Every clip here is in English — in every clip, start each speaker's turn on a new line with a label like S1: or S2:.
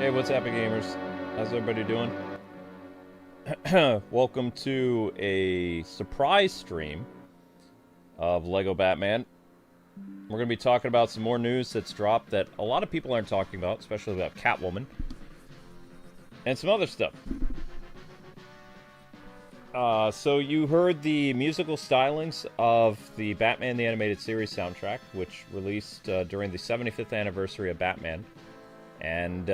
S1: Hey, what's happening, gamers? How's everybody doing? Welcome to a surprise stream of Lego Batman. We're going to be talking about some more news that's dropped that a lot of people aren't talking about, especially about Catwoman. And some other stuff. So you heard the musical stylings of the Batman the Animated Series soundtrack, which released during the 75th anniversary of Batman. And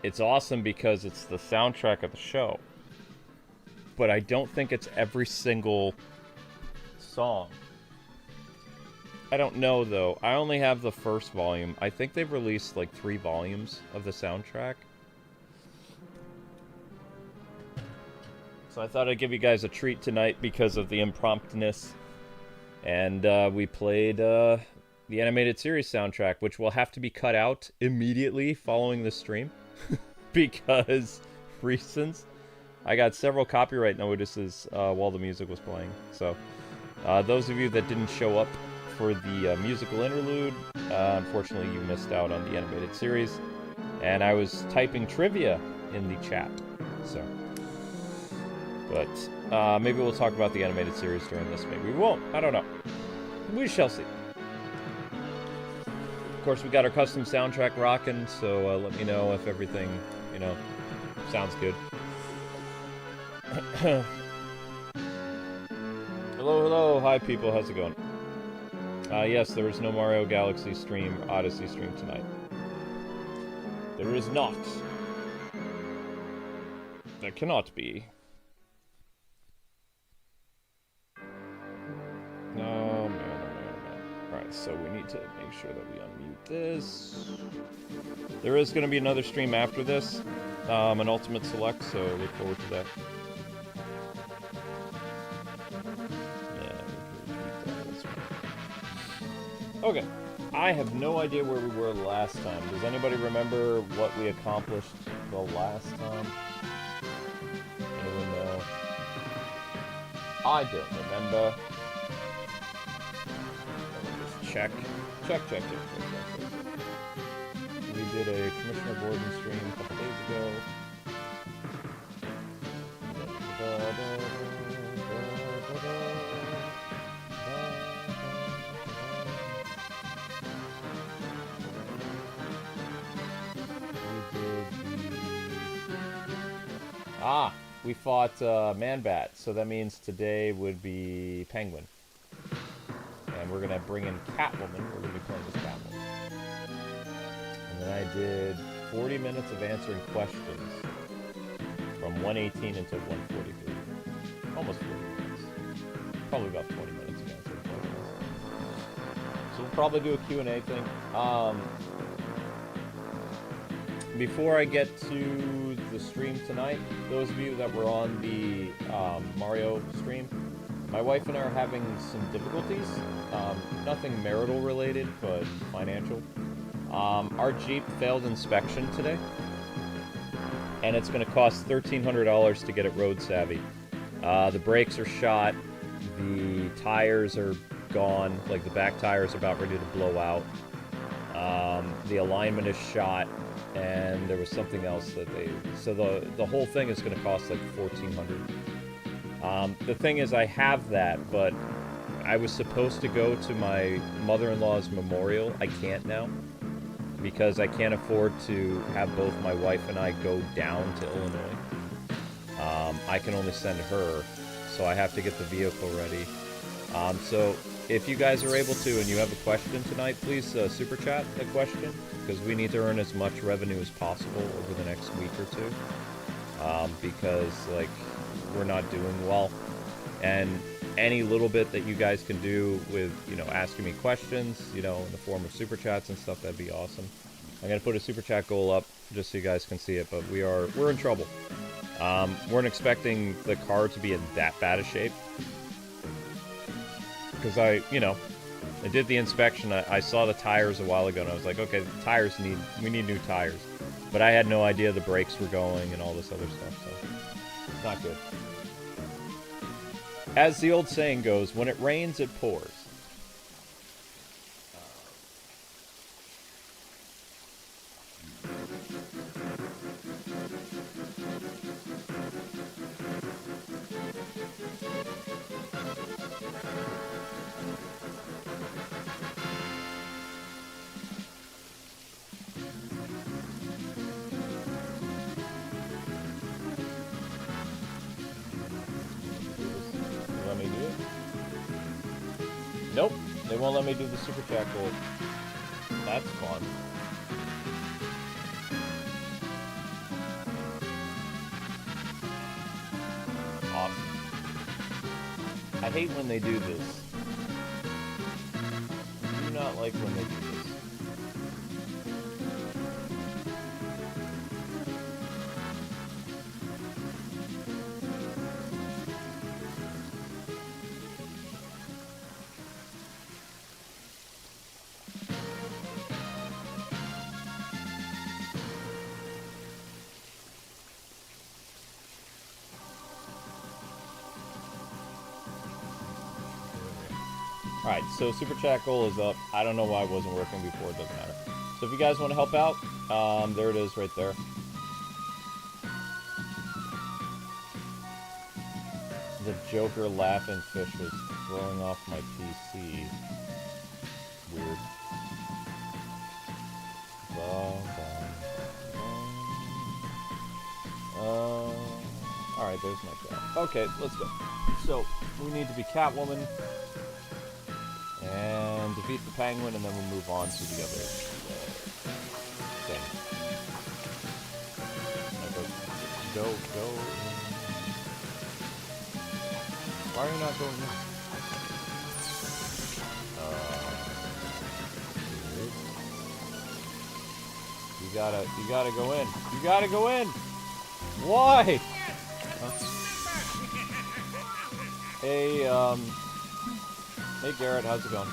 S1: it's awesome because it's the soundtrack of the show. But I don't think it's every single song. I don't know, though. I only have the first volume. I think they've released, like, 3 volumes of the soundtrack. So I thought I'd give you guys a treat tonight because of the impromptuness. And we played the animated series soundtrack, which will have to be cut out immediately following the stream. Because reasons. I got several copyright notices while the music was playing. So those of you that didn't show up for the musical interlude, unfortunately you missed out on the animated series. And I was typing trivia in the chat. So... But maybe we'll talk about the animated series during this. Maybe we won't. I don't know. We shall see. Of course, we got our custom soundtrack rocking, so let me know if everything, you know, sounds good. Hello. Hi, people. How's it going? Yes, there is no Mario Galaxy stream, Odyssey stream tonight. There is not. There cannot be. Oh man. Alright, so we need to make sure that we unmute this. There is going to be another stream after this, an Ultimate Select, so look forward to that. Yeah, we can retweet that, that's fine. Okay, I have no idea where we were last time. Does anybody remember what we accomplished the last time? Anyone know? I don't remember. Check. We did a Commissioner Gordon stream a couple days ago. We fought Man-Bat, so that means today would be Penguin. And we're going to bring in Catwoman. We're going to be playing as Catwoman. And then I did 40 minutes of answering questions from 1:18 until 1:43. Almost 40 minutes. Probably about 20 minutes of answering questions. So we'll probably do a Q&A thing. Before I get to the stream tonight, those of you that were on the Mario stream, my wife and I are having some difficulties. Nothing marital related, but financial. Our Jeep failed inspection today. And it's going to cost $1,300 to get it road savvy. The brakes are shot. The tires are gone. Like the back tires are about ready to blow out. The alignment is shot. And there was something else that they... So the whole thing is going to cost like $1,400. The thing is, I have that, but I was supposed to go to my mother-in-law's memorial. I can't now, because I can't afford to have both my wife and I go down to Illinois. I can only send her, so I have to get the vehicle ready. So if you guys are able to and you have a question tonight, please super chat a question, because we need to earn as much revenue as possible over the next week or two. Because, like, we're not doing well, and any little bit that you guys can do with, you know, asking me questions, you know, in the form of super chats and stuff, that'd be awesome. I'm gonna put a super chat goal up just so you guys can see it, but we're in trouble. Weren't expecting the car to be in that bad a shape, because I did the inspection. I saw the tires a while ago, and I was like, okay, the tires we need new tires, but I had no idea the brakes were going and all this other stuff, so not good. As the old saying goes, when it rains, it pours. Let me do it? Nope, they won't let me do the super chat goal. That's fun. Awesome. I hate when they do this. I do not like when they do this. Alright, so Super Chat goal is up. I don't know why it wasn't working before, it doesn't matter. So if you guys want to help out, there it is right there. The Joker laughing fish was throwing off my PC. Weird. Alright, there's my chat. Okay, let's go. So, we need to be Catwoman. And defeat the Penguin, and then we'll move on to the other thing. Go. Why are you not going in? You gotta go in. You gotta go in! Why? Huh? Hey, Hey Garrett, how's it going?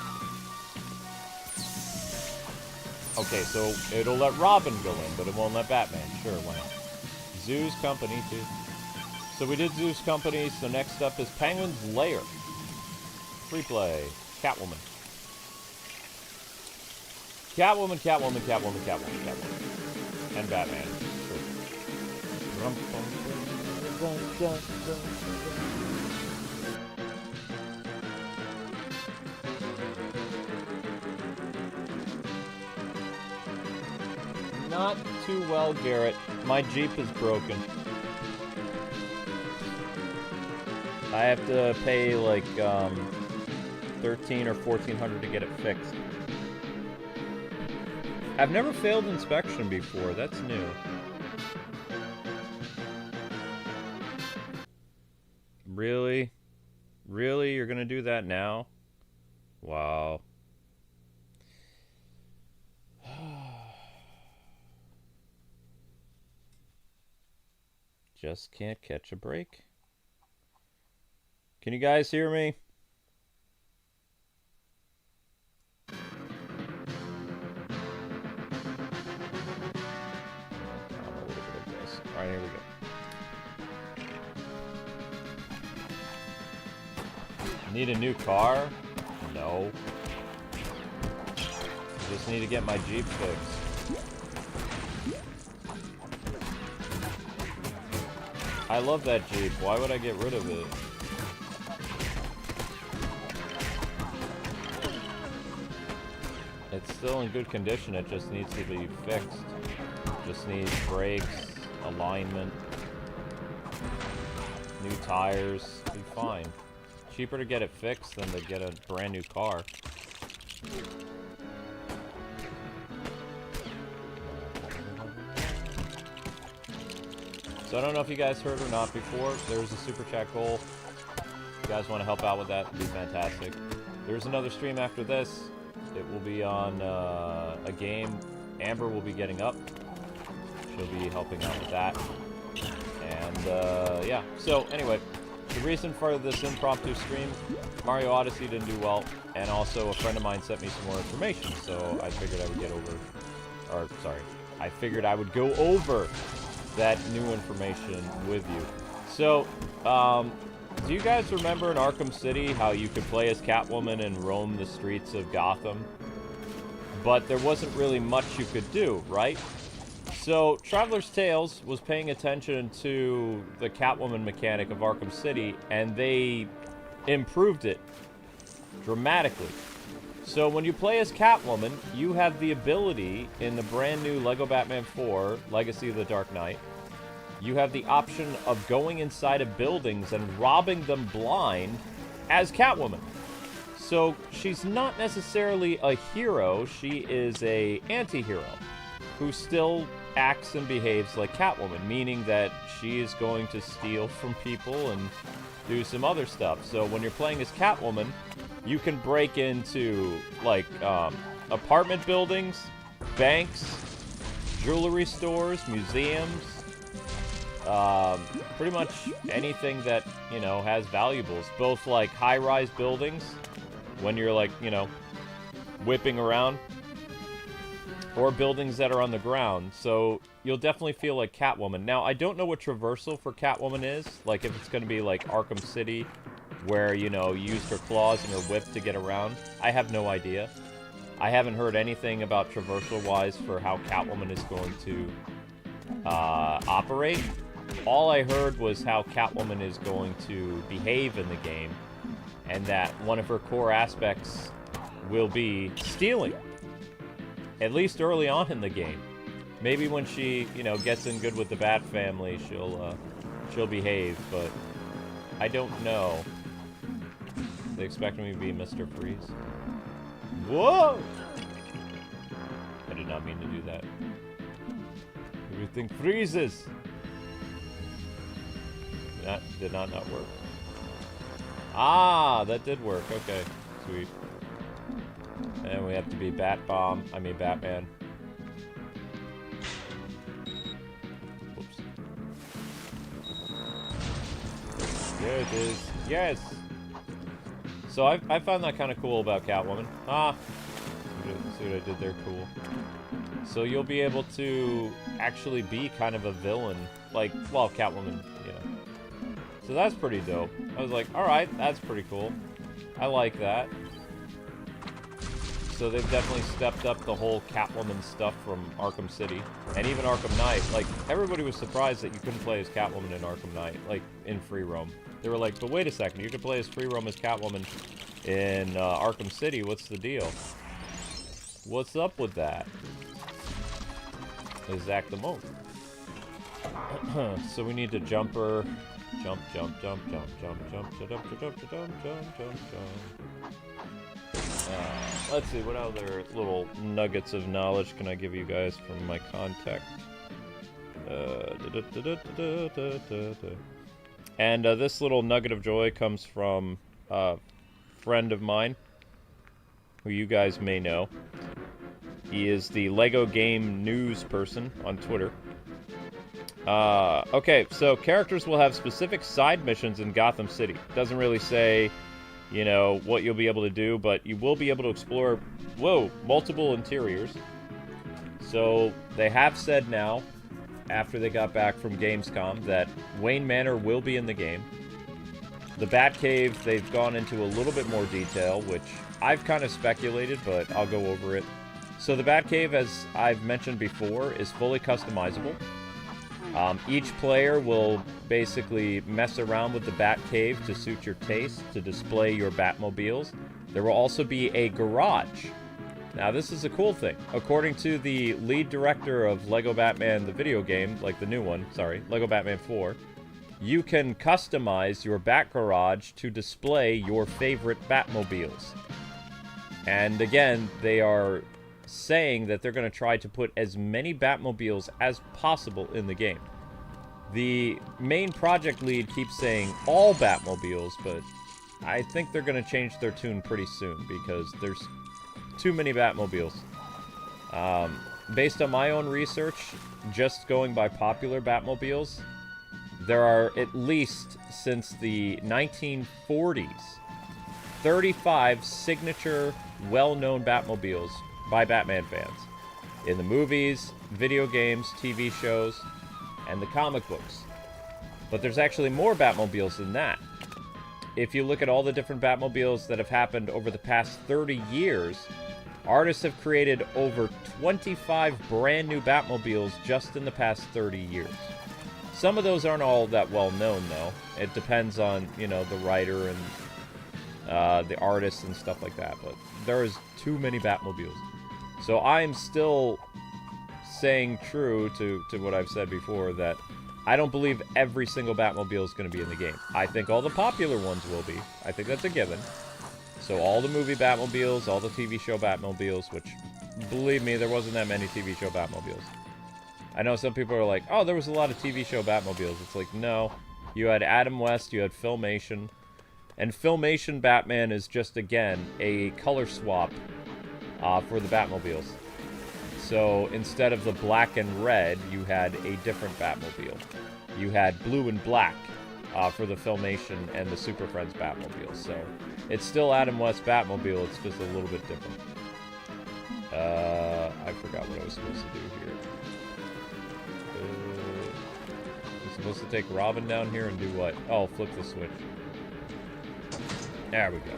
S1: Okay, so it'll let Robin go in, but it won't let Batman. Sure, why not? Zoo's Company, too. So we did Zoo's Company, so next up is Penguin's Lair. Free play. Catwoman. Catwoman. And Batman. Sure. Not too well, Garrett. My Jeep is broken. I have to pay like $1,300 or $1,400 to get it fixed. I've never failed inspection before. That's new. Really? Really? You're gonna do that now? Wow. Just can't catch a break. Can you guys hear me? Alright, here we go. Need a new car? No. Just need to get my Jeep fixed. I love that Jeep. Why would I get rid of it? It's still in good condition. It just needs to be fixed. Just needs brakes, alignment, new tires. Be fine. Cheaper to get it fixed than to get a brand new car. So I don't know if you guys heard or not before, there's a super chat goal. If you guys want to help out with that, it'd be fantastic. There's another stream after this. It will be on a game. Amber will be getting up. She'll be helping out with that. And yeah, so anyway, the reason for this impromptu stream, Mario Odyssey didn't do well, and also a friend of mine sent me some more information, so I figured I would I figured I would go over that new information with you. So, do you guys remember in Arkham City how you could play as Catwoman and roam the streets of Gotham? But there wasn't really much you could do, right? So, Traveler's Tales was paying attention to the Catwoman mechanic of Arkham City, and they improved it dramatically. So, when you play as Catwoman, you have the ability in the brand new LEGO Batman 4, Legacy of the Dark Knight, you have the option of going inside of buildings and robbing them blind as Catwoman. So, she's not necessarily a hero, she is a anti-hero who still acts and behaves like Catwoman, meaning that she is going to steal from people and do some other stuff. So when you're playing as Catwoman, you can break into, like, apartment buildings, banks, jewelry stores, museums, pretty much anything that, you know, has valuables. Both, like, high-rise buildings, when you're, like, you know, whipping around, or buildings that are on the ground, so you'll definitely feel like Catwoman. Now, I don't know what traversal for Catwoman is, like if it's going to be like Arkham City, where, you know, you use her claws and her whip to get around. I have no idea. I haven't heard anything about traversal-wise for how Catwoman is going to operate. All I heard was how Catwoman is going to behave in the game, and that one of her core aspects will be stealing. At least early on in the game. Maybe when she, you know, gets in good with the Bat family, she'll behave, but I don't know. They expect me to be Mr. Freeze. Whoa! I did not mean to do that. Everything freezes! Did not work. Ah, that did work. Okay, sweet. And we have to be Batman. Oops. There it is. Yes! So I found that kind of cool about Catwoman. Ah! See what I did there? Cool. So you'll be able to actually be kind of a villain. Like, well, Catwoman, you know. So that's pretty dope. I was like, alright, that's pretty cool. I like that. So they've definitely stepped up the whole Catwoman stuff from Arkham City. And even Arkham Knight. Like, everybody was surprised that you couldn't play as Catwoman in Arkham Knight, like, in free roam. They were like, but wait a second, you could play as free roam as Catwoman in Arkham City. What's the deal? What's up with that? Exactamo. So we need to jump her. Jump. Let's see, what other little nuggets of knowledge can I give you guys from my contact? And this little nugget of joy comes from a friend of mine, who you guys may know. He is the LEGO Game News person on Twitter. Okay, so characters will have specific side missions in Gotham City. Doesn't really say, you know, what you'll be able to do, but you will be able to explore, multiple interiors. So they have said now, after they got back from Gamescom, that Wayne Manor will be in the game. The Batcave, they've gone into a little bit more detail, which I've kind of speculated, but I'll go over it. So the Batcave, as I've mentioned before, is fully customizable. Each player will basically mess around with the Batcave to suit your taste, to display your Batmobiles. There will also be a garage. Now, this is a cool thing. According to the lead director of LEGO Batman, the video game, like the new one, sorry, LEGO Batman 4, you can customize your Bat Garage to display your favorite Batmobiles. And again, they are saying that they're going to try to put as many Batmobiles as possible in the game. The main project lead keeps saying all Batmobiles, but I think they're going to change their tune pretty soon because there's too many Batmobiles. Based on my own research, just going by popular Batmobiles, there are at least, since the 1940s, 35 signature, well-known Batmobiles by Batman fans. In the movies, video games, TV shows, and the comic books. But there's actually more Batmobiles than that. If you look at all the different Batmobiles that have happened over the past 30 years, Artists have created over 25 brand new Batmobiles just in the past 30 years. Some of those aren't all that well known, though. It depends on, you know, the writer and the artist and stuff like that. But there is too many Batmobiles. So I'm still saying true to what I've said before, that I don't believe every single Batmobile is going to be in the game. I think all the popular ones will be. I think that's a given. So all the movie Batmobiles, all the TV show Batmobiles, which, believe me, there wasn't that many TV show Batmobiles. I know some people are like, oh, there was a lot of TV show Batmobiles. It's like, no. You had Adam West, you had Filmation. And Filmation Batman is just, again, a color swap for the Batmobiles. So instead of the black and red, you had a different Batmobile. You had blue and black for the Filmation and the Super Friends Batmobile. So it's still Adam West Batmobile, it's just a little bit different. I forgot what I was supposed to do here. I'm supposed to take Robin down here and do what? Oh, flip the switch. There we go.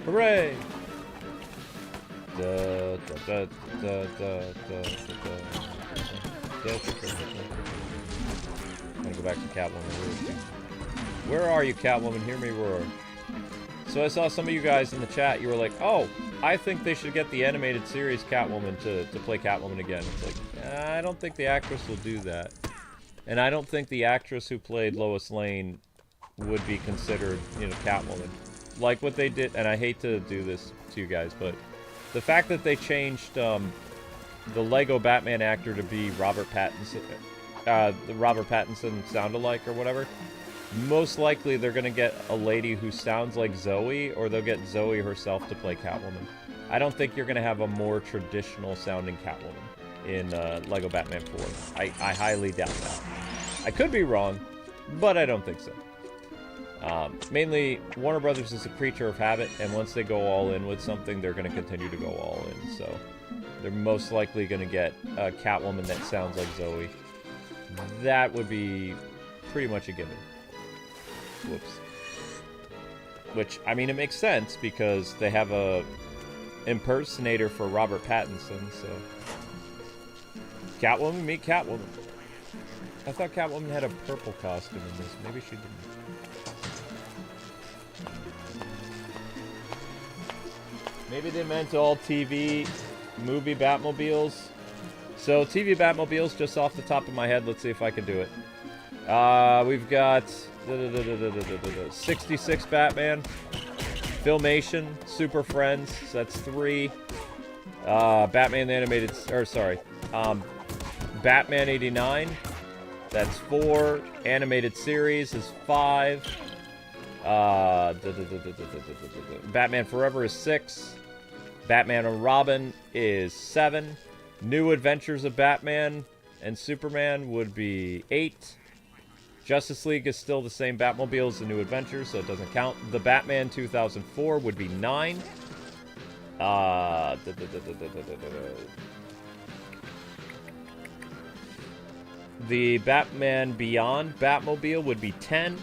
S1: Hooray! I'm gonna go back to Catwoman. Where are you, Catwoman? Hear me roar. So I saw some of you guys in the chat, you were like, oh, I think they should get the animated series Catwoman to play Catwoman again. It's like, I don't think the actress will do that. And I don't think the actress who played Lois Lane would be considered, you know, Catwoman. Like what they did, and I hate to do this to you guys, but the fact that they changed the Lego Batman actor to be Robert Pattinson, the Robert Pattinson sound-alike or whatever, most likely they're going to get a lady who sounds like Zoe, or they'll get Zoe herself to play Catwoman. I don't think you're going to have a more traditional-sounding Catwoman in Lego Batman 4. I highly doubt that. I could be wrong, but I don't think so. Mainly, Warner Brothers is a creature of habit, and once they go all in with something, they're going to continue to go all in. So, they're most likely going to get a Catwoman that sounds like Zoe. That would be pretty much a given. Whoops. Which, I mean, it makes sense, because they have a impersonator for Robert Pattinson, so... Catwoman, meet Catwoman. I thought Catwoman had a purple costume in this. Maybe she didn't. Maybe they meant all TV, movie Batmobiles. So, TV Batmobiles, just off the top of my head, let's see if I can do it. We've got 66 Batman, Filmation, Super Friends, so that's 3. Batman the Animated, or sorry, Batman 89, that's 4. Animated Series is 5. Batman Forever is 6. Batman and Robin is 7. New Adventures of Batman and Superman would be 8. Justice League is still the same Batmobile as the New Adventures, so it doesn't count. The Batman 2004 would be 9. The Batman Beyond Batmobile would be 10.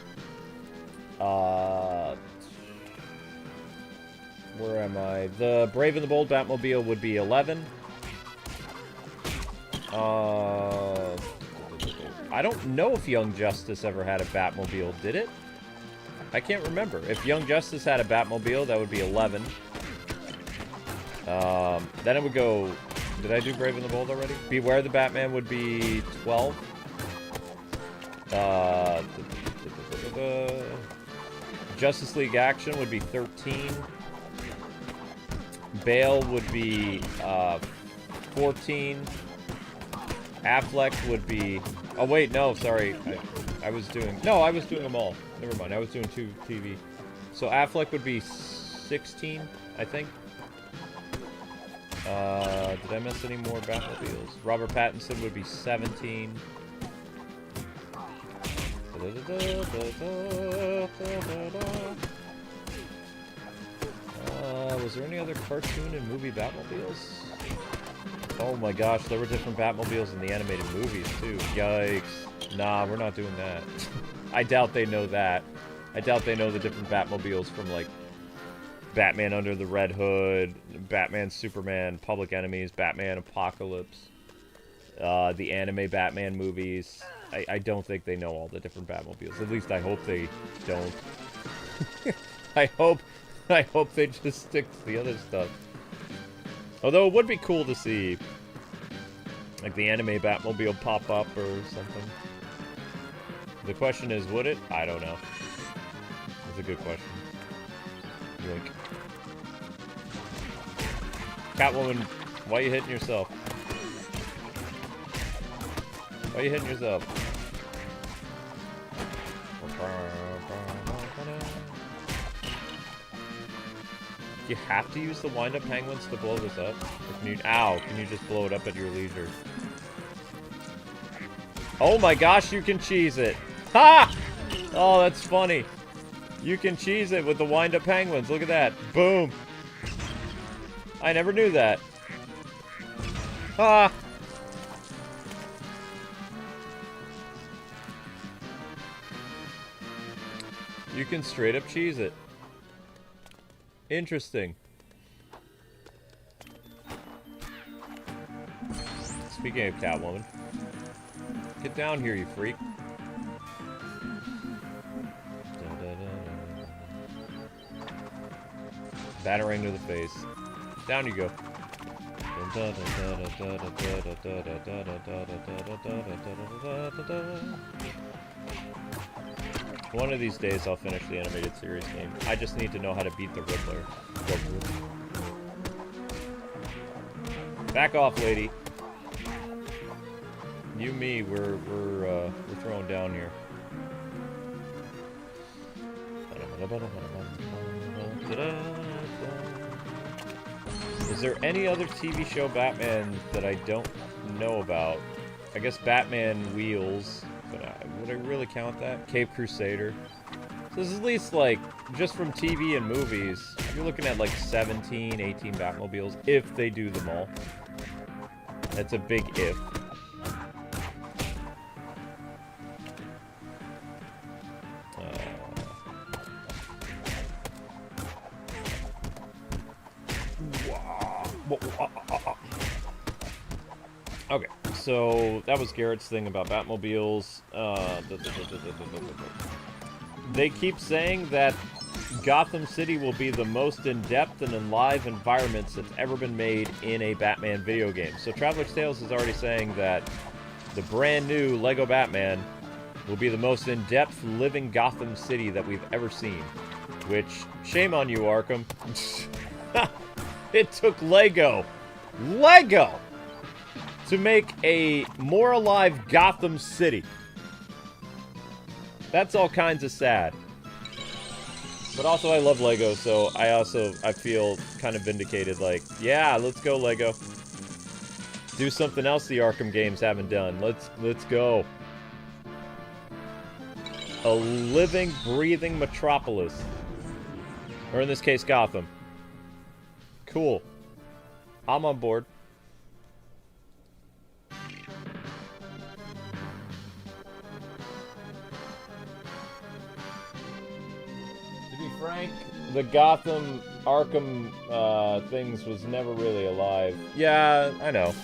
S1: Where am I? The Brave and the Bold Batmobile would be 11. I don't know if Young Justice ever had a Batmobile, did it? I can't remember. If Young Justice had a Batmobile, that would be 11. Then it would go... Did I do Brave and the Bold already? Beware the Batman would be 12. Justice League Action would be 13. Bale would be 14. Affleck would be... Oh, wait, no, sorry. I was doing... No, I was doing them all. Never mind, I was doing 2 TV. So Affleck would be 16, I think. Did I miss any more Batmobiles? Robert Pattinson would be 17. Was there any other cartoon and movie Batmobiles? Oh my gosh, there were different Batmobiles in the animated movies too. Yikes. Nah, we're not doing that. I doubt they know that. I doubt they know the different Batmobiles from, like, Batman Under the Red Hood, Batman Superman, Public Enemies, Batman Apocalypse, the anime Batman movies. I don't think they know all the different Batmobiles. At least I hope they don't. I hope they just stick to the other stuff. Although it would be cool to see, like, the anime Batmobile pop up or something. The question is, would it? I don't know. That's a good question. Yoink. Catwoman, why are you hitting yourself? Why are you hitting yourself? Do you have to use the wind-up penguins to blow this up? Or can you, ow, can you just blow it up at your leisure? Oh my gosh, you can cheese it! Ha! Oh, that's funny. You can cheese it with the wind-up penguins. Look at that. Boom. I never knew that. Ha! You can straight up cheese it. Interesting. Speaking of Catwoman, get down here, you freak. Batarang to the face. Down you go. One of these days I'll finish the animated series game. I just need to know how to beat the Riddler. Back off, lady. You, me, we're throwing down here. Is there any other TV show Batman that I don't know about? I guess Batman Wheels, but would I really count that? Cape Crusader. So this is at least, like, just from TV and movies, you're looking at like 17, 18 Batmobiles, if they do them all. That's a big if. Okay, so that was Garrett's thing about Batmobiles. They keep saying that Gotham City will be the most in-depth and in-live environments that's ever been made in a Batman video game. So Traveler's Tales is already saying that the brand new Lego Batman will be the most in-depth living Gotham City that we've ever seen. Which, shame on you, Arkham. It took Lego to make a more alive Gotham City. That's all kinds of sad. But also I love Lego, so I feel kind of vindicated, like, yeah, let's go, Lego. Do something else the Arkham games haven't done. Let's go. A living, breathing metropolis. Or in this case, Gotham. Cool. I'm on board. To be frank, the Gotham Arkham things was never really alive. Yeah, I know.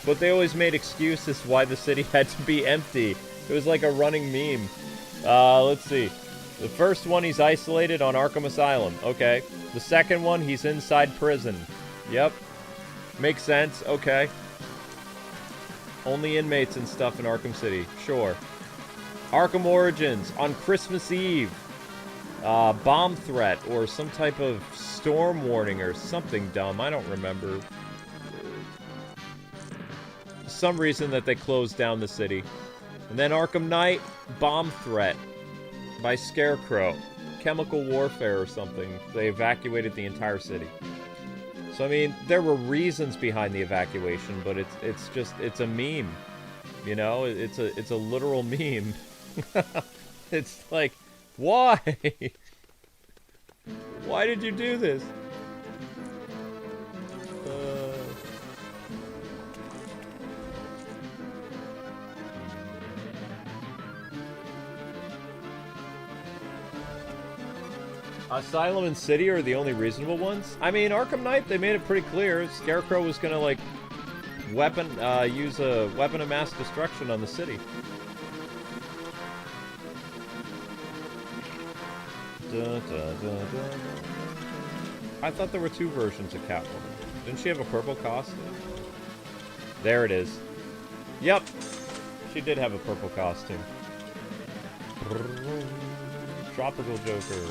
S1: But they always made excuses why the city had to be empty. It was like a running meme. Let's see. The first one, he's isolated on Arkham Asylum. Okay. The second one, he's inside prison. Yep. Makes sense. Okay. Only inmates and stuff in Arkham City. Sure. Arkham Origins on Christmas Eve. Bomb threat or some type of storm warning or something dumb. I don't remember. Some reason that they closed down the city. And then Arkham Knight, bomb threat by Scarecrow. Chemical warfare or something. They evacuated the entire city. So, I mean, there were reasons behind the evacuation, but it's a meme. You know, it's a literal meme. It's like, why? Why did you do this? Asylum and City are the only reasonable ones. I mean, Arkham Knight, they made it pretty clear. Scarecrow was gonna, like, use a weapon of mass destruction on the city. I thought there were 2 versions of Catwoman. Didn't she have a purple costume? There it is. Yep. She did have a purple costume. Tropical Joker.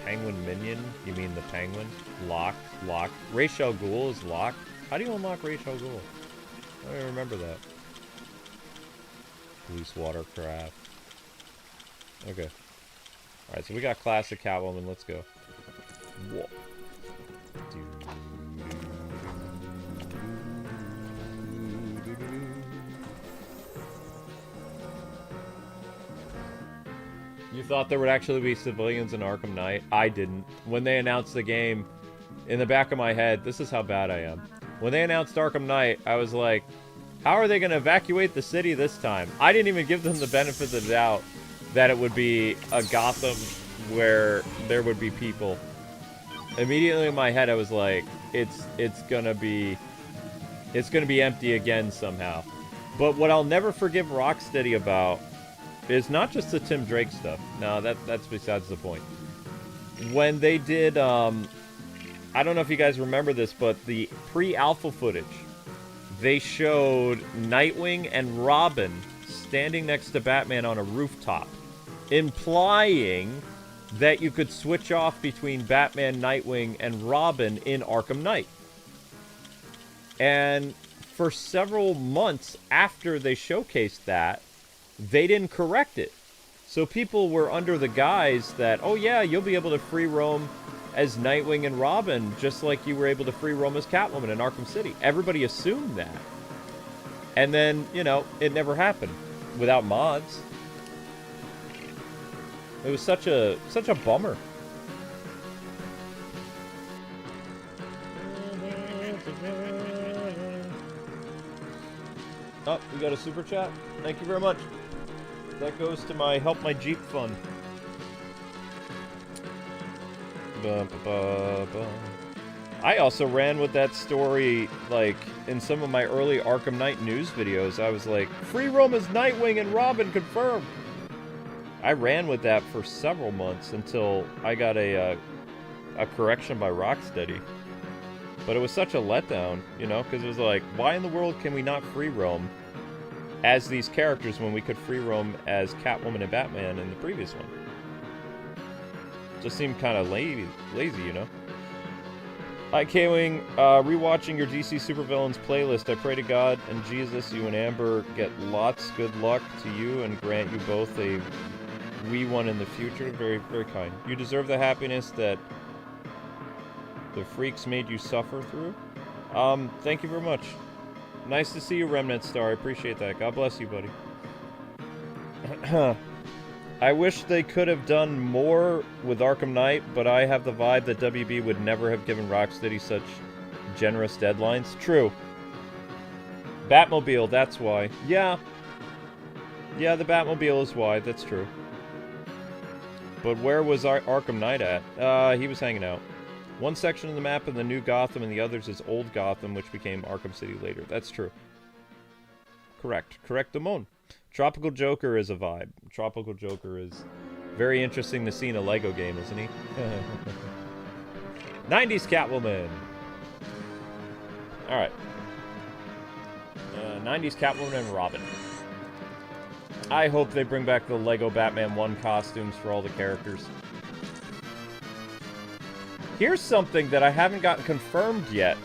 S1: Penguin Minion? You mean the penguin? Lock. Ra's al Ghul is locked. How do you unlock Ra's al Ghul? I don't even remember that. Police Watercraft. Okay. Alright, so we got classic Catwoman. Let's go. Whoa. You thought there would actually be civilians in Arkham Knight? I didn't. When they announced the game, in the back of my head, this is how bad I am. When they announced Arkham Knight, I was like, how are they going to evacuate the city this time? I didn't even give them the benefit of the doubt that it would be a Gotham where there would be people. Immediately in my head, I was like, it's gonna be empty again somehow. But what I'll never forgive Rocksteady about is not just the Tim Drake stuff. No, that's besides the point. When they did, I don't know if you guys remember this, but the pre-alpha footage, they showed Nightwing and Robin standing next to Batman on a rooftop, implying that you could switch off between Batman, Nightwing, and Robin in Arkham Knight. And for several months after they showcased that, they didn't correct it. So people were under the guise that, oh yeah, you'll be able to free roam as Nightwing and Robin, just like you were able to free roam as Catwoman in Arkham City. Everybody assumed that. And then, you know, it never happened without mods. It was such a bummer. Oh, we got a super chat. Thank you very much. That goes to my Help My Jeep fund. I also ran with that story, like, in some of my early Arkham Knight news videos. I was like, free roam as Nightwing and Robin confirmed. I ran with that for several months until I got a correction by Rocksteady. But it was such a letdown, you know, because it was like, why in the world can we not free roam as these characters when we could free roam as Catwoman and Batman in the previous one? Just seemed kind of lazy, you know? Hi, Kwing. Rewatching your DC Supervillains playlist. I pray to God and Jesus you and Amber get lots good luck to you and grant you both a wee one in the future. Very, very kind. You deserve the happiness that the freaks made you suffer through. Thank you very much. Nice to see you, Remnant Star. I appreciate that. God bless you, buddy. I wish they could have done more with Arkham Knight, but I have the vibe that WB would never have given Rocksteady such generous deadlines. True. Batmobile, that's why. Yeah. Yeah, the Batmobile is why. That's true. But where was Arkham Knight at? He was hanging out. One section of the map in the new Gotham and the others is old Gotham, which became Arkham City later. That's true. Correct. Correct, Damone. Tropical Joker is a vibe. Tropical Joker is very interesting to see in a Lego game, isn't he? 90s Catwoman. Alright. 90s Catwoman and Robin. I hope they bring back the Lego Batman 1 costumes for all the characters. Here's something that I haven't gotten confirmed yet.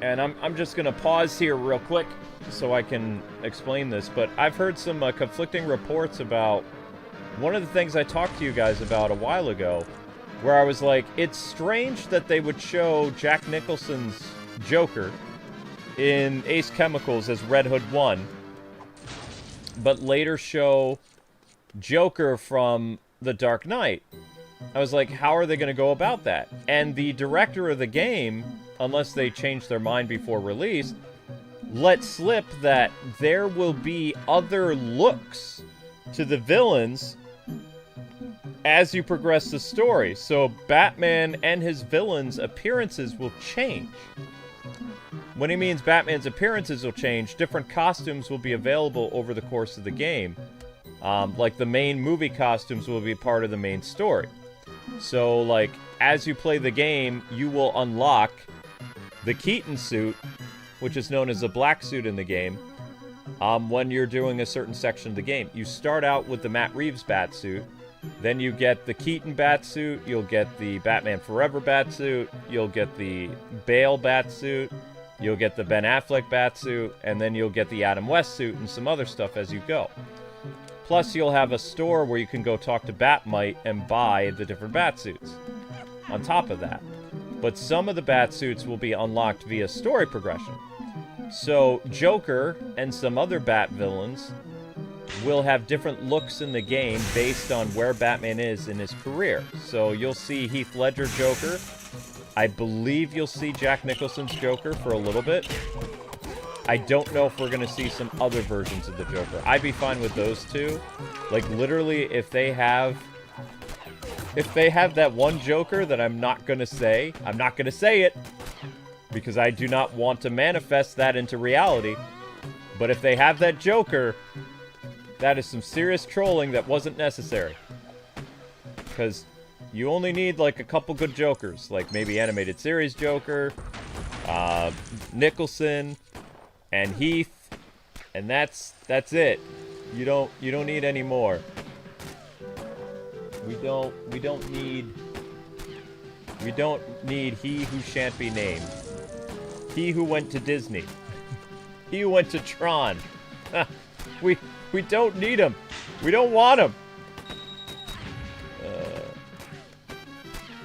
S1: And I'm just going to pause here real quick so I can explain this. But I've heard some conflicting reports about one of the things I talked to you guys about a while ago, where I was like, it's strange that they would show Jack Nicholson's Joker in Ace Chemicals as Red Hood 1, but later show Joker from The Dark Knight. I was like, how are they going to go about that? And the director of the game, unless they change their mind before release, let slip that there will be other looks to the villains as you progress the story. So Batman and his villains' appearances will change. When he means Batman's appearances will change, different costumes will be available over the course of the game. Like the main movie costumes will be part of the main story. So, like, as you play the game, you will unlock the Keaton suit, which is known as the black suit in the game, when you're doing a certain section of the game. You start out with the Matt Reeves bat suit, then you get the Keaton bat suit, you'll get the Batman Forever bat suit, you'll get the Bale bat suit, you'll get the Ben Affleck bat suit, and then you'll get the Adam West suit and some other stuff as you go. Plus, you'll have a store where you can go talk to Batmite and buy the different bat suits on top of that. But some of the bat suits will be unlocked via story progression. So, Joker and some other Bat villains will have different looks in the game based on where Batman is in his career. So, you'll see Heath Ledger Joker. I believe you'll see Jack Nicholson's Joker for a little bit. I don't know if we're going to see some other versions of the Joker. I'd be fine with those two. Like, literally, if they have that one Joker that I'm not going to say it, because I do not want to manifest that into reality. But if they have that Joker, that is some serious trolling that wasn't necessary. Because you only need, like, a couple good Jokers. Like, maybe animated series Joker, Nicholson, and Heath, and that's it. You don't need any more. We don't need he who shan't be named. He who went to Disney. He who went to Tron. We don't need him. We don't want him.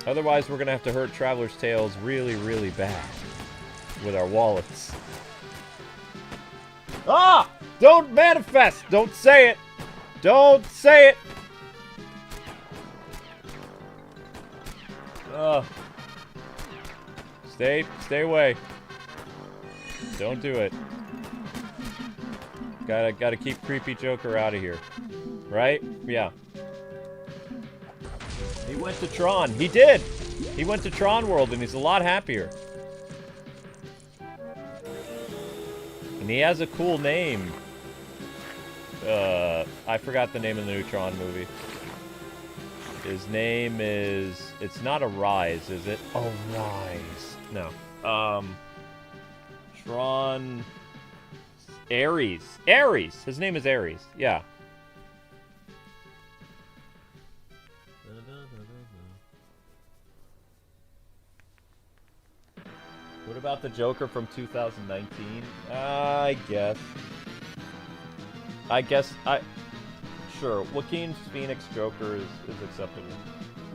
S1: Otherwise, we're gonna have to hurt Traveler's Tales really, really bad with our wallets. Ah! Don't manifest! Don't say it! Don't say it! Stay away. Don't do it. Gotta keep creepy Joker out of here. Right? Yeah. He went to Tron. He did! He went to Tron World and he's a lot happier. And he has a cool name. I forgot the name of the new Tron movie. His name is... It's not Arise, is it? Arise. No. Tron... Ares. Ares! His name is Ares. Yeah. What about the Joker from 2019? I guess. Sure, Joaquin Phoenix Joker is acceptable.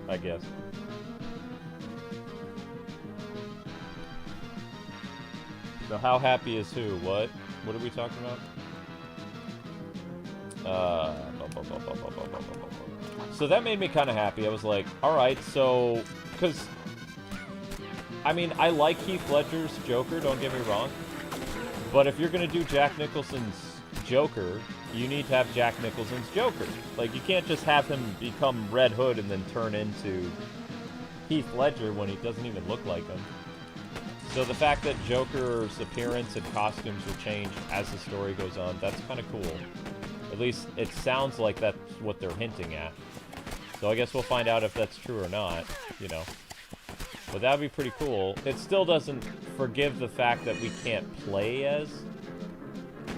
S1: I guess. So how happy is who? What? What are we talking about? So that made me kind of happy. I was like, alright, so... Because... I mean, I like Heath Ledger's Joker, don't get me wrong. But if you're going to do Jack Nicholson's Joker, you need to have Jack Nicholson's Joker. Like, you can't just have him become Red Hood and then turn into Heath Ledger when he doesn't even look like him. So the fact that Joker's appearance and costumes will change as the story goes on, that's kind of cool. At least it sounds like that's what they're hinting at. So I guess we'll find out if that's true or not, you know. But that would be pretty cool. It still doesn't forgive the fact that we can't play as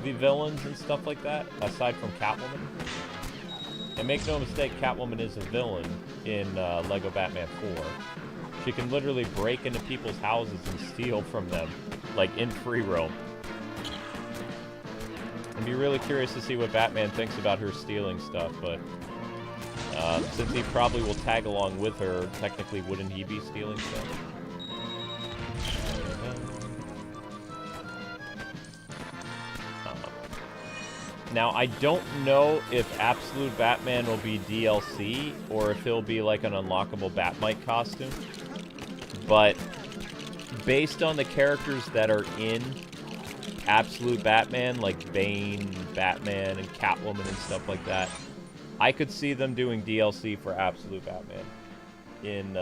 S1: the villains and stuff like that, aside from Catwoman. And make no mistake, Catwoman is a villain in Lego Batman 4. She can literally break into people's houses and steal from them, like in free roam. I'd be really curious to see what Batman thinks about her stealing stuff, but since he probably will tag along with her, technically wouldn't he be stealing stuff? Now, I don't know if Absolute Batman will be DLC, or if he'll be like an unlockable Batmite costume. But, based on the characters that are in Absolute Batman, like Bane, Batman, and Catwoman and stuff like that, I could see them doing DLC for Absolute Batman in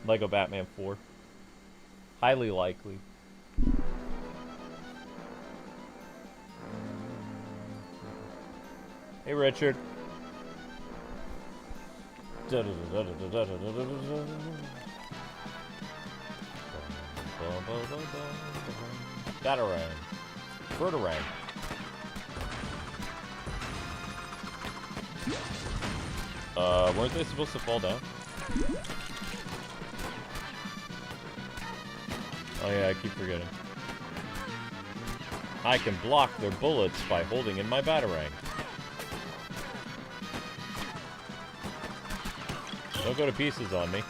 S1: Lego Batman 4. Highly likely. Hey, Richard. Batarang. Vertarang. Weren't they supposed to fall down? Oh yeah, I keep forgetting. I can block their bullets by holding in my Batarang. Don't go to pieces on me.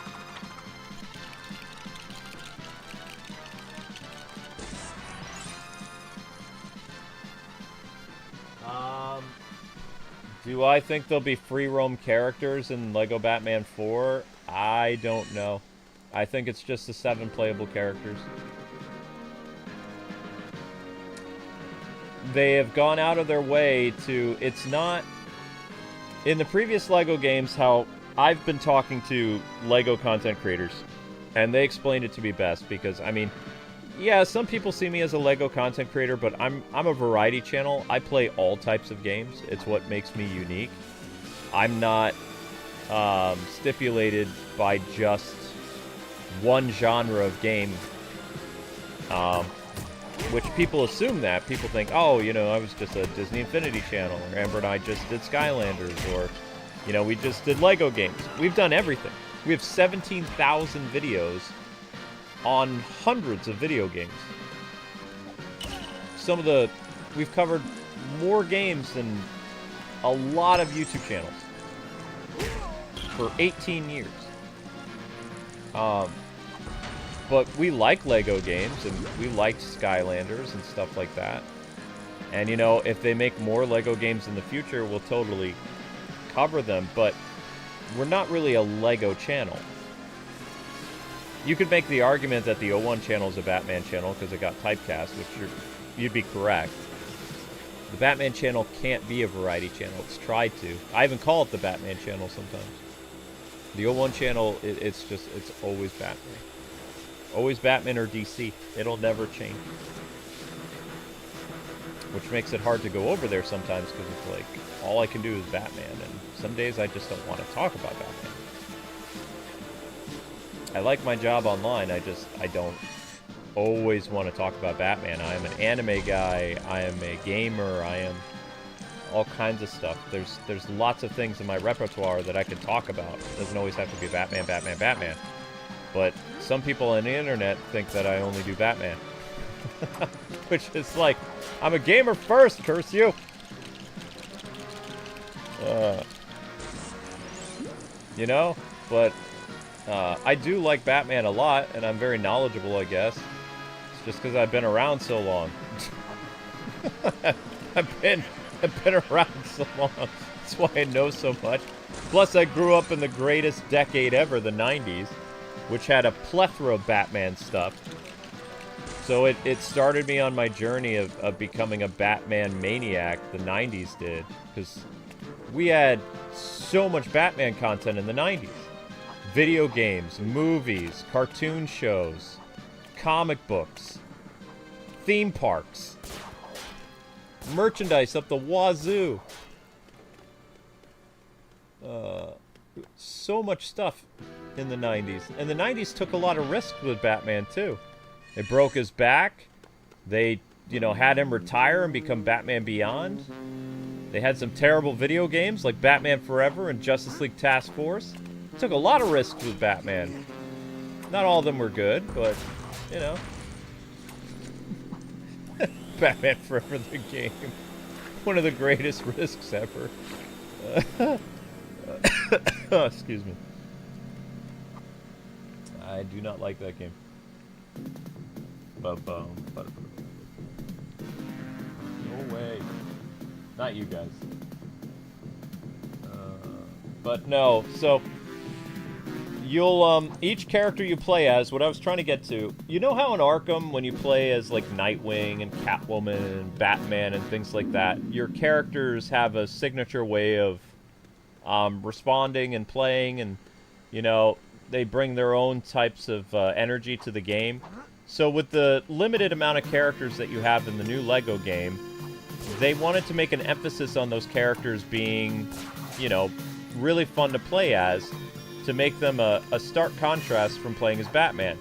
S1: Do I think there'll be free roam characters in Lego Batman 4? I don't know. I think it's just the 7 playable characters. They have gone out of their way to... It's not... In the previous Lego games, how I've been talking to Lego content creators, and they explained it to me best, because, I mean... Yeah, some people see me as a Lego content creator, but I'm a variety channel. I play all types of games. It's what makes me unique. I'm not stipulated by just one genre of game, which people assume that. People think, oh, you know, I was just a Disney Infinity channel, or Amber and I just did Skylanders, or, you know, we just did Lego games. We've done everything. We have 17,000 videos on hundreds of video games. We've covered more games than a lot of YouTube channels for 18 years. But we like Lego games, and we liked Skylanders and stuff like that. And, you know, if they make more Lego games in the future, we'll totally cover them, but we're not really a Lego channel. You could make the argument that the 01 channel is a Batman channel because it got typecast, which you'd be correct. The Batman channel can't be a variety channel. It's tried to. I even call it the Batman channel sometimes. The 01 channel, it's always Batman. Always Batman or DC. It'll never change. Which makes it hard to go over there sometimes because it's like, all I can do is Batman, and some days I just don't want to talk about Batman. I like my job online, I don't always want to talk about Batman. I am an anime guy, I am a gamer, I am all kinds of stuff. There's lots of things in my repertoire that I can talk about. It doesn't always have to be Batman, Batman, Batman. But some people on the internet think that I only do Batman. Which is like, I'm a gamer first, curse you! You know? But I do like Batman a lot, and I'm very knowledgeable, I guess. It's just because I've been around so long. I've been around so long. That's why I know so much. Plus, I grew up in the greatest decade ever, the 90s, which had a plethora of Batman stuff. So it started me on my journey of becoming a Batman maniac, the 90s did. Because we had so much Batman content in the 90s. Video games, movies, cartoon shows, comic books, theme parks, merchandise up the wazoo. So much stuff in the 90s. And the 90s took a lot of risks with Batman, too. They broke his back. They, you know, had him retire and become Batman Beyond. They had some terrible video games like Batman Forever and Justice League Task Force. Took a lot of risks with Batman. Not all of them were good, but, you know. Batman Forever, the game. One of the greatest risks ever. Excuse me. I do not like that game. No way. Not you guys. But no, so you'll each character you play as, what I was trying to get to, you know how in Arkham when you play as like Nightwing and Catwoman and Batman and things like that, your characters have a signature way of responding and playing, and, you know, they bring their own types of energy to the game. So with the limited amount of characters that you have in the new LEGO game, they wanted to make an emphasis on those characters being, you know, really fun to play as, to make them a stark contrast from playing as Batman.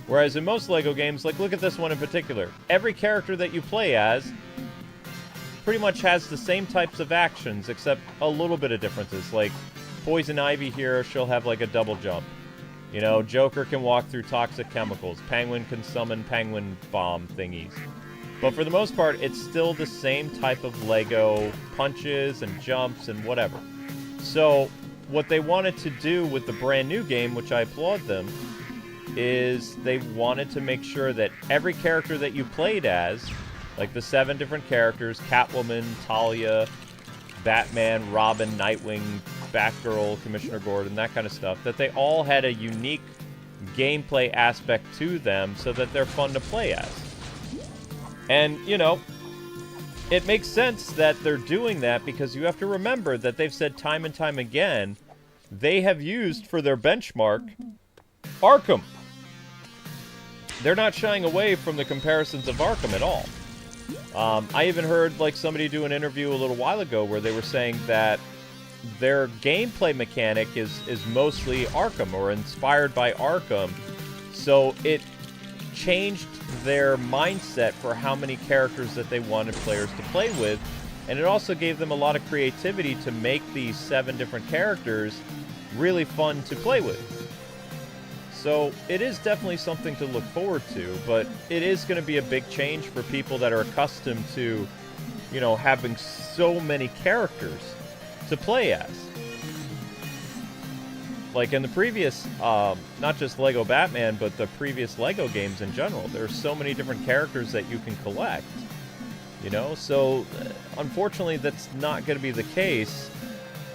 S1: Whereas in most LEGO games, like look at this one in particular, every character that you play as pretty much has the same types of actions, except a little bit of differences. Like Poison Ivy here, she'll have like a double jump. You know, Joker can walk through toxic chemicals. Penguin can summon penguin bomb thingies. But for the most part, it's still the same type of LEGO punches and jumps and whatever. So what they wanted to do with the brand new game, which I applaud them, is they wanted to make sure that every character that you played as, like the 7 different characters, Catwoman, Talia, Batman, Robin, Nightwing, Batgirl, Commissioner Gordon, that kind of stuff, that they all had a unique gameplay aspect to them so that they're fun to play as. And, you know, it makes sense that they're doing that because you have to remember that they've said time and time again they have used for their benchmark Arkham. They're not shying away from the comparisons of Arkham at all. I even heard like somebody do an interview a little while ago where they were saying that their gameplay mechanic is mostly Arkham or inspired by Arkham. So it changed their mindset for how many characters that they wanted players to play with. And it also gave them a lot of creativity to make these 7 different characters really fun to play with. So it is definitely something to look forward to, but it is going to be a big change for people that are accustomed to, you know, having so many characters to play as. Like in the previous, not just Lego Batman, but the previous Lego games in general, there's so many different characters that you can collect, you know? So unfortunately, that's not going to be the case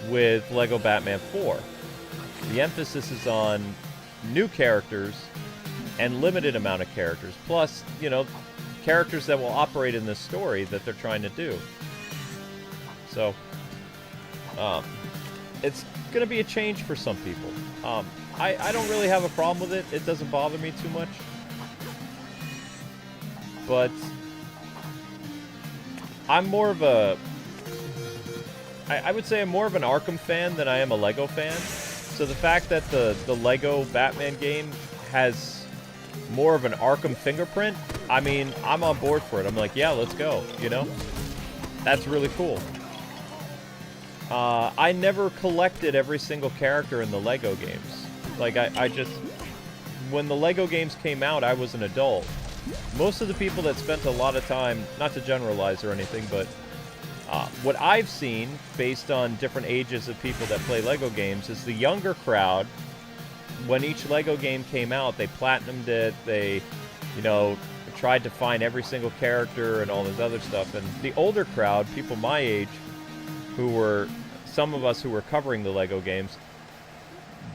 S1: with Lego Batman 4. The emphasis is on new characters and limited amount of characters, plus, you know, characters that will operate in this story that they're trying to do. So, it's going to be a change for some people. I don't really have a problem with it. It doesn't bother me too much. But I'm more of a... I would say I'm more of an Arkham fan than I am a Lego fan. So the fact that the Lego Batman game has more of an Arkham fingerprint, I mean, I'm on board for it. I'm like, yeah, let's go, you know? That's really cool. I never collected every single character in the Lego games. Like, I just... When the Lego games came out, I was an adult. Most of the people that spent a lot of time, not to generalize or anything, but what I've seen, based on different ages of people that play Lego games, is the younger crowd, when each Lego game came out, they platinumed it, they, you know, tried to find every single character and all this other stuff. And the older crowd, people my age, who were, some of us who were covering the Lego games,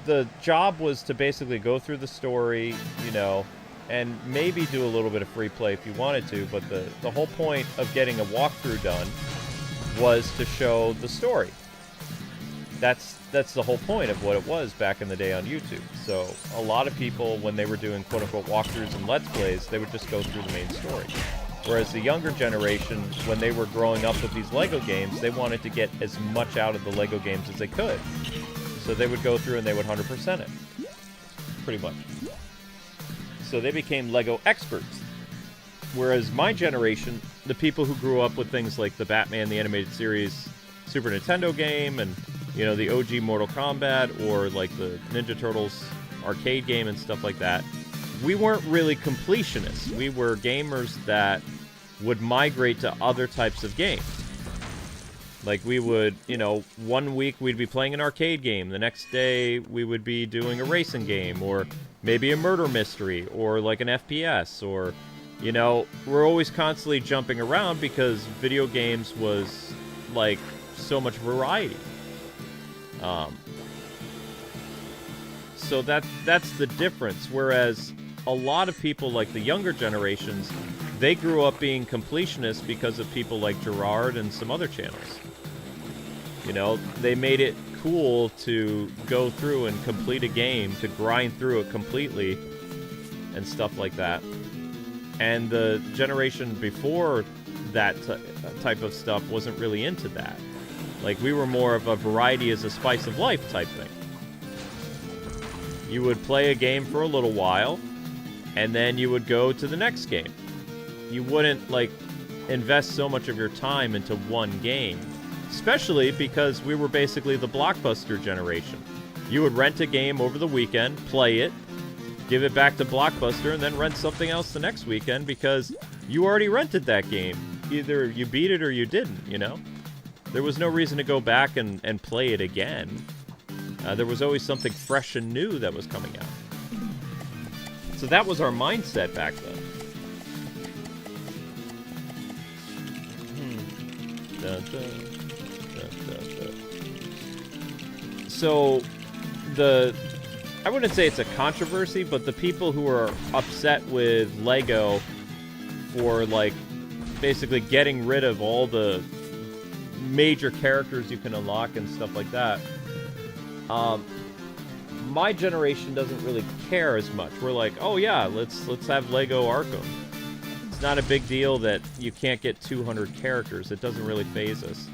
S1: the job was to basically go through the story, you know, and maybe do a little bit of free play if you wanted to, but the whole point of getting a walkthrough done was to show the story. That's the whole point of what it was back in the day on YouTube. So a lot of people, when they were doing quote-unquote walkthroughs and Let's Plays, they would just go through the main story. Whereas the younger generation, when they were growing up with these Lego games, they wanted to get as much out of the Lego games as they could. So they would go through and they would 100% it. Pretty much. So they became Lego experts. Whereas my generation, the people who grew up with things like the Batman, the animated series, Super Nintendo game, and, you know, the OG Mortal Kombat, or like the Ninja Turtles arcade game and stuff like that, we weren't really completionists. We were gamers that would migrate to other types of games. Like we would, you know, one week we'd be playing an arcade game, the next day we would be doing a racing game, or maybe a murder mystery, or like an FPS, or, you know, we're always constantly jumping around because video games was like so much variety. So that's the difference. Whereas a lot of people, like the younger generations, they grew up being completionists because of people like Gerard and some other channels. You know, they made it cool to go through and complete a game, to grind through it completely, and stuff like that. And the generation before that type of stuff wasn't really into that. Like, we were more of a variety is a spice of life type thing. You would play a game for a little while, and then you would go to the next game. You wouldn't, like, invest so much of your time into one game. Especially because we were basically the Blockbuster generation. You would rent a game over the weekend, play it, give it back to Blockbuster, and then rent something else the next weekend because you already rented that game. Either you beat it or you didn't, you know? There was no reason to go back and play it again. There was always something fresh and new that was coming out. So that was our mindset back then. So, I wouldn't say it's a controversy, but the people who are upset with Lego for, like, basically getting rid of all the major characters you can unlock and stuff like that, my generation doesn't really care as much. We're like, oh yeah, let's have Lego Arkham. It's not a big deal that you can't get 200 characters. It doesn't really faze us.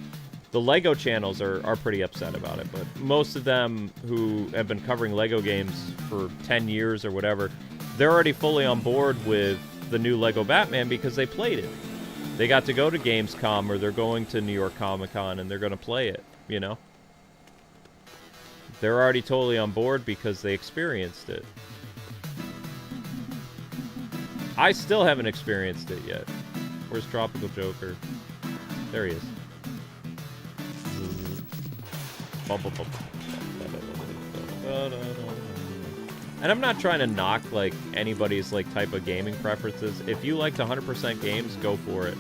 S1: The Lego channels are pretty upset about it, but most of them who have been covering Lego games for 10 years or whatever, they're already fully on board with the new Lego Batman because they played it. They got to go to Gamescom, or they're going to New York Comic Con, and they're going to play it, you know? They're already totally on board because they experienced it. I still haven't experienced it yet. Where's Tropical Joker? There he is. And I'm not trying to knock, like, anybody's, like, type of gaming preferences. If you liked 100% games, go for it.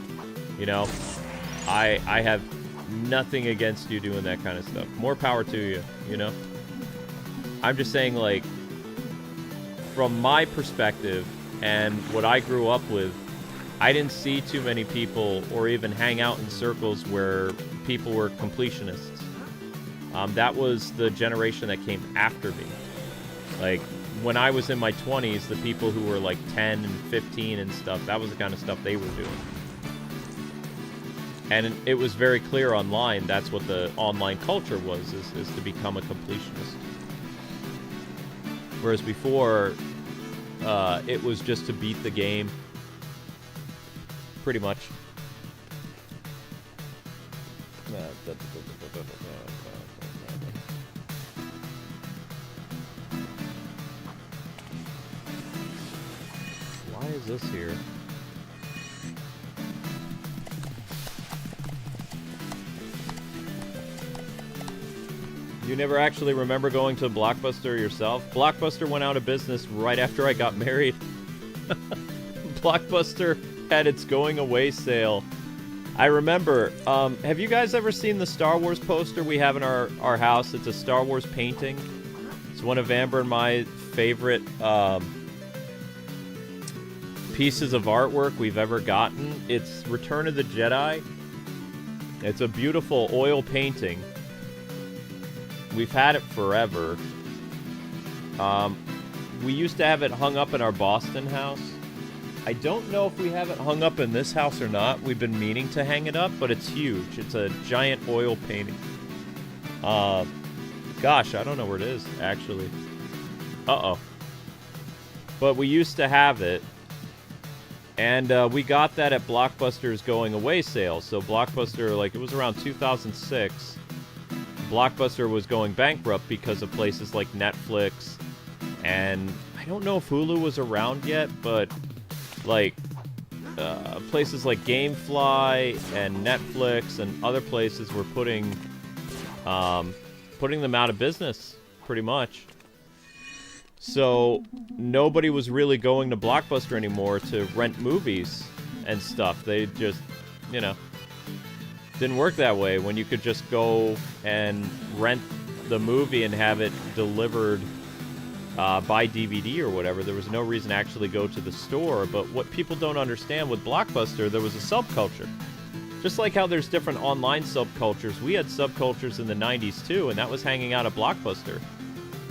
S1: You know? I have nothing against you doing that kind of stuff. More power to you, you know? I'm just saying, like, from my perspective and what I grew up with, I didn't see too many people or even hang out in circles where people were completionists. That was the generation that came after me. Like, when I was in my 20s, the people who were like 10 and 15 and stuff, that was the kind of stuff they were doing. And it was very clear online, that's what the online culture was, is to become a completionist. Whereas before, it was just to beat the game. Pretty much. Why is this here? You never actually remember going to Blockbuster yourself? Blockbuster went out of business right after I got married. Blockbuster had its going away sale. I remember, have you guys ever seen the Star Wars poster we have in our house? It's a Star Wars painting. It's one of Amber and my favorite pieces of artwork we've ever gotten. It's Return of the Jedi. It's a beautiful oil painting. We've had it forever. We used to have it hung up in our Boston house. I don't know if we have it hung up in this house or not. We've been meaning to hang it up, but it's huge. It's a giant oil painting. Gosh, I don't know where it is, actually. Uh-oh. But we used to have it. And we got that at Blockbuster's going away sale. So Blockbuster, like, it was around 2006. Blockbuster was going bankrupt because of places like Netflix. And I don't know if Hulu was around yet, but like places like GameFly and Netflix and other places were putting them out of business, pretty much. So nobody was really going to Blockbuster anymore to rent movies and stuff. They just, you know, didn't work that way when you could just go and rent the movie and have it delivered by DVD or whatever. There was no reason to actually go to the store. But what people don't understand with Blockbuster, there was a subculture. Just like how there's different online subcultures, we had subcultures in the 90s too, and that was hanging out at Blockbuster.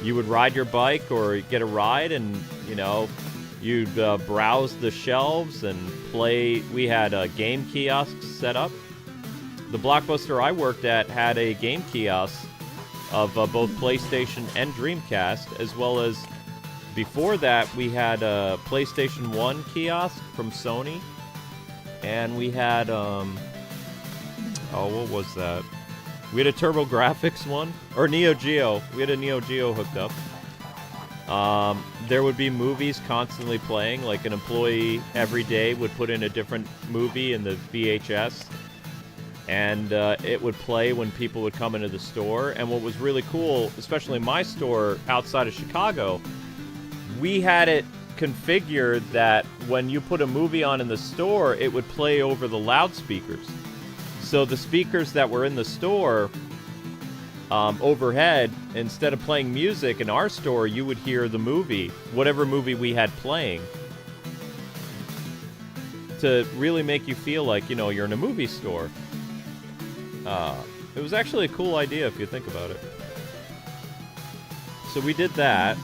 S1: You would ride your bike or get a ride, and, you know, you'd browse the shelves and play. We had game kiosks set up. The Blockbuster I worked at had a game kiosk of both PlayStation and Dreamcast, as well as, before that, we had a PlayStation 1 kiosk from Sony, and we had, what was that? We had a TurboGrafx one, or Neo Geo. We had a Neo Geo hooked up. There would be movies constantly playing, like an employee every day would put in a different movie in the VHS, and it would play when people would come into the store. And what was really cool, especially my store outside of Chicago, we had it configured that when you put a movie on in the store, it would play over the loudspeakers. So the speakers that were in the store overhead, instead of playing music in our store, you would hear the movie, whatever movie we had playing, to really make you feel like, you know, you're in a movie store. It was actually a cool idea if you think about it. So we did that,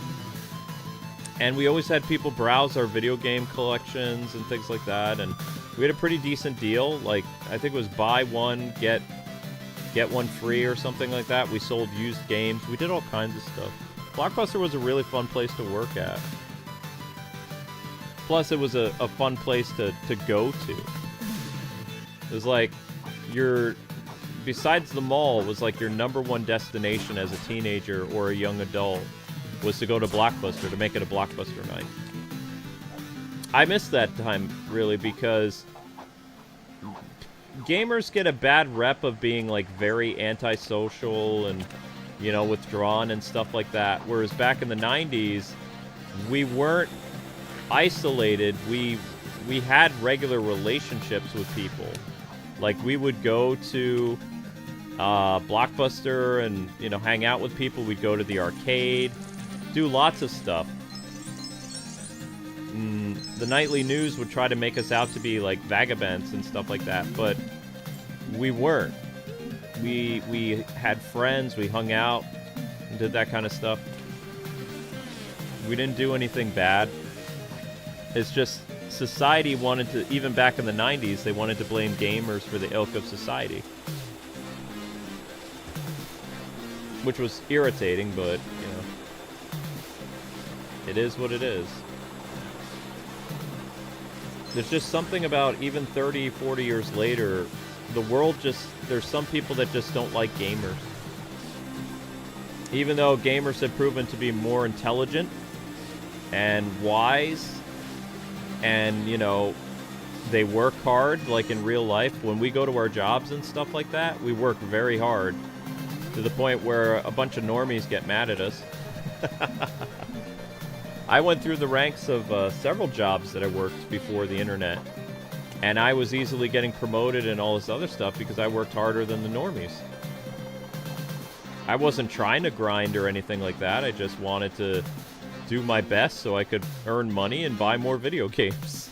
S1: and we always had people browse our video game collections and things like that, and we had a pretty decent deal. Like, I think it was buy one, get one free or something like that. We sold used games. We did all kinds of stuff. Blockbuster was a really fun place to work at. Plus, it was a fun place to go to. It was like besides the mall, it was like your #1 destination as a teenager or a young adult was to go to Blockbuster, to make it a Blockbuster night. I miss that time, really, because gamers get a bad rep of being, like, very antisocial and, you know, withdrawn and stuff like that. Whereas back in the 90s, we weren't isolated. We had regular relationships with people. Like, we would go to Blockbuster and, you know, hang out with people. We'd go to the arcade, do lots of stuff. The nightly news would try to make us out to be like vagabonds and stuff like that, but we weren't. We had friends, we hung out, and did that kind of stuff. We didn't do anything bad. It's just society wanted to, even back in the 90s, they wanted to blame gamers for the ilk of society. Which was irritating, but, you know, it is what it is. There's just something about, even 30, 40 years later, the world just, there's some people that just don't like gamers. Even though gamers have proven to be more intelligent and wise, and, you know, they work hard, like in real life. When we go to our jobs and stuff like that, we work very hard, to the point where a bunch of normies get mad at us. I went through the ranks of several jobs that I worked before the internet, and I was easily getting promoted and all this other stuff because I worked harder than the normies. I wasn't trying to grind or anything like that. I just wanted to do my best so I could earn money and buy more video games.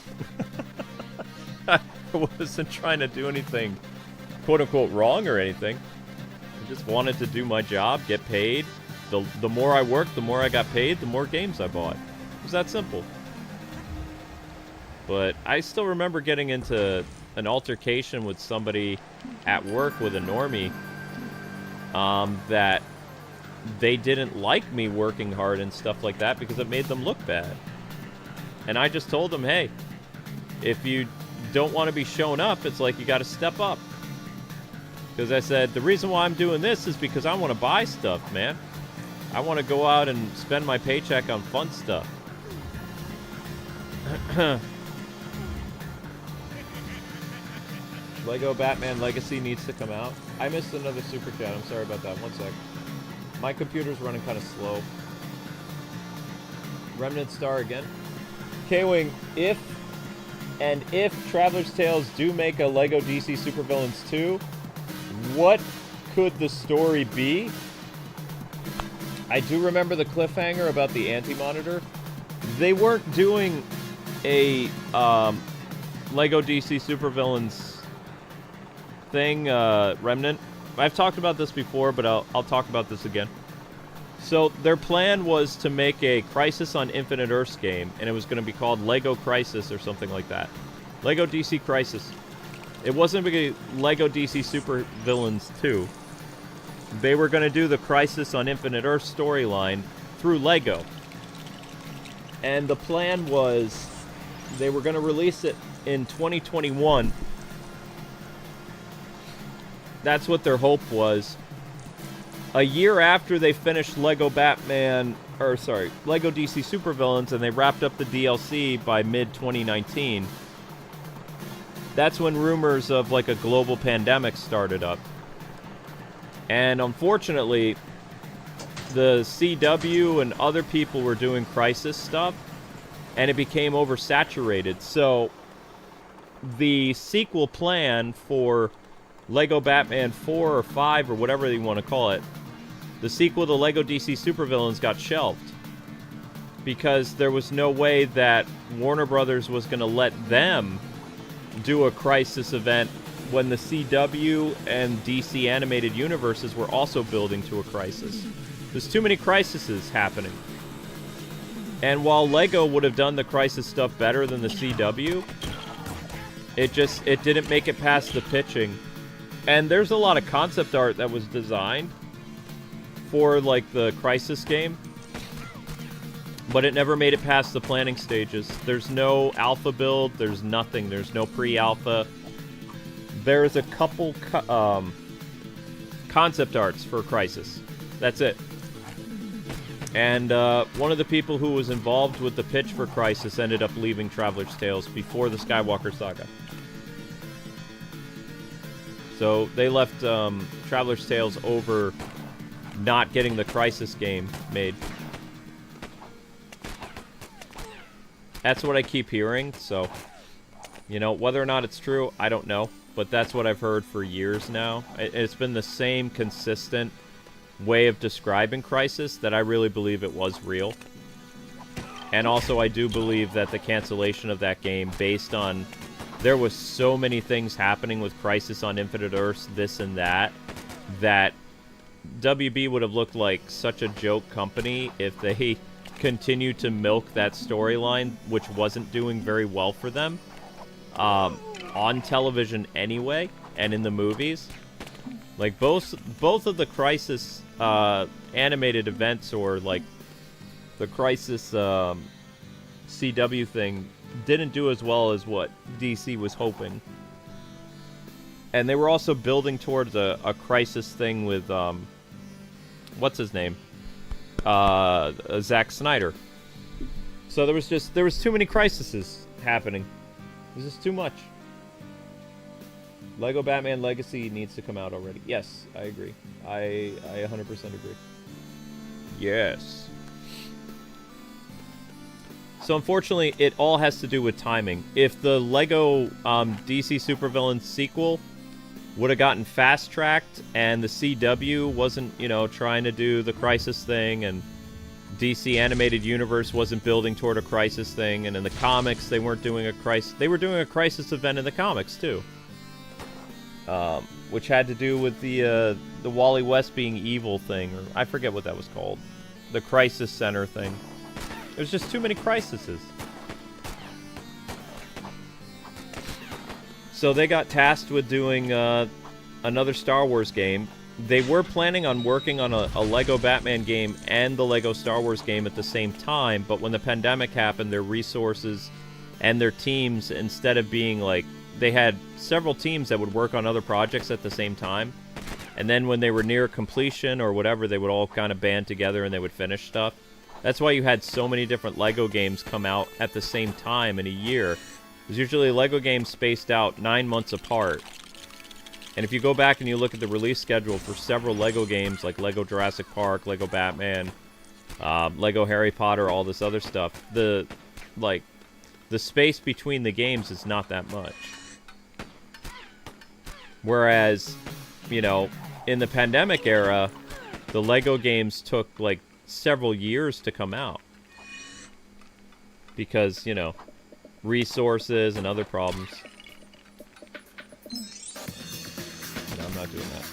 S1: I wasn't trying to do anything quote-unquote wrong or anything. I just wanted to do my job, get paid. The more I worked, the more I got paid, the more games I bought. It was that simple. But I still remember getting into an altercation with somebody at work with a normie, that they didn't like me working hard and stuff like that because it made them look bad. And I just told them, hey, if you don't want to be shown up, it's like you got to step up. Because I said, the reason why I'm doing this is because I want to buy stuff, man. I want to go out and spend my paycheck on fun stuff. Lego Batman Legacy needs to come out. I missed another super chat. I'm sorry about that. One sec. My computer's running kind of slow. Remnant Star again. Kwing, if Traveler's Tales do make a Lego DC Supervillains 2, what could the story be? I do remember the cliffhanger about the Anti-Monitor. They weren't doing a Lego DC Supervillains thing, Remnant. I've talked about this before, but I'll talk about this again. So their plan was to make a Crisis on Infinite Earths game, and it was going to be called Lego Crisis or something like that. Lego DC Crisis. It wasn't going to be Lego DC Super Villains 2. They were going to do the Crisis on Infinite Earths storyline through Lego. And the plan was they were going to release it in 2021. That's what their hope was. A year after they finished Lego DC Supervillains, and they wrapped up the DLC by mid-2019, that's when rumors of, like, a global pandemic started up. And unfortunately, the CW and other people were doing Crisis stuff, and it became oversaturated. So, the sequel plan for Lego Batman 4 or 5 or whatever you want to call it, the sequel to Lego DC Supervillains got shelved because there was no way that Warner Brothers was going to let them do a Crisis event when the CW and DC animated universes were also building to a Crisis. There's too many Crises happening. And while Lego would have done the Crisis stuff better than the CW, it didn't make it past the pitching. And there's a lot of concept art that was designed for, like, the Crisis game, but it never made it past the planning stages. There's no alpha build, there's nothing, there's no pre-alpha. There's a couple concept arts for Crisis. That's it. And one of the people who was involved with the pitch for Crisis ended up leaving Traveler's Tales before the Skywalker Saga. So they left Traveler's Tales over not getting the Crisis game made. That's what I keep hearing, so, you know, whether or not it's true, I don't know. But that's what I've heard for years now. It's been the same consistent way of describing Crisis that I really believe it was real. And also I do believe that the cancellation of that game based on there was so many things happening with Crisis on Infinite Earths, this and that WB would have looked like such a joke company if they continued to milk that storyline, which wasn't doing very well for them, on television anyway, and in the movies. Like, both of the Crisis animated events, or, like, the Crisis CW thing, didn't do as well as what DC was hoping. And they were also building towards a Crisis thing with, what's his name? Zack Snyder. So there was too many Crises happening. It was just too much. Lego Batman Legacy needs to come out already. Yes, I agree. I 100% agree. Yes. So unfortunately, it all has to do with timing. If the Lego DC Supervillains sequel would have gotten fast-tracked and the CW wasn't, you know, trying to do the Crisis thing, and DC Animated Universe wasn't building toward a Crisis thing, and in the comics they weren't doing a Crisis... They were doing a Crisis event in the comics, too. Which had to do with the Wally West being evil thing, or I forget what that was called. The Crisis Center thing. There's just too many Crises. So they got tasked with doing another Star Wars game. They were planning on working on a Lego Batman game and the Lego Star Wars game at the same time, but when the pandemic happened, their resources and their teams, instead of being like... They had several teams that would work on other projects at the same time, and then when they were near completion or whatever, they would all kind of band together and they would finish stuff. That's why you had so many different Lego games come out at the same time in a year. There's usually Lego games spaced out 9 months apart. And if you go back and you look at the release schedule for several Lego games, like Lego Jurassic Park, Lego Batman, Lego Harry Potter, all this other stuff, the space between the games is not that much. Whereas, you know, in the pandemic era, the Lego games took, like, several years to come out. Because, you know, resources and other problems. not doing that.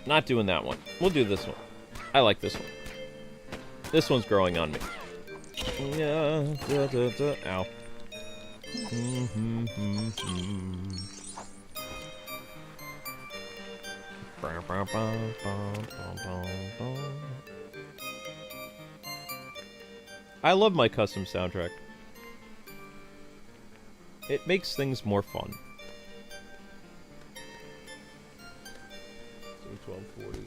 S1: Not doing that one. We'll do this one. I like this one. This one's growing on me. Yeah, ow. I love my custom soundtrack. It makes things more fun. 1240.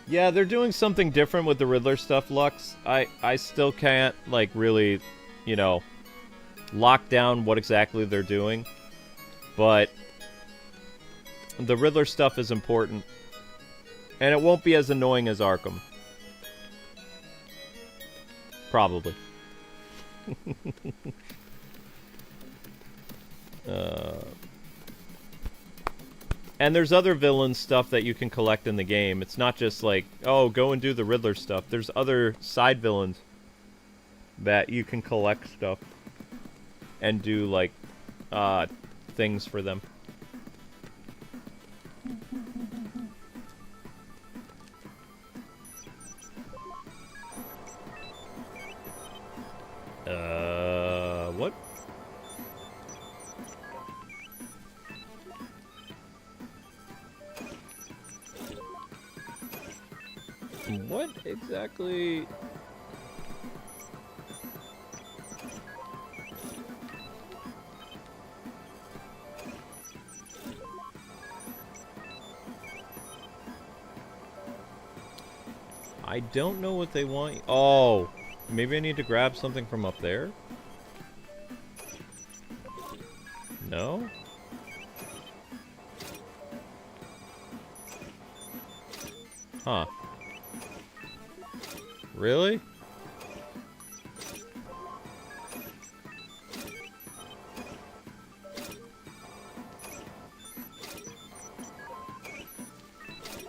S1: Yeah, they're doing something different with the Riddler stuff, Lux. I still can't, like, really, you know, lock down what exactly they're doing. But the Riddler stuff is important. And it won't be as annoying as Arkham. Probably. And there's other villain stuff that you can collect in the game. It's not just like, oh, go and do the Riddler stuff. There's other side villains that you can collect stuff and do, like, things for them. What? What exactly? I don't know what they want. Oh, maybe I need to grab something from up there? No? Huh. Really?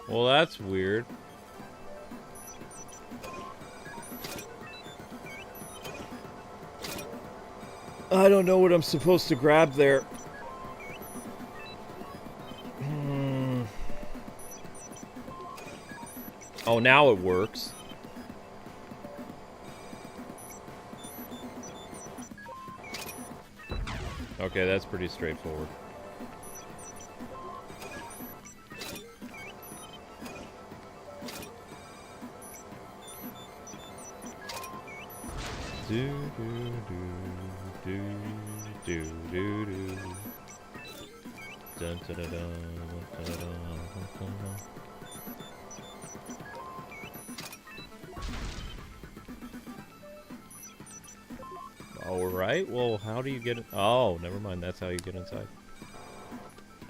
S1: Well, that's weird. I don't know what I'm supposed to grab there. Oh, now it works. Okay, that's pretty straightforward. Do do do do do do do. Dun, da, da, da, da, da, da, da. Alright, well, how do you get it? Oh, never mind, that's how you get inside.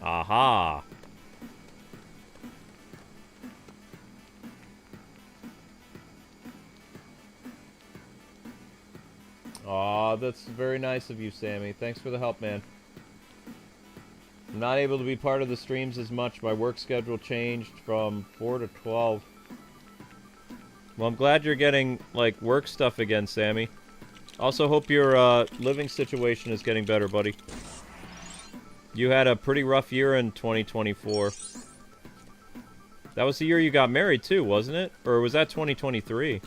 S1: Aha! Aw, that's very nice of you, Sammy. Thanks for the help, man. I'm not able to be part of the streams as much. My work schedule changed from 4 to 12. Well, I'm glad you're getting, like, work stuff again, Sammy. Also, hope your living situation is getting better, buddy. You had a pretty rough year in 2024. That was the year you got married, too, wasn't it? Or was that 2023?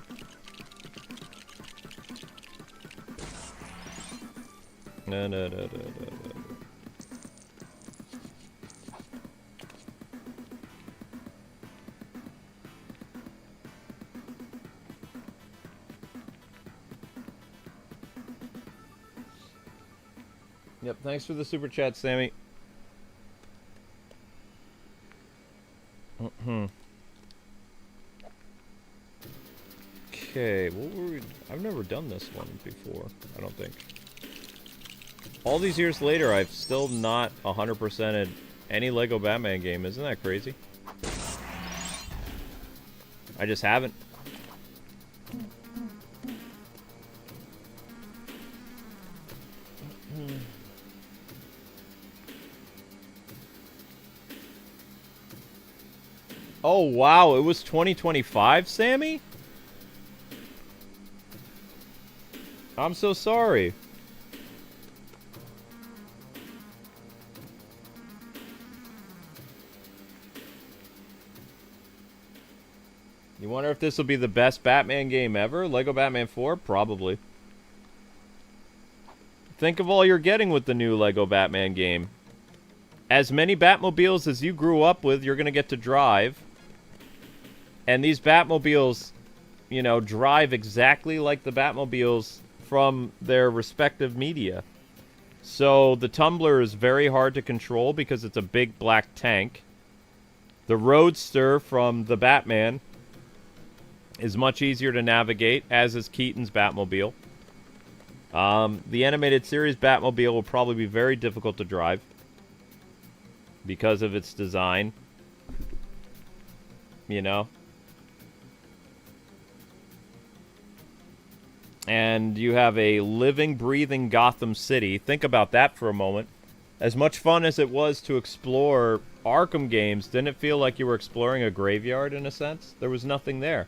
S1: No. Yep, thanks for the super chat, Sammy. Okay, what were we... I've never done this one before, I don't think. All these years later, I've still not 100%ed any Lego Batman game. Isn't that crazy? I just haven't. Oh, wow. It was 2025, Sammy? I'm so sorry. You wonder if this will be the best Batman game ever? Lego Batman 4? Probably. Think of all you're getting with the new Lego Batman game. As many Batmobiles as you grew up with, you're going to get to drive. And these Batmobiles, you know, drive exactly like the Batmobiles from their respective media. So the Tumbler is very hard to control because it's a big black tank. The Roadster from the Batman is much easier to navigate, as is Keaton's Batmobile. The animated series Batmobile will probably be very difficult to drive because of its design. You know? And you have a living, breathing Gotham City. Think about that for a moment. As much fun as it was to explore Arkham games, didn't it feel like you were exploring a graveyard in a sense? There was nothing there.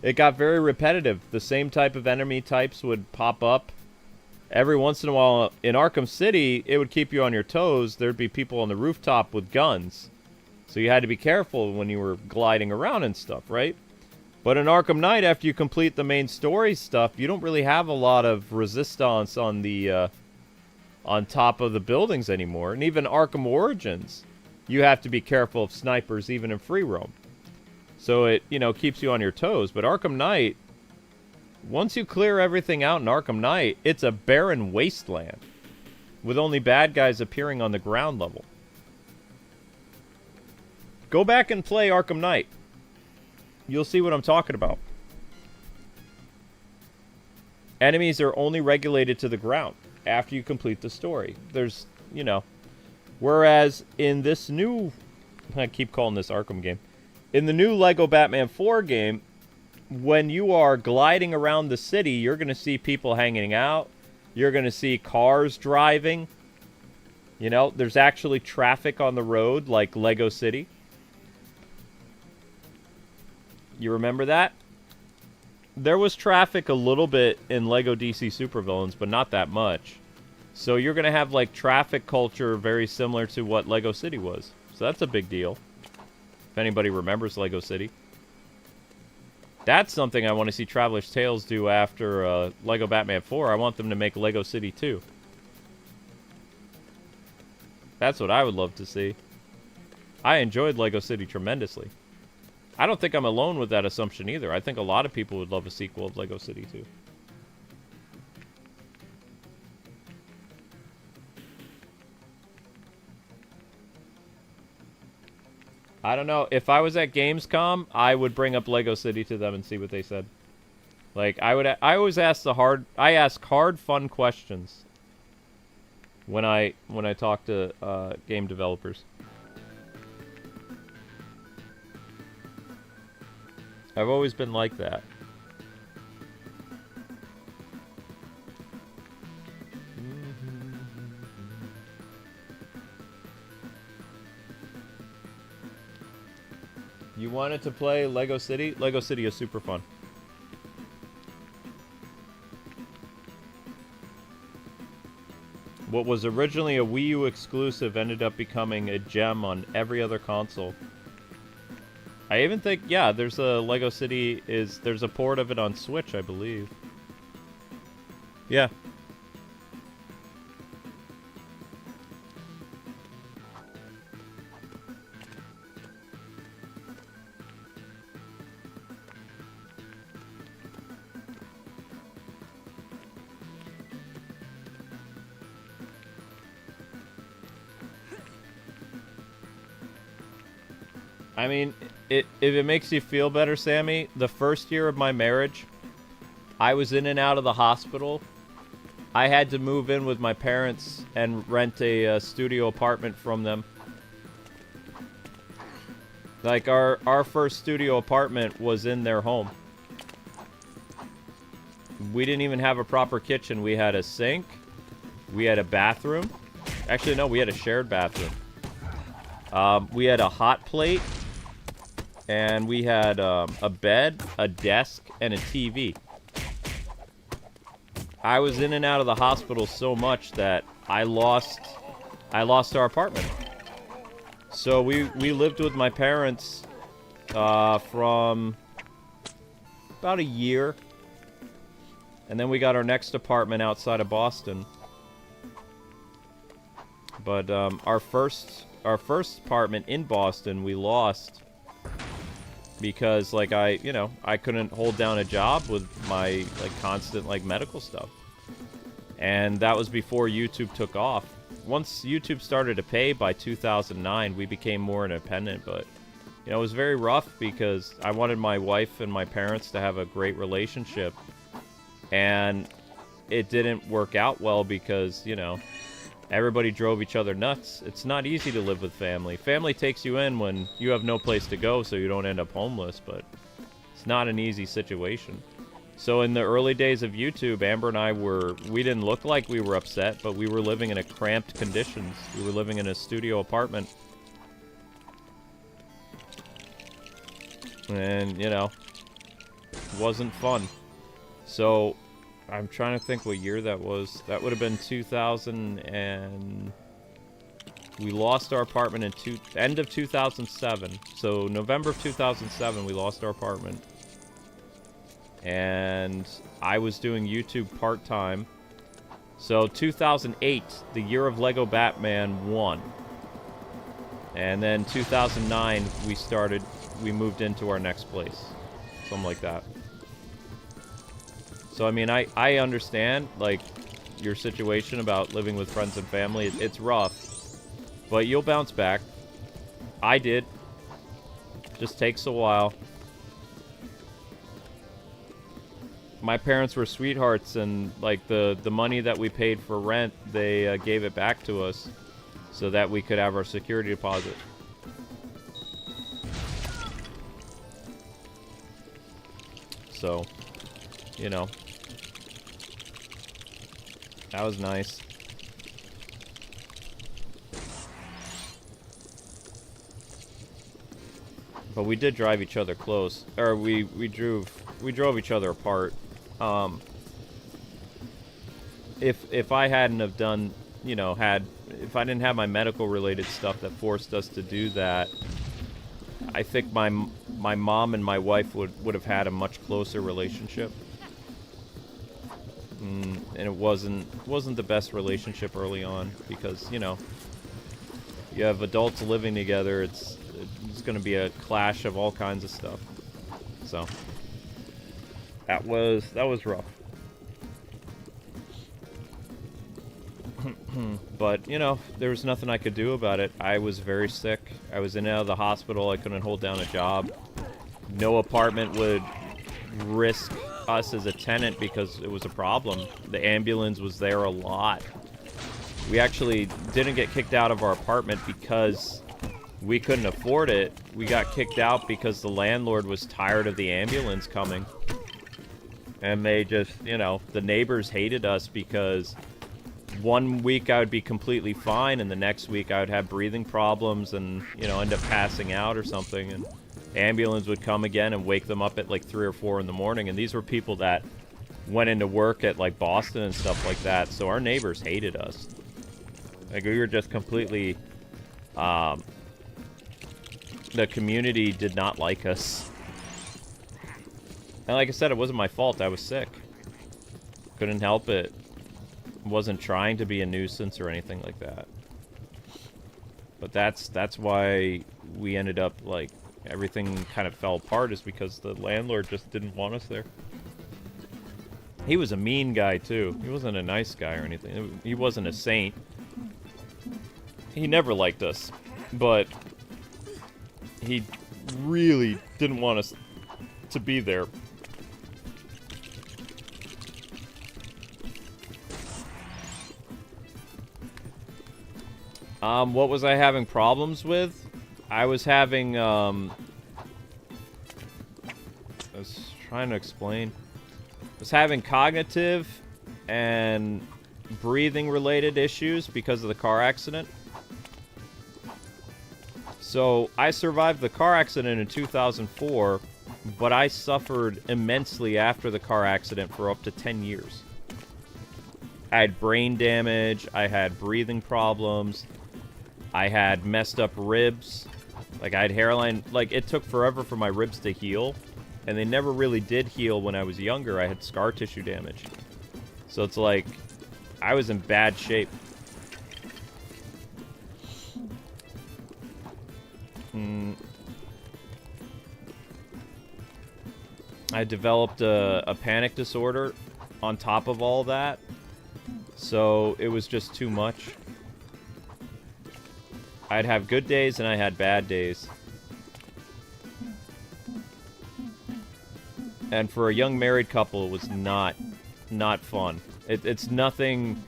S1: It got very repetitive. The same type of enemy types would pop up. Every once in a while, in Arkham City, it would keep you on your toes. There'd be people on the rooftop with guns. So you had to be careful when you were gliding around and stuff, right? But in Arkham Knight, after you complete the main story stuff, you don't really have a lot of resistance on the on top of the buildings anymore. And even Arkham Origins, you have to be careful of snipers even in free roam. So it, you know, keeps you on your toes. But Arkham Knight, once you clear everything out in Arkham Knight, it's a barren wasteland with only bad guys appearing on the ground level. Go back and play Arkham Knight. You'll see what I'm talking about. Enemies are only regulated to the ground after you complete the story. There's, you know, whereas in this new, I keep calling this Arkham game, in the new Lego Batman 4 game, when you are gliding around the city, you're going to see people hanging out. You're going to see cars driving. You know, there's actually traffic on the road like Lego City. You remember that? There was traffic a little bit in Lego DC Supervillains, but not that much. So you're going to have like traffic culture very similar to what Lego City was. So that's a big deal. If anybody remembers Lego City. That's something I want to see Traveler's Tales do after Lego Batman 4. I want them to make Lego City 2. That's what I would love to see. I enjoyed Lego City tremendously. I don't think I'm alone with that assumption either. I think a lot of people would love a sequel of Lego City 2. I don't know. If I was at Gamescom, I would bring up Lego City to them and see what they said. Like, I always ask I ask hard, fun questions when I talk to game developers. I've always been like that. You wanted to play Lego City? Lego City is super fun. What was originally a Wii U exclusive ended up becoming a gem on every other console. I even think, yeah, there's a Lego City there's a port of it on Switch, I believe. Yeah. I mean, if it makes you feel better, Sammy, the first year of my marriage, I was in and out of the hospital. I had to move in with my parents and rent a studio apartment from them. Like, our first studio apartment was in their home. We didn't even have a proper kitchen. We had a sink. We had a bathroom. Actually, no, we had a shared bathroom. We had a hot plate. And we had a bed, a desk, and a TV. I was in and out of the hospital so much that I lost our apartment. So we lived with my parents from about a year. And then we got our next apartment outside of Boston. But our first apartment in Boston we lost because like I couldn't hold down a job with my like constant like medical stuff. And that was before YouTube took off. Once YouTube started to pay by 2009, we became more independent, but it was very rough because I wanted my wife and my parents to have a great relationship. And it didn't work out well because, everybody drove each other nuts. It's not easy to live with family. Family takes you in when you have no place to go so you don't end up homeless, but it's not an easy situation. So in the early days of YouTube, Amber and I we didn't look like we were upset, but we were living in a cramped conditions. We were living in a studio apartment. And, it wasn't fun. So, I'm trying to think what year that was. That would have been 2000 and... We lost our apartment in end of 2007. So, November of 2007, we lost our apartment. And I was doing YouTube part-time. So, 2008, the year of Lego Batman 1. And then 2009, we moved into our next place. Something like that. So, I mean, I understand, like, your situation about living with friends and family. It's rough, but you'll bounce back. I did. Just takes a while. My parents were sweethearts, and, like, the money that we paid for rent, they gave it back to us so that we could have our security deposit. So, that was nice. But we did drive each other close, or we drove each other apart. If I hadn't have done, if I didn't have my medical related stuff that forced us to do that, I think my mom and my wife would have had a much closer relationship. And it wasn't the best relationship early on because, you have adults living together. It's going to be a clash of all kinds of stuff. So that was rough. But, there was nothing I could do about it. I was very sick. I was in and out of the hospital. I couldn't hold down a job. No apartment would risk us as a tenant because it was a problem. The ambulance was there a lot. We actually didn't get kicked out of our apartment because we couldn't afford it. We got kicked out because the landlord was tired of the ambulance coming. And they just, the neighbors hated us because one week I would be completely fine and the next week I would have breathing problems and, end up passing out or something. And ambulance would come again and wake them up at like 3 or 4 in the morning. And these were people that went into work at like Boston and stuff like that. So our neighbors hated us. Like we were just completely, the community did not like us. And like I said, it wasn't my fault. I was sick. Couldn't help it. Wasn't trying to be a nuisance or anything like that. But that's why we ended up, like, everything kind of fell apart, is because the landlord just didn't want us there. He was a mean guy, too. He wasn't a nice guy or anything. He wasn't a saint. He never liked us. But he really didn't want us to be there. What was I having problems with? I was having, I was trying to explain. I was having cognitive and breathing related issues because of the car accident. So I survived the car accident in 2004, but I suffered immensely after the car accident for up to 10 years. I had brain damage, I had breathing problems, I had messed up ribs, like I had hairline, like it took forever for my ribs to heal, and they never really did heal when I was younger. I had scar tissue damage. So it's like, I was in bad shape. I developed a panic disorder on top of all that. So it was just too much. I'd have good days and I had bad days. And for a young married couple, it was not fun. It's nothing...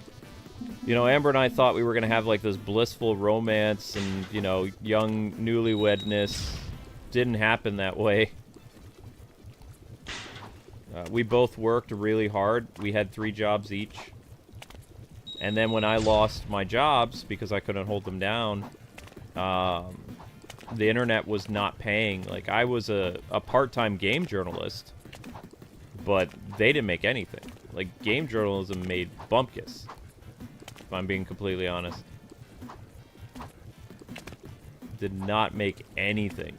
S1: You know, Amber and I thought we were going to have, like, this blissful romance and, you know, young newlywedness. Didn't happen that way. We both worked really hard. We had 3 jobs each. And then when I lost my jobs, because I couldn't hold them down, the internet was not paying. Like, I was a part-time game journalist, but they didn't make anything. Like, game journalism made bumpkus. If I'm being completely honest. Did not make anything.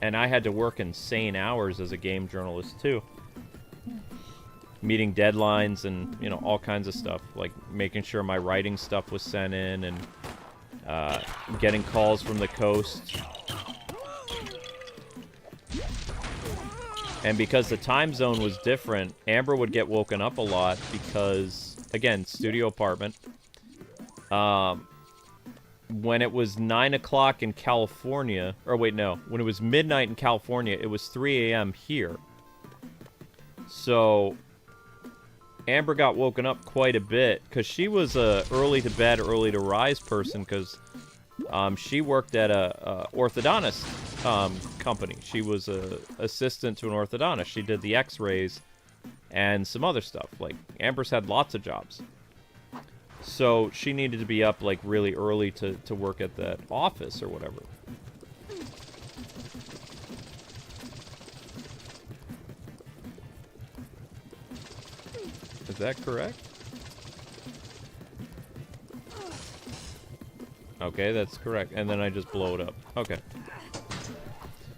S1: And I had to work insane hours as a game journalist, too. Meeting deadlines and, you know, all kinds of stuff. Like, making sure my writing stuff was sent in and getting calls from the coast. And because the time zone was different, Amber would get woken up a lot because, again, studio apartment. When it was 9 o'clock in California, or wait, no. When it was midnight in California, it was 3 a.m. here. So, Amber got woken up quite a bit because she was a early to bed, early to rise person because she worked at a orthodontist company. She was a assistant to an orthodontist. She did the x-rays and some other stuff. Like, Amber's had lots of jobs. So she needed to be up, like, really early to work at that office or whatever. Is that correct? Okay, that's correct. And then I just blow it up. Okay.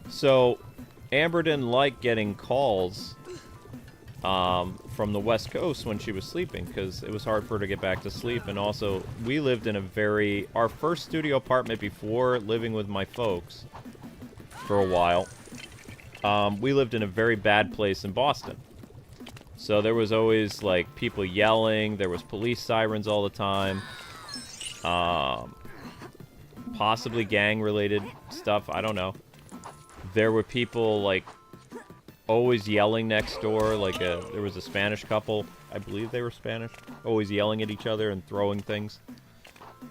S1: So, Amber didn't like getting calls from the West Coast when she was sleeping because it was hard for her to get back to sleep. And also, we lived in our first studio apartment before living with my folks for a while. We lived in a very bad place in Boston. So there was always, like, people yelling. There was police sirens all the time. Possibly gang-related stuff. I don't know. There were people, like, always yelling next door. Like, there was a Spanish couple. I believe they were Spanish. Always yelling at each other and throwing things.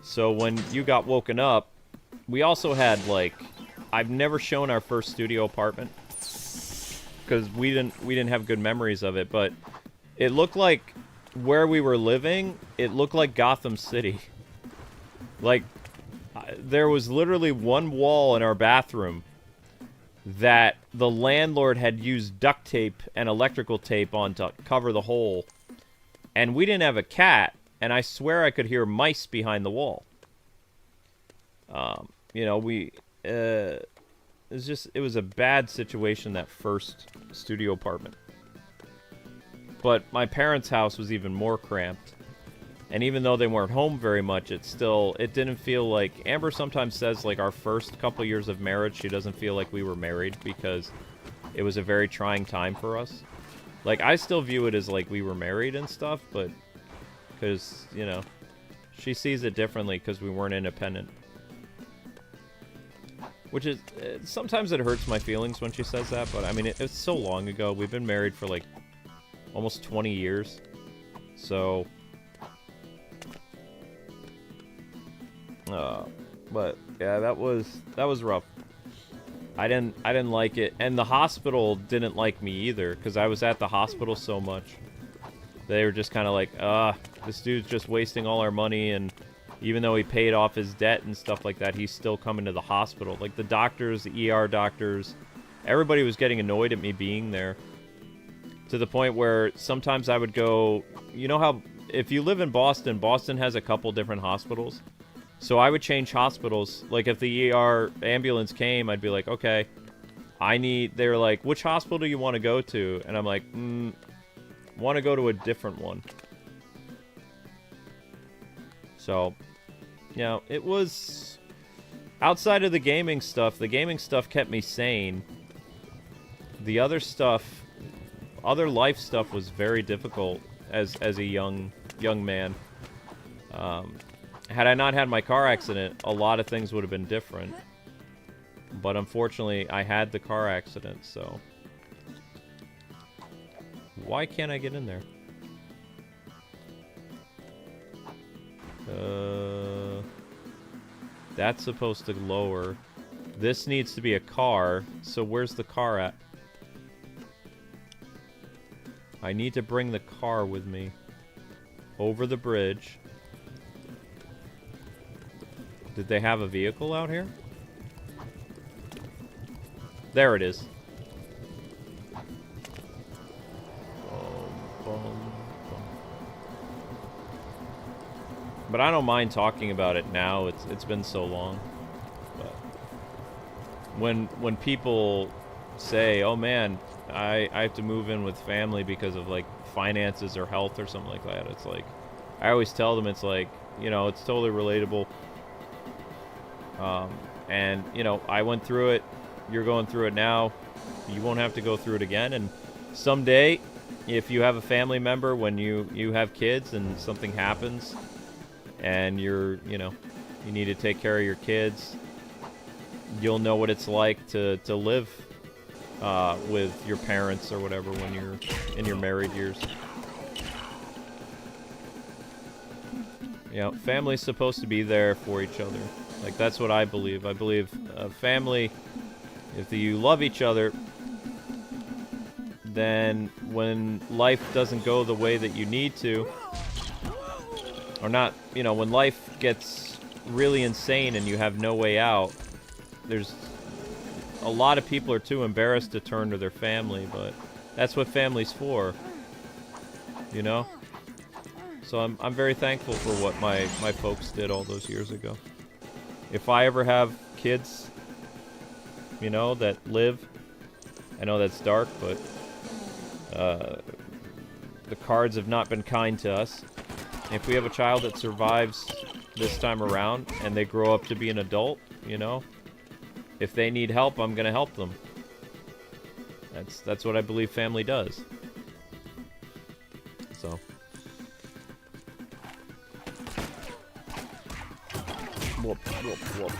S1: So when you got woken up, we also had, like... I've never shown our first studio apartment. Because we didn't have good memories of it. But it looked like... Where we were living, it looked like Gotham City. Like... There was literally one wall in our bathroom that the landlord had used duct tape and electrical tape on to cover the hole. And we didn't have a cat, and I swear I could hear mice behind the wall. You know, it was a bad situation, that first studio apartment. But my parents' house was even more cramped. And even though they weren't home very much, it didn't feel like... Amber sometimes says, like, our first couple years of marriage, she doesn't feel like we were married because it was a very trying time for us. Like, I still view it as, like, we were married and stuff, but... Because, you know, she sees it differently because we weren't independent. Which is... Sometimes it hurts my feelings when she says that, but, I mean, it's so long ago. We've been married for, like, almost 20 years. So... But yeah, that was rough. I didn't like it, and the hospital didn't like me either because I was at the hospital so much. They were just kind of like, this dude's just wasting all our money, and Even though he paid off his debt and stuff like that, he's still coming to the hospital. Like, the doctors, the ER doctors, everybody was getting annoyed at me being there. To the point where sometimes I would go... You know how... If you live in Boston, Boston has a couple different hospitals. So I would change hospitals. Like, if the ER ambulance came, I'd be like, okay, They're like, which hospital do you want to go to? And I'm like, want to go to a different one. So... You know, it was... Outside of the gaming stuff kept me sane. The other stuff... Other life stuff was very difficult as a young man. Had I not had my car accident, a lot of things would have been different. But unfortunately, I had the car accident, so... Why can't I get in there? That's supposed to lower. This needs to be a car, so where's the car at? I need to bring the car with me. Over the bridge. Did they have a vehicle out here? There it is. But I don't mind talking about it now. It's been so long. But when people say, "Oh man, I have to move in with family because of like finances or health or something like that," it's like I always tell them it's like, you know, it's totally relatable. And you know, I went through it. You're going through it now. You won't have to go through it again. And someday, if you have a family member, when you have kids and something happens, and you need to take care of your kids, you'll know what it's like to live with your parents or whatever when you're in your married years. You know, family's supposed to be there for each other. Like, that's what I believe. I believe family, if you love each other, then when life doesn't go the way that you need to, or not, you know, when life gets really insane and you have no way out, there's a lot of people are too embarrassed to turn to their family, but that's what family's for, you know? So I'm very thankful for what my folks did all those years ago. If I ever have kids, you know, that live, I know that's dark, but the cards have not been kind to us. If we have a child that survives this time around and they grow up to be an adult, you know, if they need help, I'm gonna help them. That's what I believe family does. So. Whoop, whoop, whoop.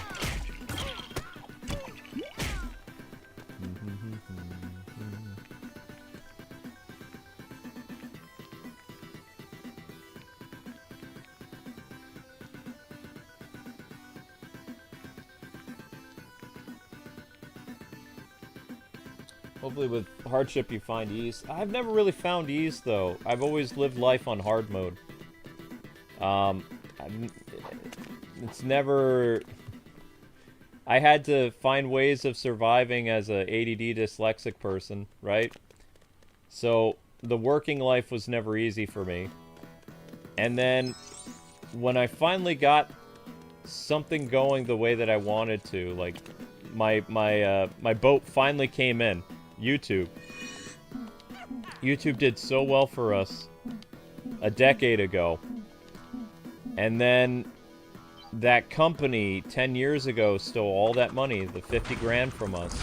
S1: Hopefully with hardship you find ease. I've never really found ease, though. I've always lived life on hard mode. It's never... I had to find ways of surviving as a ADD dyslexic person, right? So the working life was never easy for me. And then when I finally got something going the way that I wanted to, like my boat finally came in. YouTube did so well for us a decade ago. And then that company 10 years ago stole all that money, the 50 grand from us.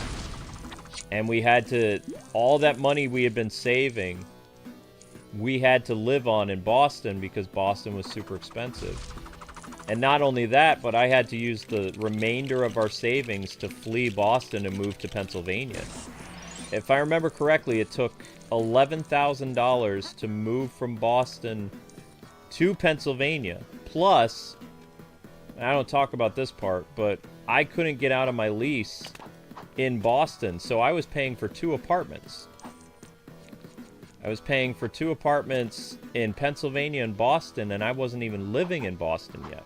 S1: And we had to, all that money we had been saving, we had to live on in Boston because Boston was super expensive. And not only that, but I had to use the remainder of our savings to flee Boston and move to Pennsylvania. If I remember correctly, it took $11,000 to move from Boston to Pennsylvania. Plus, I don't talk about this part, but I couldn't get out of my lease in Boston, so I was paying for 2 apartments. I was paying for 2 apartments in Pennsylvania and Boston, and I wasn't even living in Boston yet.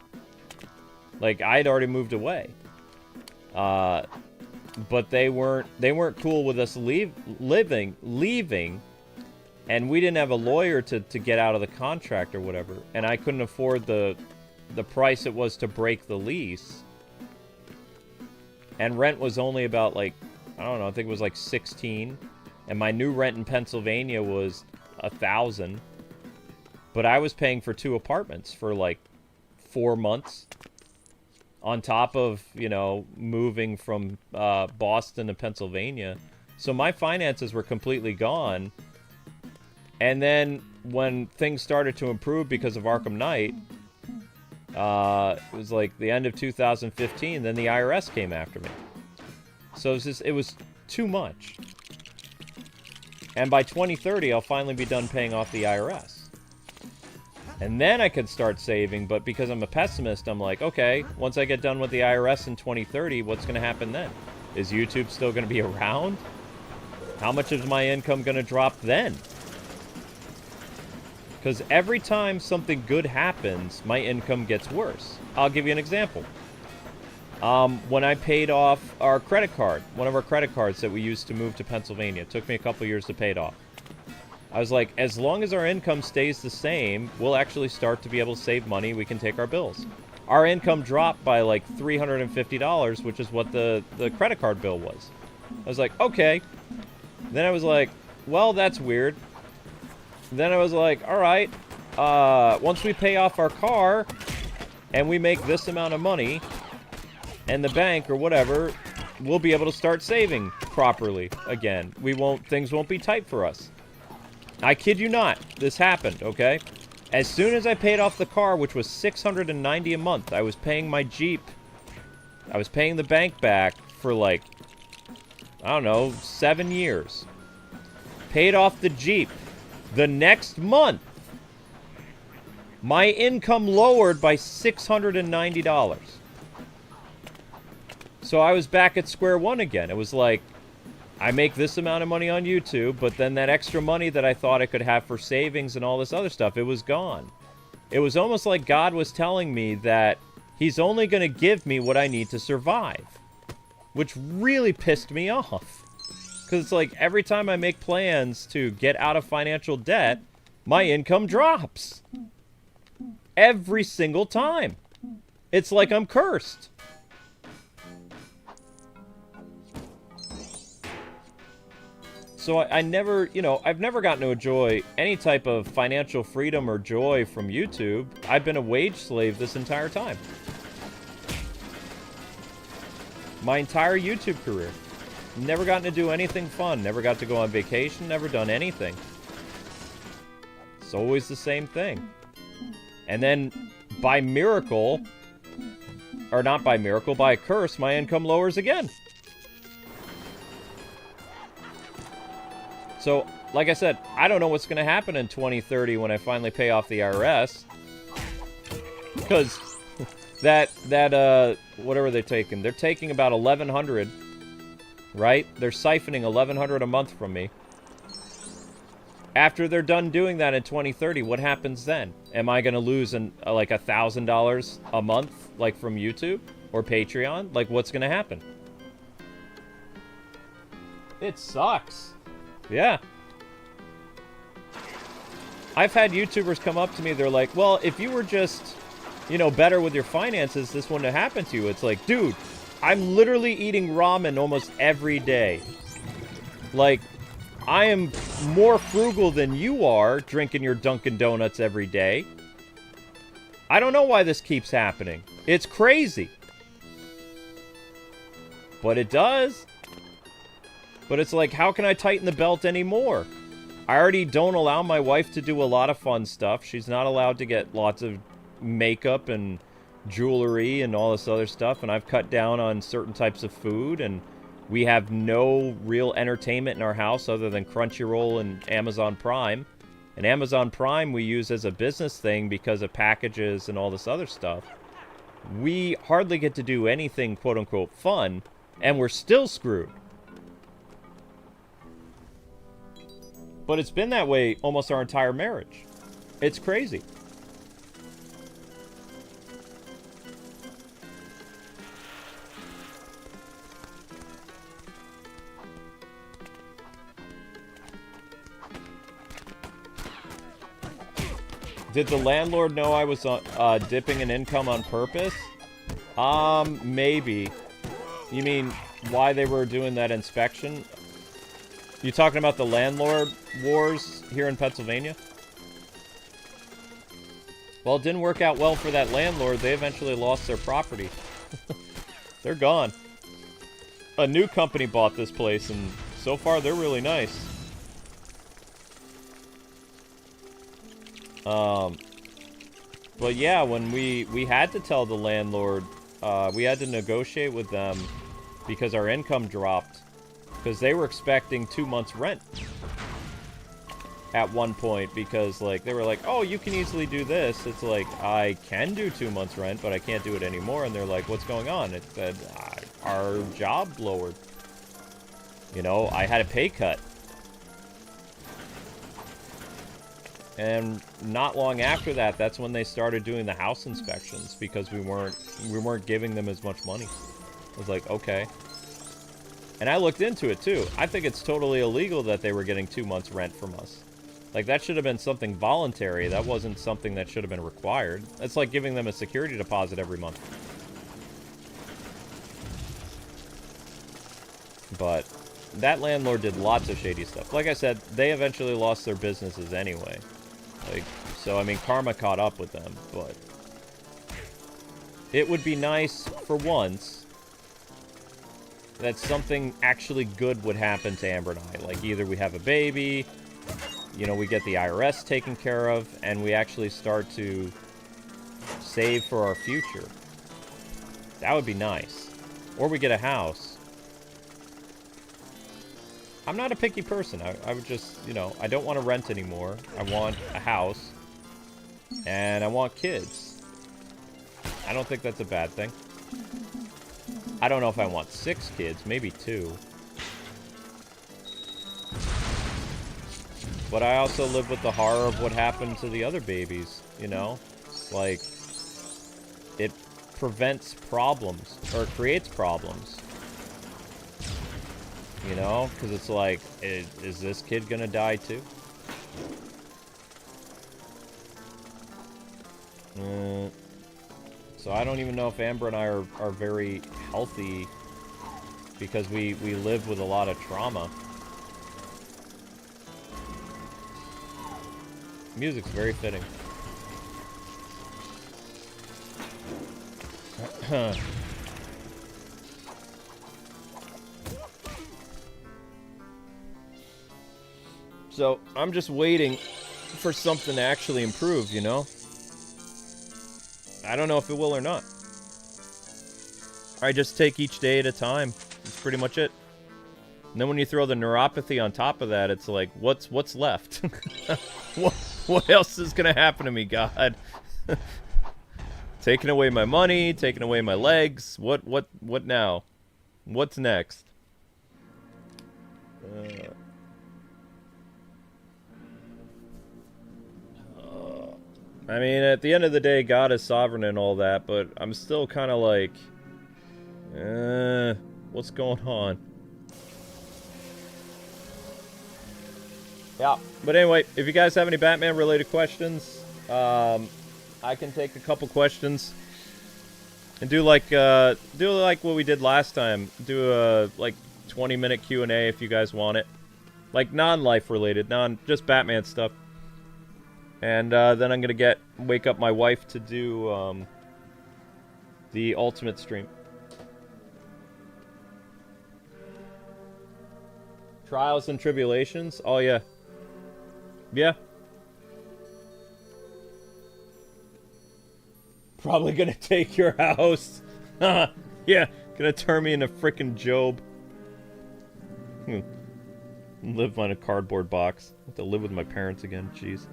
S1: Like, I had already moved away. But they weren't cool with us leaving, and we didn't have a lawyer to get out of the contract or whatever, and I couldn't afford the price it was to break the lease. And rent was only about, like, I don't know, I think it was like 16, and my new rent in Pennsylvania was 1,000, but I was paying for 2 apartments for like 4 months. On top of, you know, moving from Boston to Pennsylvania. So my finances were completely gone. And then when things started to improve because of Arkham Knight, it was like the end of 2015, then the IRS came after me. So it was too much. And by 2030, I'll finally be done paying off the IRS. And then I could start saving, but because I'm a pessimist, I'm like, okay, once I get done with the IRS in 2030, what's going to happen then? Is YouTube still going to be around? How much is my income going to drop then? Because every time something good happens, my income gets worse. I'll give you an example. When I paid off our credit card, one of our credit cards that we used to move to Pennsylvania, it took me a couple years to pay it off. I was like, as long as our income stays the same, we'll actually start to be able to save money. We can take our bills. Our income dropped by like $350, which is what the credit card bill was. I was like, okay. Then I was like, well, that's weird. Then I was like, all right, once we pay off our car and we make this amount of money and the bank or whatever, we'll be able to start saving properly again. Things won't be tight for us. I kid you not, this happened, okay? As soon as I paid off the car, which was $690 a month, I was paying my Jeep. I was paying the bank back for like, I don't know, 7 years. Paid off the Jeep. The next month, my income lowered by $690. So I was back at square one again. It was like, I make this amount of money on YouTube, but then that extra money that I thought I could have for savings and all this other stuff, it was gone. It was almost like God was telling me that he's only going to give me what I need to survive, which really pissed me off. Because it's like every time I make plans to get out of financial debt, my income drops. Every single time. It's like I'm cursed. So I never, you know, I've never gotten to enjoy any type of financial freedom or joy from YouTube. I've been a wage slave this entire time. My entire YouTube career. Never gotten to do anything fun. Never got to go on vacation. Never done anything. It's always the same thing. And then, by miracle, or not by miracle, by a curse, my income lowers again. So, like I said, I don't know what's going to happen in 2030 when I finally pay off the IRS. Because whatever they're taking. They're taking about $1,100, right? They're siphoning $1,100 a month from me. After they're done doing that in 2030, what happens then? Am I going to lose like $1,000 a month, like from YouTube or Patreon? Like, what's going to happen? It sucks. Yeah. I've had YouTubers come up to me, they're like, well, if you were just, you know, better with your finances, this wouldn't have happened to you. It's like, dude, I'm literally eating ramen almost every day. Like, I am more frugal than you are, drinking your Dunkin' Donuts every day. I don't know why this keeps happening. It's crazy. But it does. But it's like, how can I tighten the belt anymore? I already don't allow my wife to do a lot of fun stuff. She's not allowed to get lots of makeup and jewelry and all this other stuff. And I've cut down on certain types of food. And we have no real entertainment in our house other than Crunchyroll and Amazon Prime. And Amazon Prime we use as a business thing because of packages and all this other stuff. We hardly get to do anything quote-unquote fun. And we're still screwed. But it's been that way almost our entire marriage. It's crazy. Did the landlord know I was dipping an income on purpose? Maybe. You mean why they were doing that inspection? You talking about the landlord wars here in Pennsylvania? Well, it didn't work out well for that landlord. They eventually lost their property. They're gone. A new company bought this place, and so far they're really nice. But yeah, when we had to tell the landlord, we had to negotiate with them because our income dropped. Because they were expecting 2 months' rent at one point. Because, like, they were like, oh, you can easily do this. It's like, I can do 2 months' rent, but I can't do it anymore. And they're like, what's going on? It said, our job lowered. You know, I had a pay cut. And not long after that, that's when they started doing the house inspections because we weren't giving them as much money. I was like, okay. And I looked into it too. I think it's totally illegal that they were getting 2 months rent from us. Like, that should have been something voluntary. That wasn't something that should have been required. It's like giving them a security deposit every month. But that landlord did lots of shady stuff. Like I said, they eventually lost their businesses anyway. Like, so, I mean, karma caught up with them, but it would be nice, for once, that something actually good would happen to Amber and I. Like, either we have a baby, you know, we get the IRS taken care of, and we actually start to save for our future. That would be nice. Or we get a house. I'm not a picky person. I would just, you know, I don't want to rent anymore. I want a house. And I want kids. I don't think that's a bad thing. I don't know if I want 6 kids. Maybe 2. But I also live with the horror of what happened to the other babies, you know? Like, it prevents problems. Or creates problems. You know? Because it's like, is this kid gonna die too? So I don't even know if Amber and I are very healthy because we live with a lot of trauma. Music's very fitting. So, I'm just waiting for something to actually improve, you know? I don't know if it will or not. I just take each day at a time. That's pretty much it. And then when you throw the neuropathy on top of that, it's like, what's left? What else is gonna happen to me, God? Taking away my money, taking away my legs. What now? What's next? I mean, at the end of the day, God is sovereign and all that, but I'm still kind of like, what's going on? Yeah, but anyway, if you guys have any Batman-related questions, I can take a couple questions and do like what we did last time. Do a like 20-minute Q&A if you guys want it, like non-life related, just Batman stuff. And then I'm gonna wake up my wife to do the Ultimate stream. Trials and tribulations. Oh yeah, yeah. Probably gonna take your house. Yeah, gonna turn me into frickin' Job. Live on a cardboard box. Have to live with my parents again. Jeez.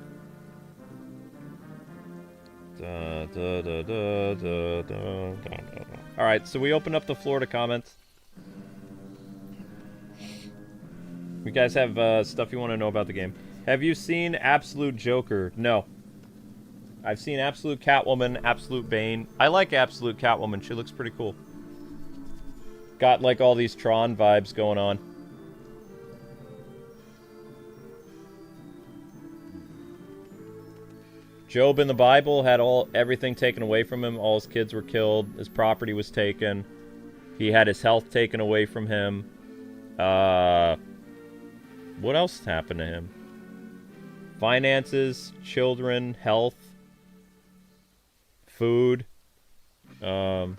S1: Alright, so we open up the floor to comments. You guys have stuff you want to know about the game. Have you seen Absolute Joker? No. I've seen Absolute Catwoman, Absolute Bane. I like Absolute Catwoman. She looks pretty cool. Got like all these Tron vibes going on. Job in the Bible had everything taken away from him. All his kids were killed. His property was taken. He had his health taken away from him. What else happened to him? Finances, children, health, food. And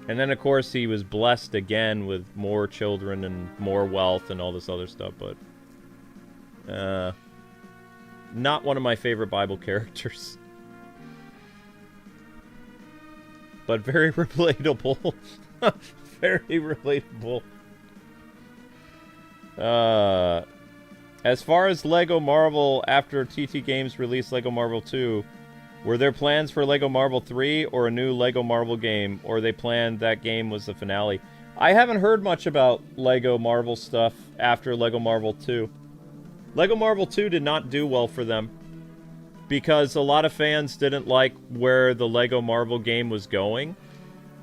S1: then, of course, he was blessed again with more children and more wealth and all this other stuff, but not one of my favorite Bible characters. But very relatable. Very relatable. As far as Lego Marvel, after TT Games released Lego Marvel 2, were there plans for Lego Marvel 3 or a new Lego Marvel game, or they planned that game was the finale? I haven't heard much about Lego Marvel stuff after Lego Marvel 2. Lego Marvel 2 did not do well for them because a lot of fans didn't like where the Lego Marvel game was going.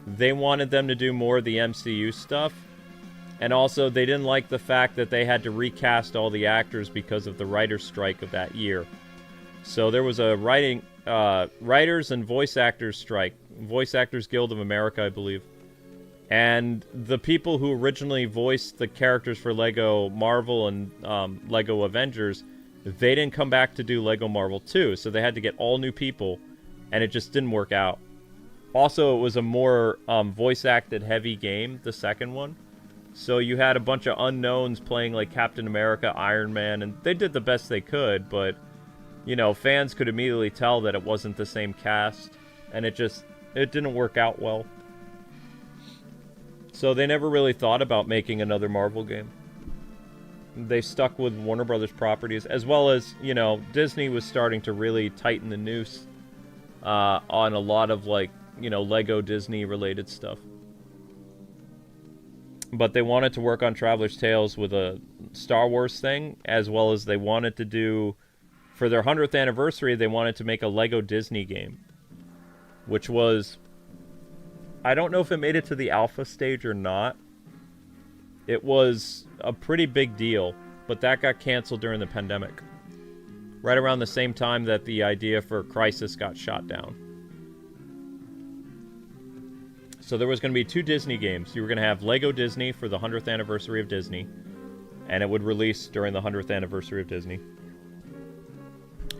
S1: They wanted them to do more of the MCU stuff. And also, they didn't like the fact that they had to recast all the actors because of the writer's strike of that year. So there was a writers and voice actors strike. Voice Actors Guild of America, I believe. And the people who originally voiced the characters for Lego Marvel and Lego Avengers, they didn't come back to do Lego Marvel 2. So they had to get all new people, and it just didn't work out. Also, it was a more voice-acted heavy game, the second one. So you had a bunch of unknowns playing like Captain America, Iron Man, and they did the best they could, but, you know, fans could immediately tell that it wasn't the same cast, and it didn't work out well. So they never really thought about making another Marvel game. They stuck with Warner Brothers properties, as well as, you know, Disney was starting to really tighten the noose on a lot of, like, you know, Lego Disney related stuff. But they wanted to work on Traveler's Tales with a Star Wars thing, as well as they wanted to do, for their 100th anniversary, they wanted to make a Lego Disney game. Which was, I don't know if it made it to the alpha stage or not. It was a pretty big deal, but that got canceled during the pandemic. Right around the same time that the idea for Crisis got shot down. So there was going to be 2 Disney games. You were going to have Lego Disney for the 100th anniversary of Disney, and it would release during the 100th anniversary of Disney.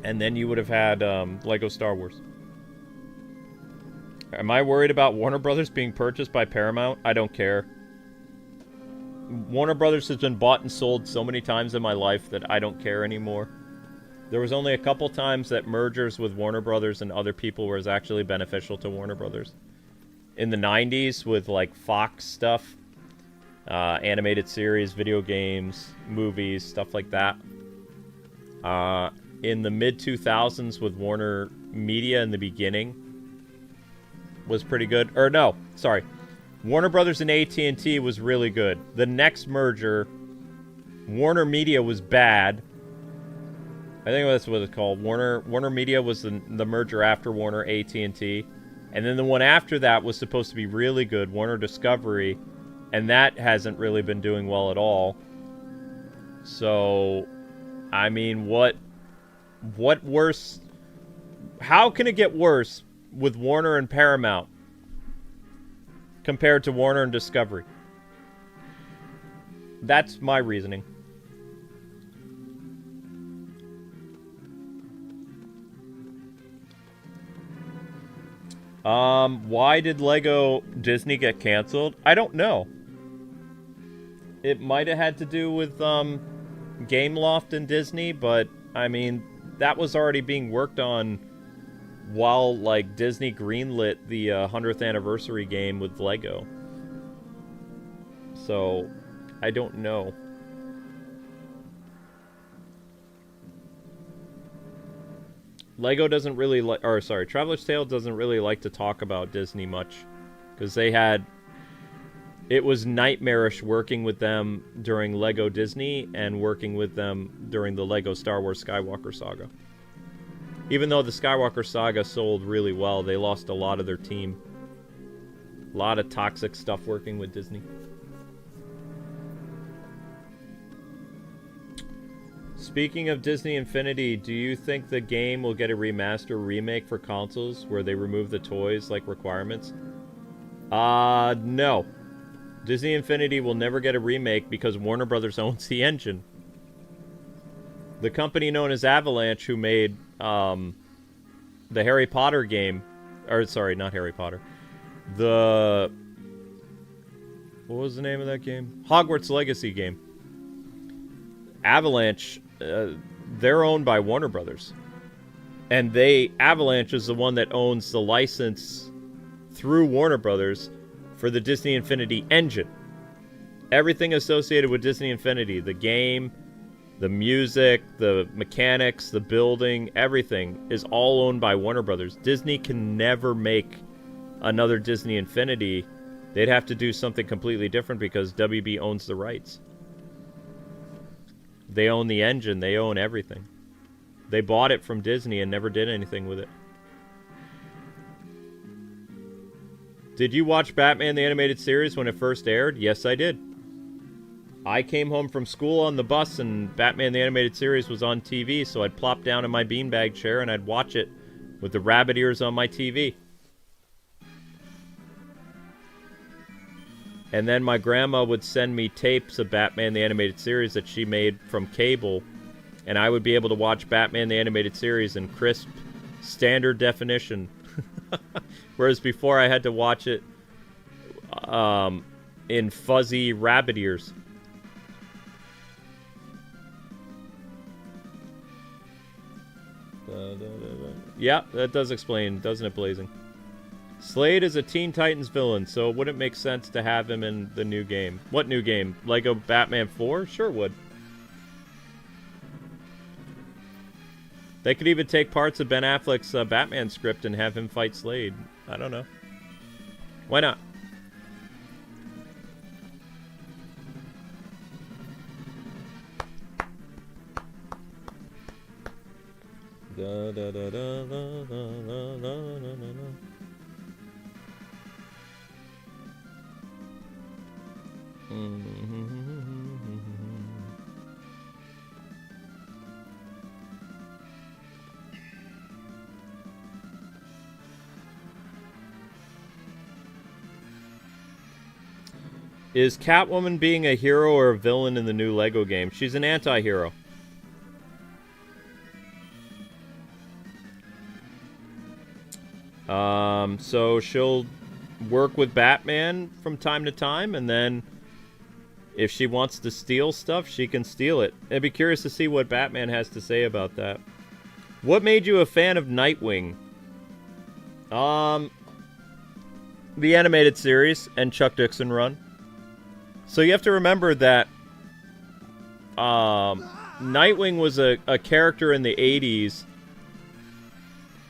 S1: And then you would have had Lego Star Wars. Am I worried about Warner Brothers being purchased by Paramount? I don't care. Warner Brothers has been bought and sold so many times in my life that I don't care anymore. There was only a couple times that mergers with Warner Brothers and other people was actually beneficial to Warner Brothers. In the 90s with, like, Fox stuff, animated series, video games, movies, stuff like that. In the mid-2000s with Warner Media in the beginning was pretty good. Or no, sorry. Warner Brothers and AT&T was really good. The next merger, Warner Media was bad. I think that's what it's called. Warner Media was the merger after Warner AT&T. And then the one after that was supposed to be really good, Warner Discovery, and that hasn't really been doing well at all. So, I mean, what worse? How can it get worse with Warner and Paramount compared to Warner and Discovery? That's my reasoning. Why did Lego Disney get canceled? I don't know. It might have had to do with, Gameloft and Disney, but, I mean, that was already being worked on while, like, Disney greenlit the 100th anniversary game with Lego. So, I don't know. Lego doesn't really like, or sorry, Traveler's Tale doesn't really like to talk about Disney much, because it was nightmarish working with them during Lego Disney and working with them during the Lego Star Wars Skywalker Saga. Even though the Skywalker Saga sold really well, they lost a lot of their team. A lot of toxic stuff working with Disney. Speaking of Disney Infinity, do you think the game will get a remaster remake for consoles where they remove the toys like requirements? No. Disney Infinity will never get a remake because Warner Brothers owns the engine. The company known as Avalanche, who made the Harry Potter game, or sorry, not Harry Potter, what was the name of that game? Hogwarts Legacy game. Avalanche, they're owned by Warner Brothers. And Avalanche is the one that owns the license through Warner Brothers for the Disney Infinity engine. Everything associated with Disney Infinity, the game, the music, the mechanics, the building, everything is all owned by Warner Brothers. Disney can never make another Disney Infinity. They'd have to do something completely different because WB owns the rights. They own the engine. They own everything. They bought it from Disney and never did anything with it. Did you watch Batman the Animated Series when it first aired? Yes, I did. I came home from school on the bus and Batman the Animated Series was on TV, so I'd plop down in my beanbag chair and I'd watch it with the rabbit ears on my TV. And then my grandma would send me tapes of Batman the Animated Series that she made from cable, and I would be able to watch Batman the Animated Series in crisp, standard definition. Whereas before I had to watch it in fuzzy rabbit ears. Yeah, that does explain, doesn't it, Blazing? Slade is a Teen Titans villain, so it wouldn't make sense to have him in the new game. What new game? Lego Batman 4? Sure would. They could even take parts of Ben Affleck's Batman script and have him fight Slade. I don't know. Why not? Da, da, da, da, da, da, da, da, da. Is Catwoman being a hero or a villain in the new Lego game? She's an anti-hero. So she'll work with Batman from time to time, and then if she wants to steal stuff, she can steal it. I'd be curious to see what Batman has to say about that. What made you a fan of Nightwing? The animated series and Chuck Dixon run. So you have to remember that Nightwing was a character in the 80s,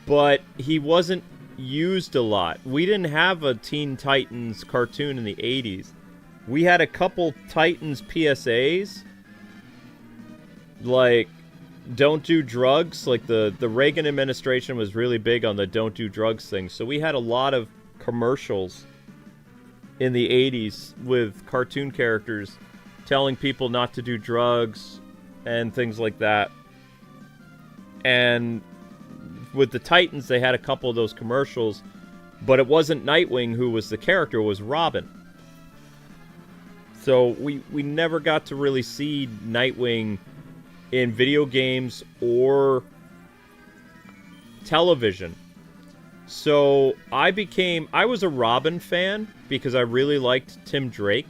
S1: but he wasn't used a lot. We didn't have a Teen Titans cartoon in the 80s. We had a couple Titans PSAs, like don't do drugs. Like the Reagan administration was really big on the don't do drugs thing. So we had a lot of commercials in the 80s with cartoon characters telling people not to do drugs and things like that. And with the Titans, they had a couple of those commercials, but it wasn't Nightwing who was the character, it was Robin. So we never got to really see Nightwing in video games or television. So I was a Robin fan because I really liked Tim Drake.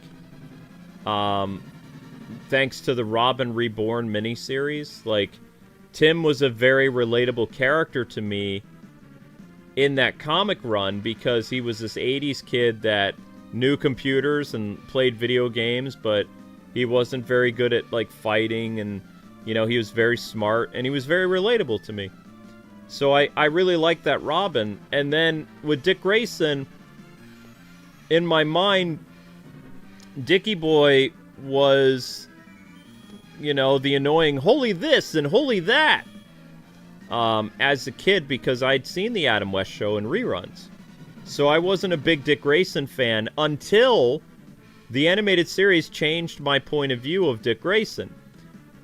S1: Thanks to the Robin Reborn miniseries. Like, Tim was a very relatable character to me in that comic run because he was this 80s kid that knew computers and played video games, but he wasn't very good at, like, fighting, and, you know, he was very smart, and he was very relatable to me. So I really liked that Robin. And then with Dick Grayson, in my mind, Dickie Boy was, you know, the annoying holy this and holy that as a kid because I'd seen the Adam West Show in reruns. So I wasn't a big Dick Grayson fan until the animated series changed my point of view of Dick Grayson.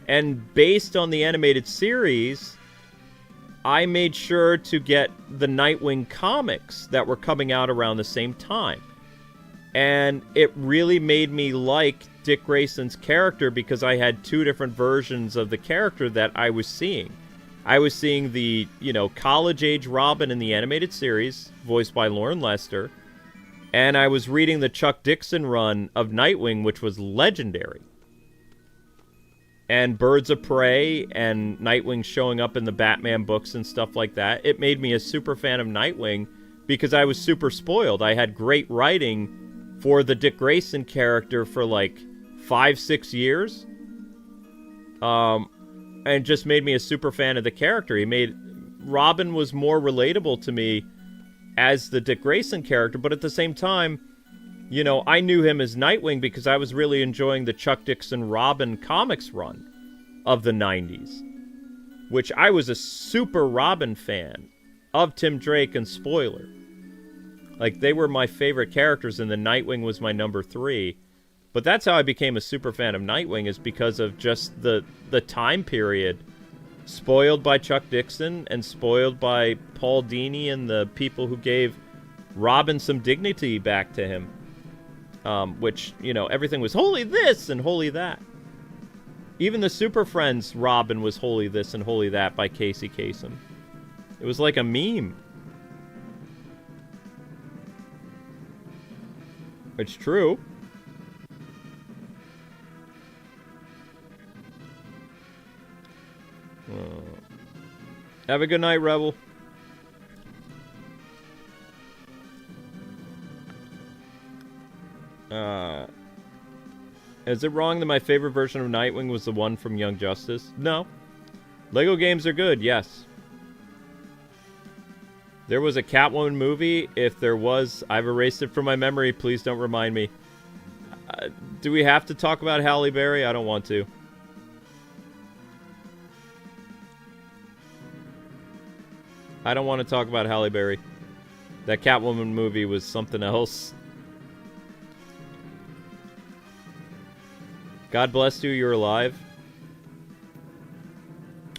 S1: And based on the animated series, I made sure to get the Nightwing comics that were coming out around the same time. And it really made me like Dick Grayson's character because I had two different versions of the character that I was seeing. I was seeing the, college-age Robin in the animated series, voiced by Lauren Lester, and I was reading the Chuck Dixon run of Nightwing, which was legendary. And Birds of Prey and Nightwing showing up in the Batman books and stuff like that. It made me a super fan of Nightwing because I was super spoiled. I had great writing for the Dick Grayson character for like 5-6 years. And it just made me a super fan of the character. Robin was more relatable to me as the Dick Grayson character, but at the same time, I knew him as Nightwing because I was really enjoying the Chuck Dixon Robin comics run of the 90s, which I was a super Robin fan of Tim Drake and Spoiler. Like, they were my favorite characters, and the Nightwing was my number 3. But that's how I became a super fan of Nightwing, is because of just the time period. Spoiled by Chuck Dixon and spoiled by Paul Dini and the people who gave Robin some dignity back to him. Which, everything was holy this and holy that. Even the Super Friends Robin was holy this and holy that by Casey Kasem. It was like a meme. It's true. Have a good night, Rebel. Is it wrong that my favorite version of Nightwing was the one from Young Justice? No. Lego games are good, yes. There was a Catwoman movie. If there was, I've erased it from my memory. Please don't remind me. Do we have to talk about Halle Berry? I don't want to. I don't want to talk about Halle Berry. That Catwoman movie was something else. God bless you, you're alive.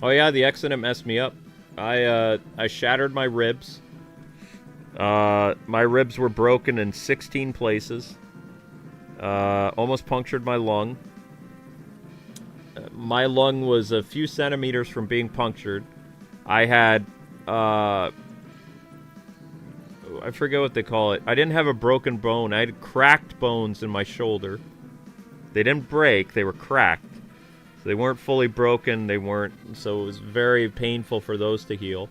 S1: Oh yeah, the accident messed me up. I shattered my ribs. My ribs were broken in 16 places. Almost punctured my lung. My lung was a few centimeters from being punctured. I had, I forget what they call it. I didn't have a broken bone. I had cracked bones in my shoulder. They didn't break, they were cracked. So they weren't fully broken, so it was very painful for those to heal.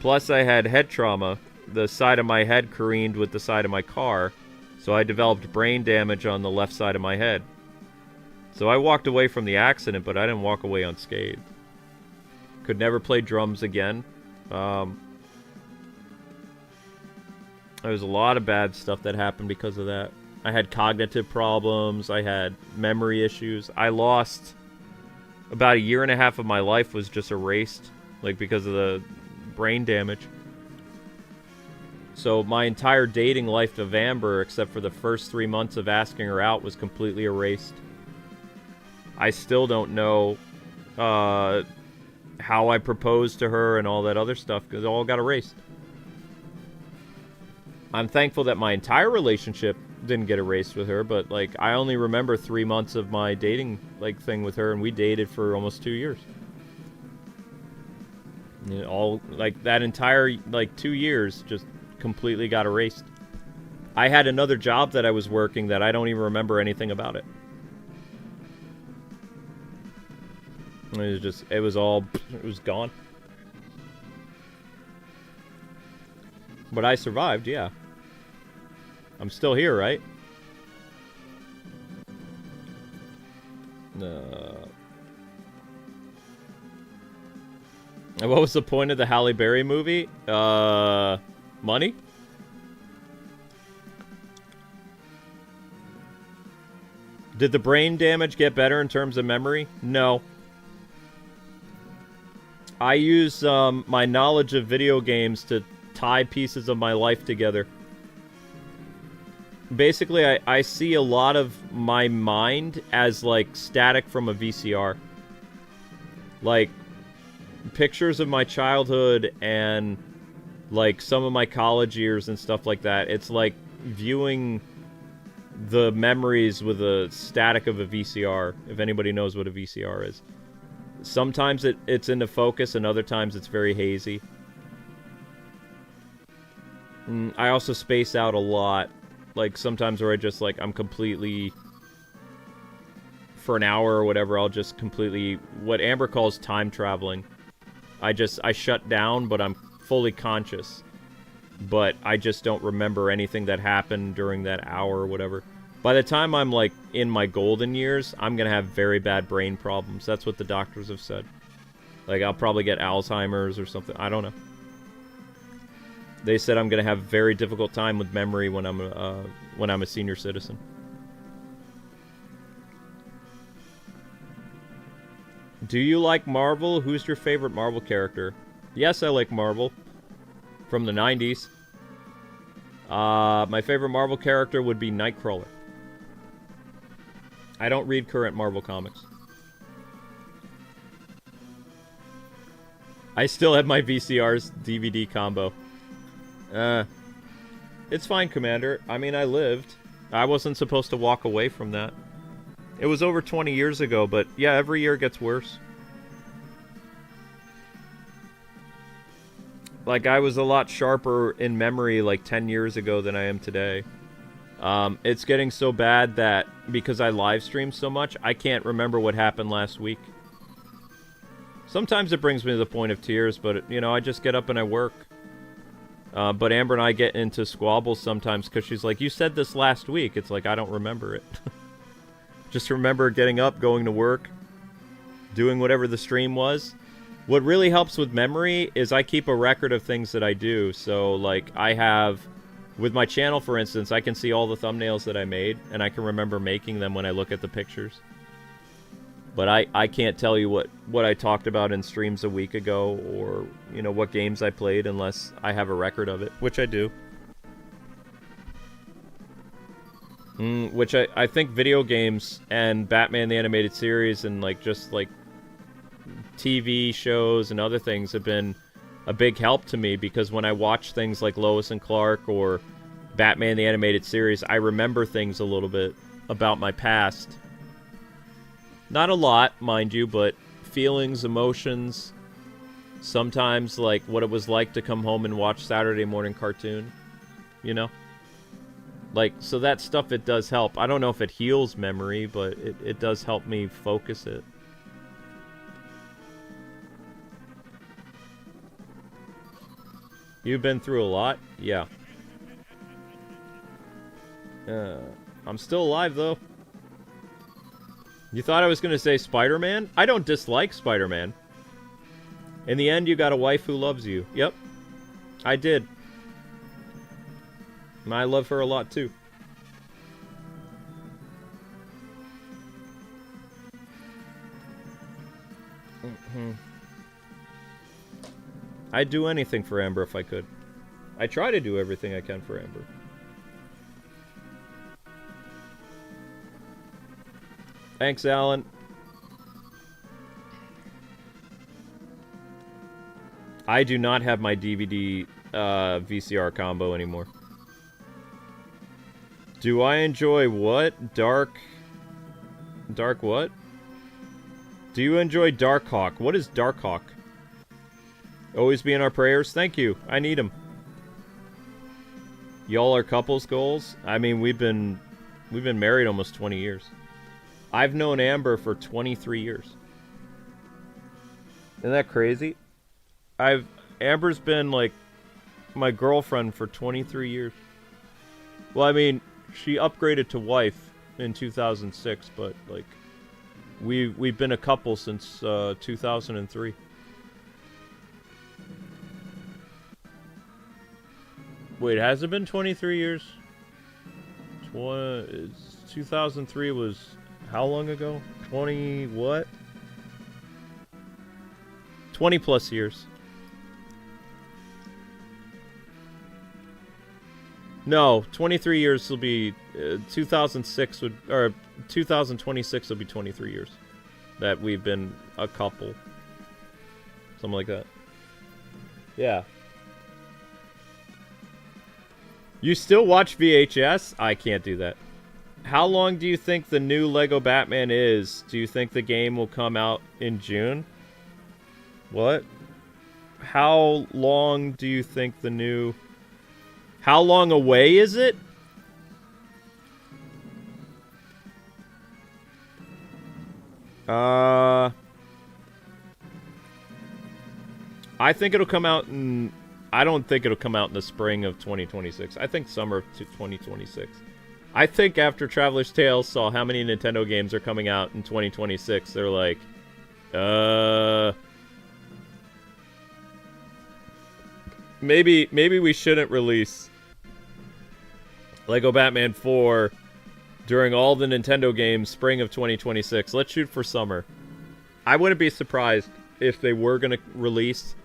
S1: Plus I had head trauma. The side of my head careened with the side of my car, so I developed brain damage on the left side of my head. So I walked away from the accident, but I didn't walk away unscathed. Could never play drums again. There was a lot of bad stuff that happened because of that. I had cognitive problems. I had memory issues. I lost about 1.5 years of my life was just erased, like because of the brain damage. So my entire dating life of Amber, except for the first 3 months of asking her out, was completely erased. I still don't know how I proposed to her and all that other stuff, because it all got erased. I'm thankful that my entire relationship didn't get erased with her, but like I only remember 3 months of my dating thing with her, and we dated for almost 2 years. And all that entire 2 years just completely got erased. I had another job that I was working that I don't even remember anything about it. It was gone. But I survived, yeah. I'm still here, right? What was the point of the Halle Berry movie? Money? Did the brain damage get better in terms of memory? No. I use my knowledge of video games to tie pieces of my life together. Basically, I see a lot of my mind as static from a VCR. Like, pictures of my childhood and, like, some of my college years and stuff like that. It's like viewing the memories with a static of a VCR, if anybody knows what a VCR is. Sometimes it's into focus, and other times it's very hazy. I also space out a lot. Like, sometimes where I just, like, I'm completely... For an hour or whatever, I'll just completely... What Amber calls time traveling. I shut down, but I'm fully conscious. But I just don't remember anything that happened during that hour or whatever. By the time I'm, like, in my golden years, I'm gonna have very bad brain problems. That's what the doctors have said. Like, I'll probably get Alzheimer's or something. I don't know. They said I'm gonna have a very difficult time with memory when I'm a senior citizen. Do you like Marvel? Who's your favorite Marvel character? Yes, I like Marvel. From the 90s. My favorite Marvel character would be Nightcrawler. I don't read current Marvel comics. I still have my VCR's DVD combo. It's fine, Commander. I mean, I lived. I wasn't supposed to walk away from that. It was over 20 years ago, but yeah, every year gets worse. Like, I was a lot sharper in memory like 10 years ago than I am today. It's getting so bad that, because I live stream so much, I can't remember what happened last week. Sometimes it brings me to the point of tears, but, you know, I just get up and I work. But Amber and I get into squabbles sometimes because she's like, you said this last week. It's like, I don't remember it. Just remember getting up, going to work, doing whatever the stream was. What really helps with memory is I keep a record of things that I do. So, like, I have... With my channel, for instance, I can see all the thumbnails that I made, and I can remember making them when I look at the pictures. But I can't tell you what I talked about in streams a week ago, or, you know, what games I played unless I have a record of it, which I do. Which I think video games and Batman the Animated Series and, like, just, like, TV shows and other things have been a big help to me, because when I watch things like Lois and Clark or Batman the Animated Series, I remember things a little bit about my past. Not a lot, mind you, but feelings, emotions, sometimes like what it was like to come home and watch Saturday morning cartoon, you know? Like, so that stuff, it does help. I don't know if it heals memory, but it does help me focus it. You've been through a lot? Yeah. I'm still alive, though. You thought I was going to say Spider-Man? I don't dislike Spider-Man. In the end, you got a wife who loves you. Yep. I did. And I love her a lot, too. I'd do anything for Amber if I could. I try to do everything I can for Amber. Thanks, Alan. I do not have my DVD VCR combo anymore. Do I enjoy what? Dark what? Do you enjoy Darkhawk? What is Darkhawk? Always be in our prayers. Thank you. I need them. Y'all are couples goals? I mean, we've been married almost 20 years. I've known Amber for 23 years. Isn't that crazy? Amber's been like my girlfriend for 23 years. Well, I mean, she upgraded to wife in 2006, but like we've been a couple since 2003. Wait, has it been 23 years? 2003 was how long ago? 20 what? 20 plus years. No, 23 years will be 2006 would, or 2026 will be 23 years that we've been a couple. Something like that. Yeah. You still watch VHS? I can't do that. How long do you think the new Lego Batman is? Do you think the game will come out in June? What? How long do you think the new... How long away is it? I think it'll come out in... I don't think it'll come out in the spring of 2026. I think summer of 2026. I think after Traveler's Tales saw how many Nintendo games are coming out in 2026, they're like, maybe we shouldn't release Lego Batman 4 during all the Nintendo games spring of 2026. Let's shoot for summer. I wouldn't be surprised if they were going to release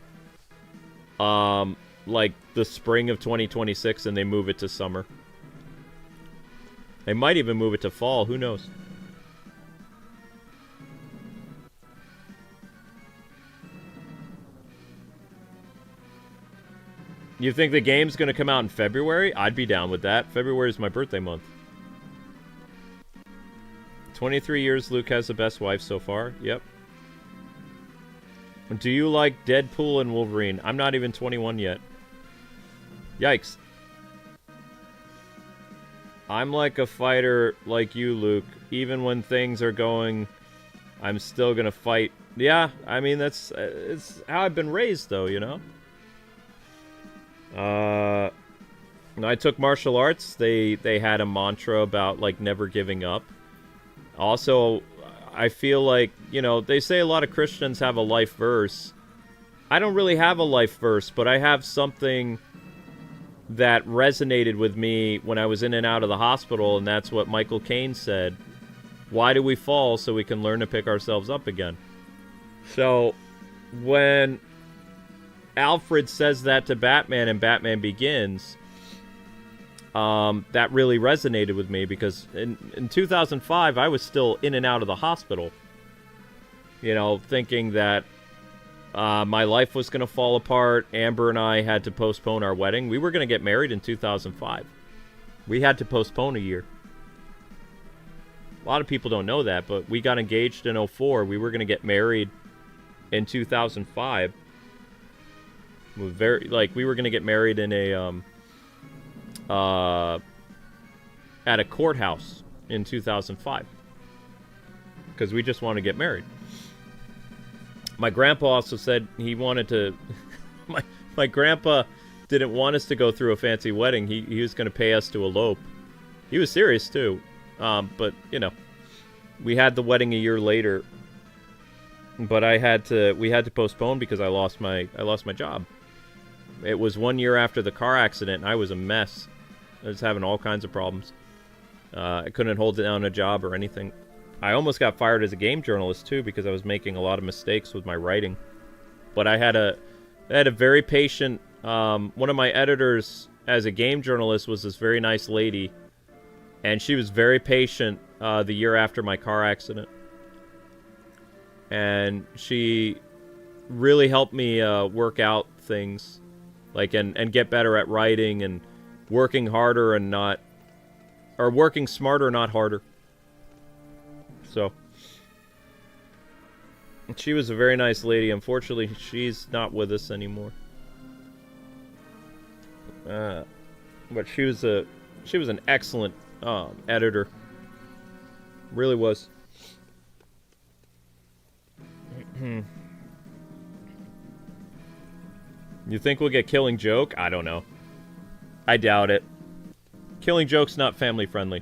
S1: like the spring of 2026 and they move it to summer. They might even move it to fall, who knows? You think the game's going to come out in February? I'd be down with that. February is my birthday month. 23 years, Luke has the best wife so far. Yep. Do you like Deadpool and Wolverine? I'm not even 21 yet. Yikes. I'm like a fighter like you, Luke. Even when things are going, I'm still gonna fight. Yeah, I mean, that's it's how I've been raised, though, you know? When I took martial arts, they had a mantra about, like, never giving up. Also, I feel like, you know, they say a lot of Christians have a life verse. I don't really have a life verse, but I have something that resonated with me when I was in and out of the hospital, and that's what Michael Caine said. Why do we fall? So we can learn to pick ourselves up again. So, when Alfred says that to Batman in Batman Begins, that really resonated with me, because in 2005, I was still in and out of the hospital. You know, thinking that my life was going to fall apart. Amber and I had to postpone our wedding. We were going to get married in 2005. We had to postpone a year. A lot of people don't know that, but we got engaged in 2004. We were going to get married in 2005. We were going to get married in at a courthouse in 2005. Because we just wanted to get married. My grandpa also said he wanted to... my grandpa didn't want us to go through a fancy wedding. He was going to pay us to elope. He was serious, too. But, you know, we had the wedding a year later. But we had to postpone because I lost my job. It was 1 year after the car accident, and I was a mess. I was having all kinds of problems. I couldn't hold down a job or anything. I almost got fired as a game journalist, too, because I was making a lot of mistakes with my writing. But I had a very patient... one of my editors as a game journalist was this very nice lady. And she was very patient the year after my car accident. And she really helped me work out things. Like, and get better at writing and working harder and not... Or working smarter, not harder. So, she was a very nice lady. Unfortunately, she's not with us anymore. But she was an excellent editor. Really was. You think we'll get Killing Joke? I don't know. I doubt it. Killing Joke's not family friendly.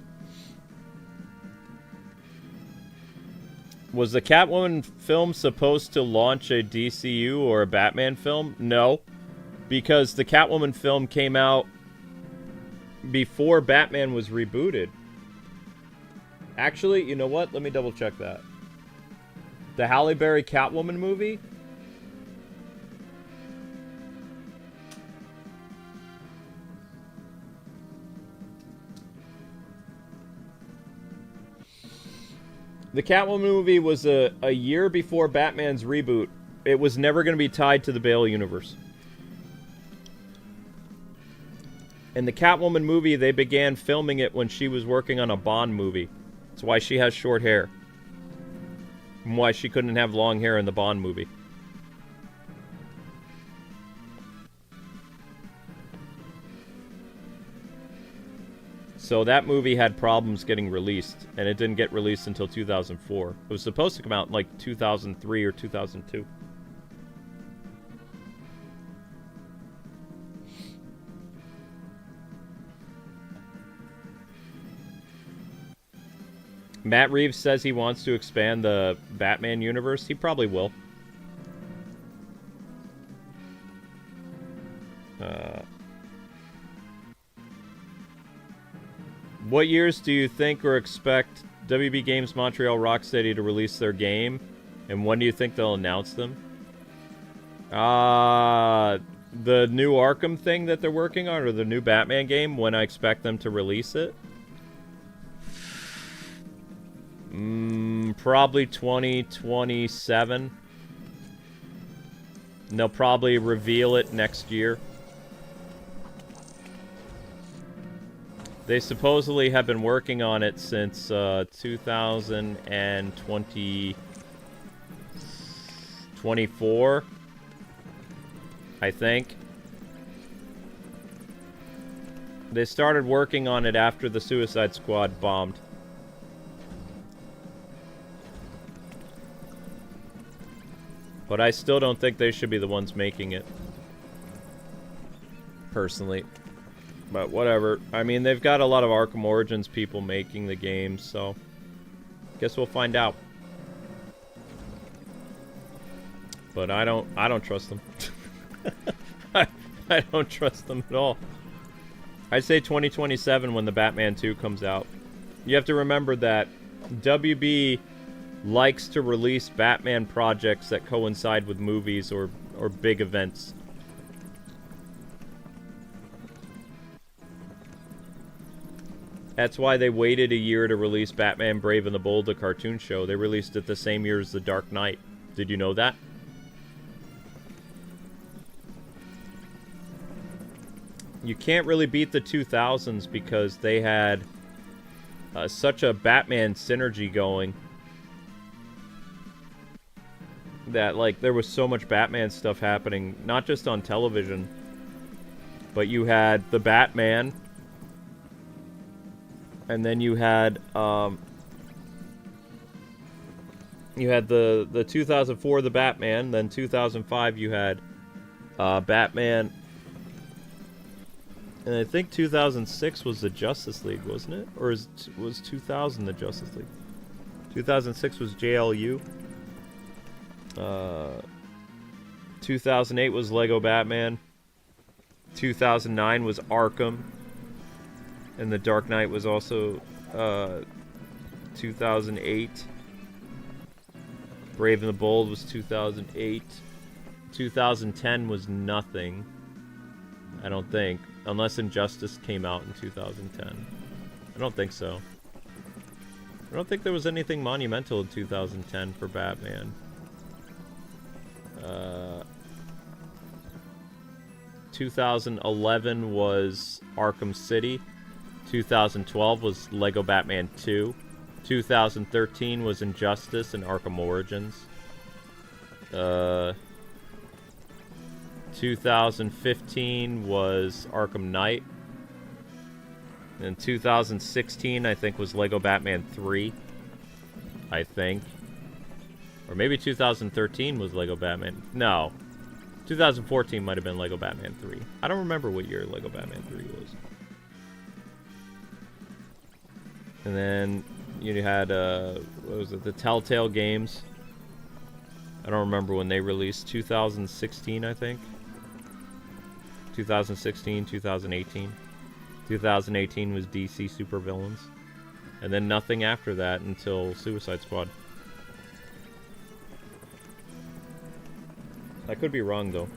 S1: Was the Catwoman film supposed to launch a DCU or a Batman film? No. Because the Catwoman film came out before Batman was rebooted. Actually, you know what? Let me double check that. The Halle Berry Catwoman movie? The Catwoman movie was a year before Batman's reboot, it was never going to be tied to the Bale universe. In the Catwoman movie, they began filming it when she was working on a Bond movie. That's why she has short hair. And why she couldn't have long hair in the Bond movie. So that movie had problems getting released, and it didn't get released until 2004. It was supposed to come out in like 2003 or 2002. Matt Reeves says he wants to expand the Batman universe. He probably will. What years do you think or expect WB Games Montreal Rocksteady to release their game? And when do you think they'll announce them? The new Arkham thing that they're working on, or the new Batman game, when I expect them to release it? Probably 2027. And they'll probably reveal it next year. They supposedly have been working on it since 2024, I think. They started working on it after the Suicide Squad bombed. But I still don't think they should be the ones making it. Personally. But whatever. I mean, they've got a lot of Arkham Origins people making the game, so guess we'll find out. But I don't trust them. I don't trust them at all. I'd say 2027 when the Batman 2 comes out. You have to remember that WB likes to release Batman projects that coincide with movies or big events. That's why they waited a year to release Batman Brave and the Bold, the cartoon show. They released it the same year as The Dark Knight. Did you know that? You can't really beat the 2000s because they had such a Batman synergy going. That, like, there was so much Batman stuff happening, not just on television, but you had the Batman, and then you had the 2004 the Batman, then 2005 you had Batman, and I think 2006 was the Justice League, wasn't it? Or was 2000 the Justice League? 2006 was JLU. 2008 was Lego Batman. 2009 was Arkham. And The Dark Knight was also 2008. Brave and the Bold was 2008. 2010 was nothing. I don't think. Unless Injustice came out in 2010. I don't think so. I don't think there was anything monumental in 2010 for Batman. 2011 was Arkham City. 2012 was Lego Batman 2. 2013 was Injustice and Arkham Origins. 2015 was Arkham Knight. And 2016, I think, was Lego Batman 3. I think. Or maybe 2013 was Lego Batman. No. 2014 might have been Lego Batman 3. I don't remember what year Lego Batman 3 was. And then you had, what was it, the Telltale games. I don't remember when they released. 2016, I think. 2016, 2018. 2018 was DC Supervillains. And then nothing after that until Suicide Squad. I could be wrong, though.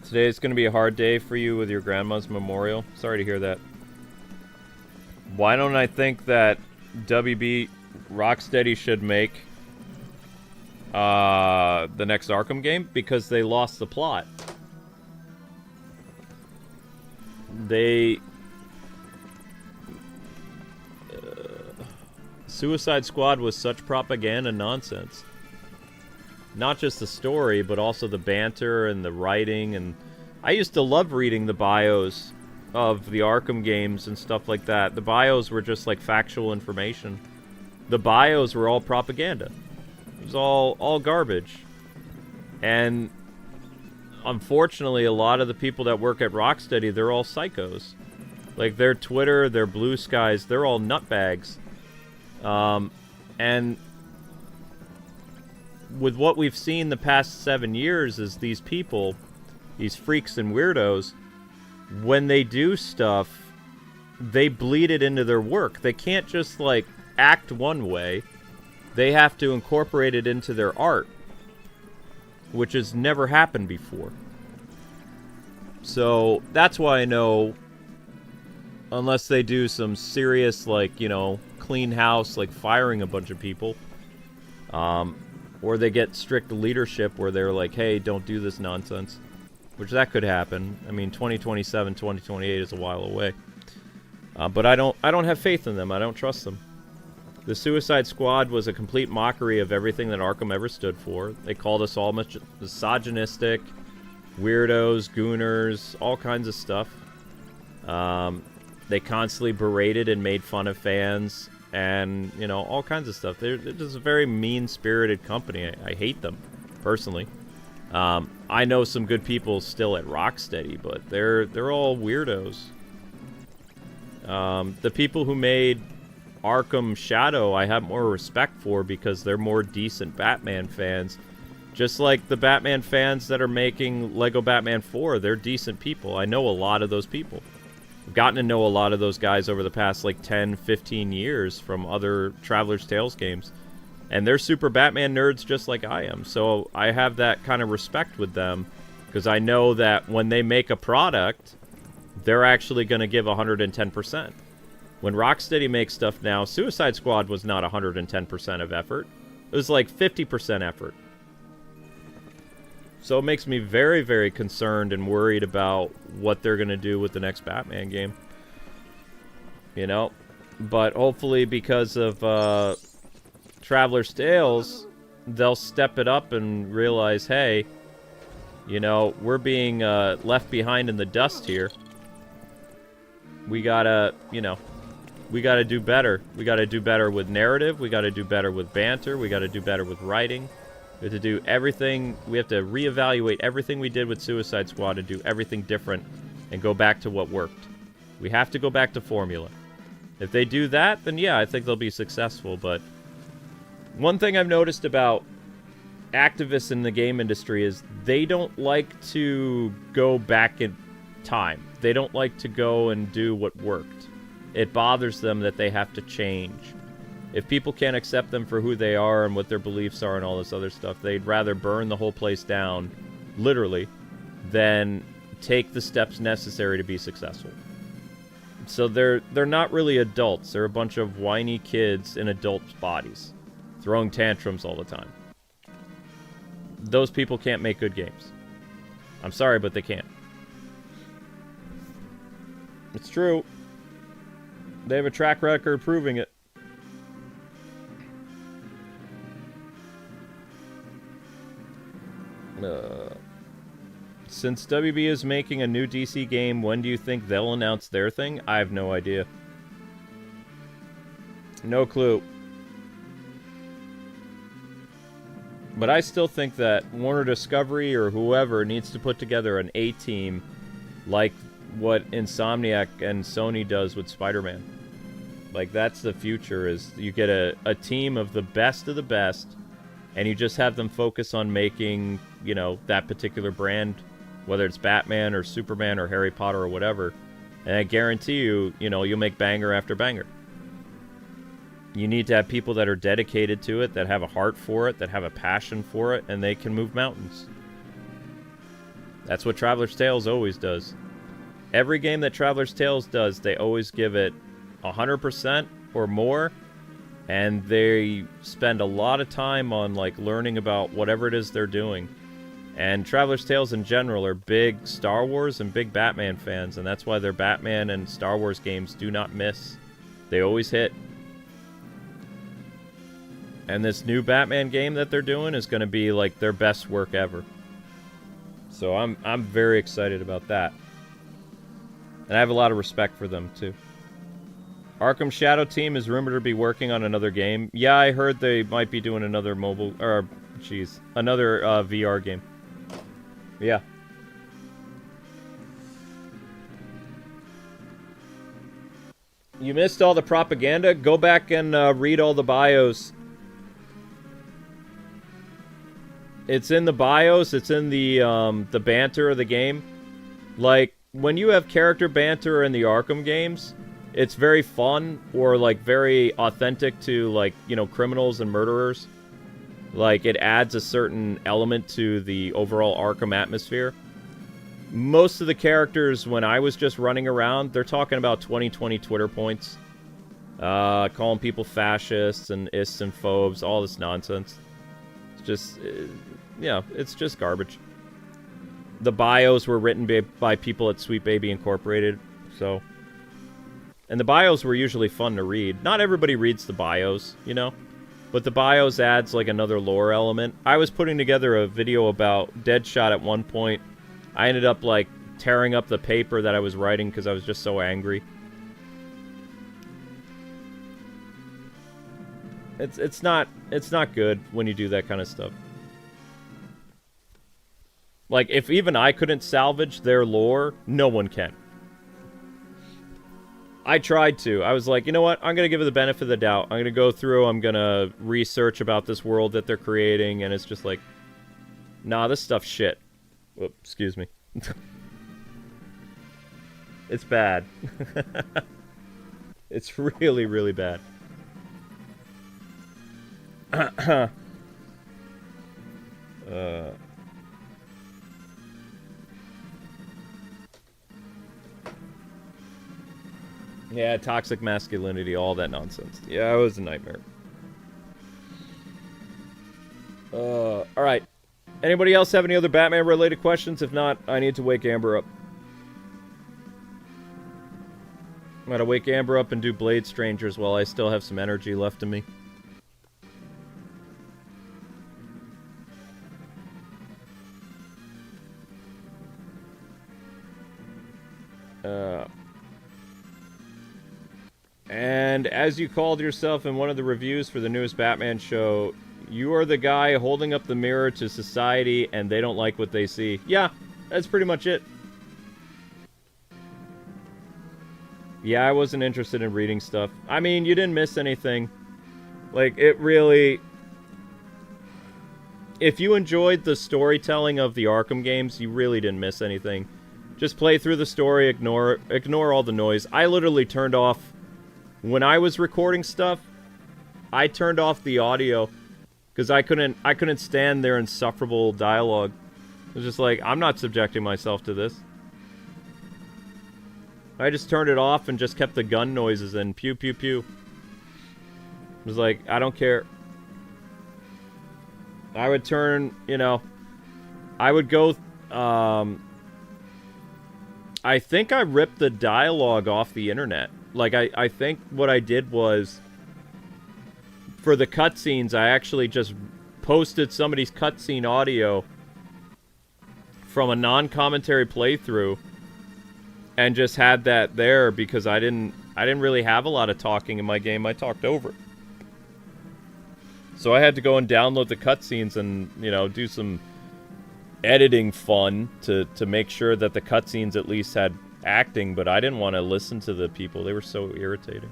S1: Today's going to be a hard day for you with your grandma's memorial. Sorry to hear that. Why don't I think that WB Rocksteady should make the next Arkham game? Because they lost the plot. Suicide Squad was such propaganda nonsense. Not just the story, but also the banter and the writing. And I used to love reading the bios of the Arkham games and stuff like that. The bios were just like factual information. The bios were all propaganda. It was all garbage. And unfortunately, a lot of the people that work at Rocksteady, they're all psychos. Like their Twitter, their Blue Skies, they're all nutbags. And with what we've seen the past 7 years is these people, these freaks and weirdos, when they do stuff, they bleed it into their work. They can't just, like, act one way. They have to incorporate it into their art, which has never happened before. So, that's why I know, unless they do some serious, like, you know, clean house, like firing a bunch of people, or they get strict leadership where they're like, hey, don't do this nonsense. Which that could happen. I mean, 2027, 2028 is a while away. But I don't have faith in them. I don't trust them. The Suicide Squad was a complete mockery of everything that Arkham ever stood for. They called us all misogynistic, weirdos, gooners, all kinds of stuff. They constantly berated and made fun of fans, and, you know, all kinds of stuff. They're just a very mean-spirited company. I hate them, personally. I know some good people still at Rocksteady, but they're all weirdos. The people who made Arkham Shadow, I have more respect for because they're more decent Batman fans. Just like the Batman fans that are making Lego Batman 4, they're decent people. I know a lot of those people. I've gotten to know a lot of those guys over the past, like, 10, 15 years from other Traveler's Tales games. And they're super Batman nerds just like I am. So I have that kind of respect with them because I know that when they make a product, they're actually going to give 110%. When Rocksteady makes stuff now, Suicide Squad was not 110% of effort. It was like 50% effort. So it makes me very, very concerned and worried about what they're going to do with the next Batman game. You know? But hopefully because of Traveler's Tales, they'll step it up and realize, hey, you know, we're being left behind in the dust here. We gotta, you know, we gotta do better. We gotta do better with narrative. We gotta do better with banter. We gotta do better with writing. We have to do everything. We have to reevaluate everything we did with Suicide Squad and do everything different and go back to what worked. We have to go back to formula. If they do that, then yeah, I think they'll be successful. But one thing I've noticed about activists in the game industry is they don't like to go back in time. They don't like to go and do what worked. It bothers them that they have to change. If people can't accept them for who they are and what their beliefs are and all this other stuff, they'd rather burn the whole place down, literally, than take the steps necessary to be successful. So they're not really adults. They're a bunch of whiny kids in adults' bodies, throwing tantrums all the time. Those people can't make good games. I'm sorry, but they can't. It's true. They have a track record proving it. Since WB is making a new DC game, when do you think they'll announce their thing? I have no idea. No clue. But I still think that Warner Discovery or whoever needs to put together an A-team like what Insomniac and Sony does with Spider-Man. Like, that's the future, is you get a team of the best, and you just have them focus on making, you know, that particular brand, whether it's Batman or Superman or Harry Potter or whatever. And I guarantee you, you know, you'll make banger after banger. You need to have people that are dedicated to it, that have a heart for it, that have a passion for it, and they can move mountains. That's what Traveler's Tales always does. Every game that Traveler's Tales does, they always give it 100% or more, and they spend a lot of time on like learning about whatever it is they're doing. And Traveler's Tales in general are big Star Wars and big Batman fans, and that's why their Batman and Star Wars games do not miss. They always hit. And this new Batman game that they're doing is going to be like their best work ever. So I'm very excited about that. And I have a lot of respect for them too. Arkham Shadow Team is rumored to be working on another game. Yeah, I heard they might be doing another mobile, or another VR game. Yeah. You missed all the propaganda? Go back and read all the bios. It's in the bios. It's in the banter of the game. Like, when you have character banter in the Arkham games, it's very fun or, like, very authentic to, like, you know, criminals and murderers. Like, it adds a certain element to the overall Arkham atmosphere. Most of the characters, when I was just running around, they're talking about 2020 Twitter points. Calling people fascists and ists and phobes, all this nonsense. It's just, it's just garbage. The bios were written by people at Sweet Baby Incorporated, so... And the bios were usually fun to read. Not everybody reads the bios, you know? But the bios adds, like, another lore element. I was putting together a video about Deadshot at one point. I ended up, like, tearing up the paper that I was writing because I was just so angry. It's not good when you do that kind of stuff. Like, if even I couldn't salvage their lore, no one can. I tried to. I was like, you know what? I'm going to give it the benefit of the doubt. I'm going to go through, I'm going to research about this world that they're creating, and it's just like, nah, this stuff's shit. Whoop, excuse me. It's bad. It's really, really bad. Yeah, toxic masculinity, all that nonsense. Yeah, it was a nightmare. Alright. Anybody else have any other Batman-related questions? If not, I need to wake Amber up. I'm gonna wake Amber up and do Blade Strangers while I still have some energy left in me. And as you called yourself in one of the reviews for the newest Batman show, you are the guy holding up the mirror to society and they don't like what they see. Yeah, that's pretty much it. Yeah, I wasn't interested in reading stuff. I mean, you didn't miss anything. Like, it really... If you enjoyed the storytelling of the Arkham games, you really didn't miss anything. Just play through the story, ignore all the noise. I literally turned off... When I was recording stuff, I turned off the audio because I couldn't stand their insufferable dialogue. It was just like, I'm not subjecting myself to this. I just turned it off and just kept the gun noises in. Pew, pew, pew. It was like, I don't care. I would turn, you know... I would go... I think I ripped the dialogue off the internet. Like, I think what I did was... For the cutscenes, I actually just posted somebody's cutscene audio from a non-commentary playthrough and just had that there because I didn't really have a lot of talking in my game. I talked over it. So I had to go and download the cutscenes and, you know, do some editing fun to make sure that the cutscenes at least had acting, but I didn't want to listen to the people. They were so irritating.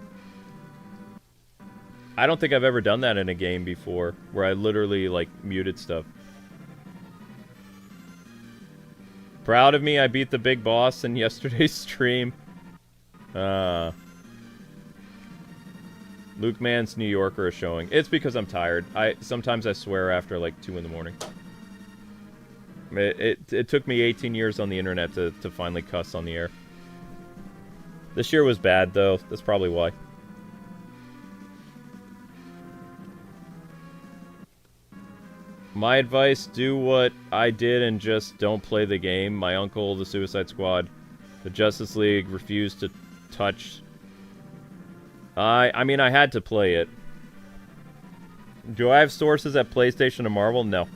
S1: I don't think I've ever done that in a game before, where I literally, like, muted stuff. Proud of me, I beat the big boss in yesterday's stream. Luke Mann's New Yorker is showing. It's because I'm tired. Sometimes I swear after, like, 2 in the morning. It took me 18 years on the internet to finally cuss on the air. This year was bad, though. That's probably why. My advice, do what I did and just don't play the game. My uncle, the Suicide Squad, the Justice League refused to touch. I mean, I had to play it. Do I have sources at PlayStation and Marvel? No.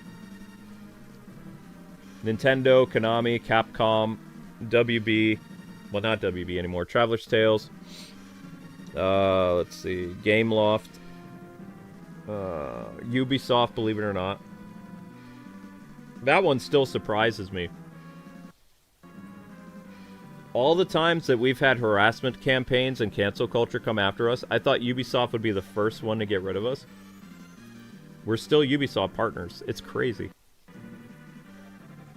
S1: Nintendo, Konami, Capcom, WB. Well, not WB anymore. Traveler's Tales. Let's see. Gameloft. Ubisoft, believe it or not. That one still surprises me. All the times that we've had harassment campaigns and cancel culture come after us, I thought Ubisoft would be the first one to get rid of us. We're still Ubisoft partners. It's crazy.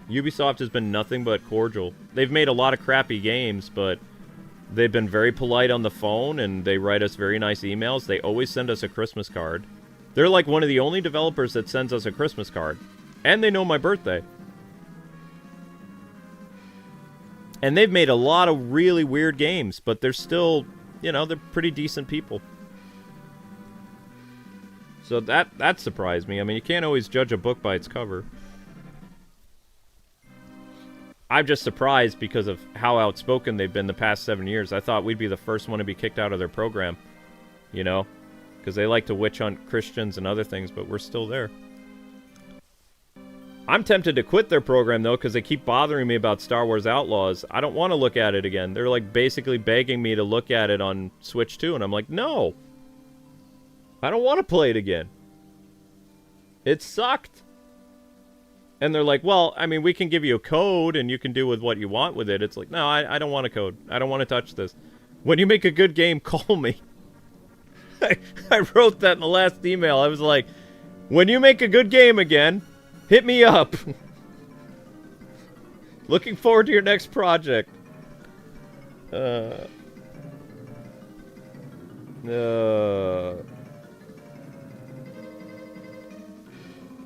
S1: Ubisoft has been nothing but cordial. They've made a lot of crappy games, but they've been very polite on the phone, and they write us very nice emails. They always send us a Christmas card. They're like one of the only developers that sends us a Christmas card. And they know my birthday. And they've made a lot of really weird games, but they're still, you know, they're pretty decent people. So that surprised me. I mean, you can't always judge a book by its cover. I'm just surprised because of how outspoken they've been the past 7 years. I thought we'd be the first one to be kicked out of their program, you know? Because they like to witch hunt Christians and other things, but we're still there. I'm tempted to quit their program, though, because they keep bothering me about Star Wars Outlaws. I don't want to look at it again. They're, like, basically begging me to look at it on Switch 2, and I'm like, no! I don't want to play it again. It sucked. And they're like, well, I mean, we can give you a code, and you can do with what you want with it. It's like, no, I don't want a code. I don't want to touch this. When you make a good game, call me. I wrote that in the last email. I was like, when you make a good game again, hit me up. Looking forward to your next project.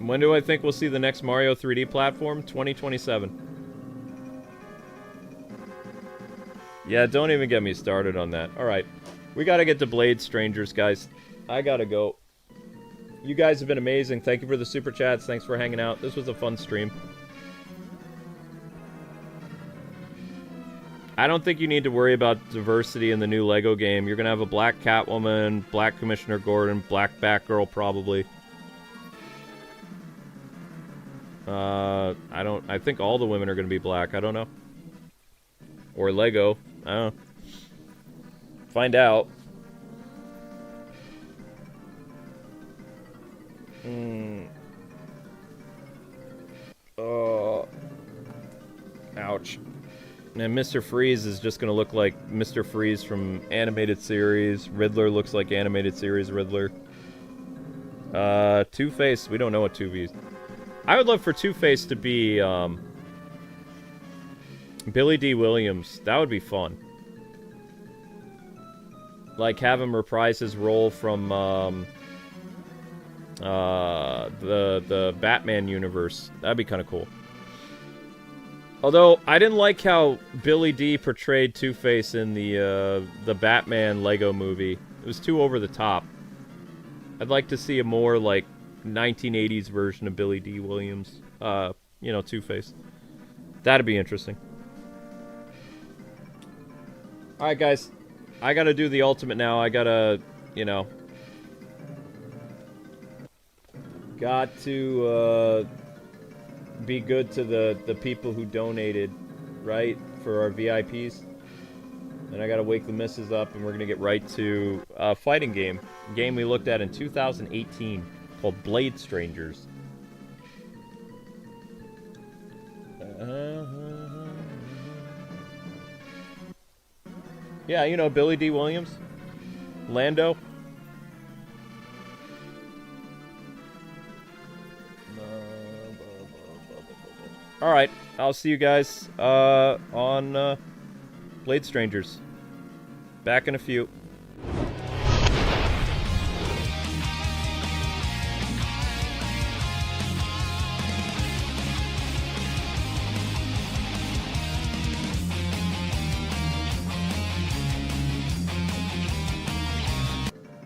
S1: When do I think we'll see the next Mario 3D platform? 2027. Yeah, don't even get me started on that. Alright. We gotta get to Blade Strangers, guys. I gotta go. You guys have been amazing. Thank you for the super chats. Thanks for hanging out. This was a fun stream. I don't think you need to worry about diversity in the new LEGO game. You're gonna have a black Catwoman, black Commissioner Gordon, black Batgirl, probably. I think all the women are gonna be black. I don't know. Or Lego. I don't know. Find out. Oh. Ouch. And Mr. Freeze is just gonna look like Mr. Freeze from animated series. Riddler looks like animated series Riddler. Two-Face, we don't know what Two-Face. I would love for Two-Face to be, Billy D. Williams. That would be fun. Like, have him reprise his role from, the Batman universe. That'd be kind of cool. Although, I didn't like how Billy D. portrayed Two-Face in the Batman Lego movie. It was too over the top. I'd like to see a more, like, 1980s version of Billy D. Williams. You know, Two-Face. That'd be interesting. Alright, guys. I gotta do the ultimate now. I gotta, you know... Got to, be good to the people who donated, right? For our VIPs. And I gotta wake the missus up, and we're gonna get right to a fighting game. A game we looked at in 2018 called Blade Strangers. Yeah, you know, Billy D. Williams. Lando. Alright, I'll see you guys on Blade Strangers. Back in a few.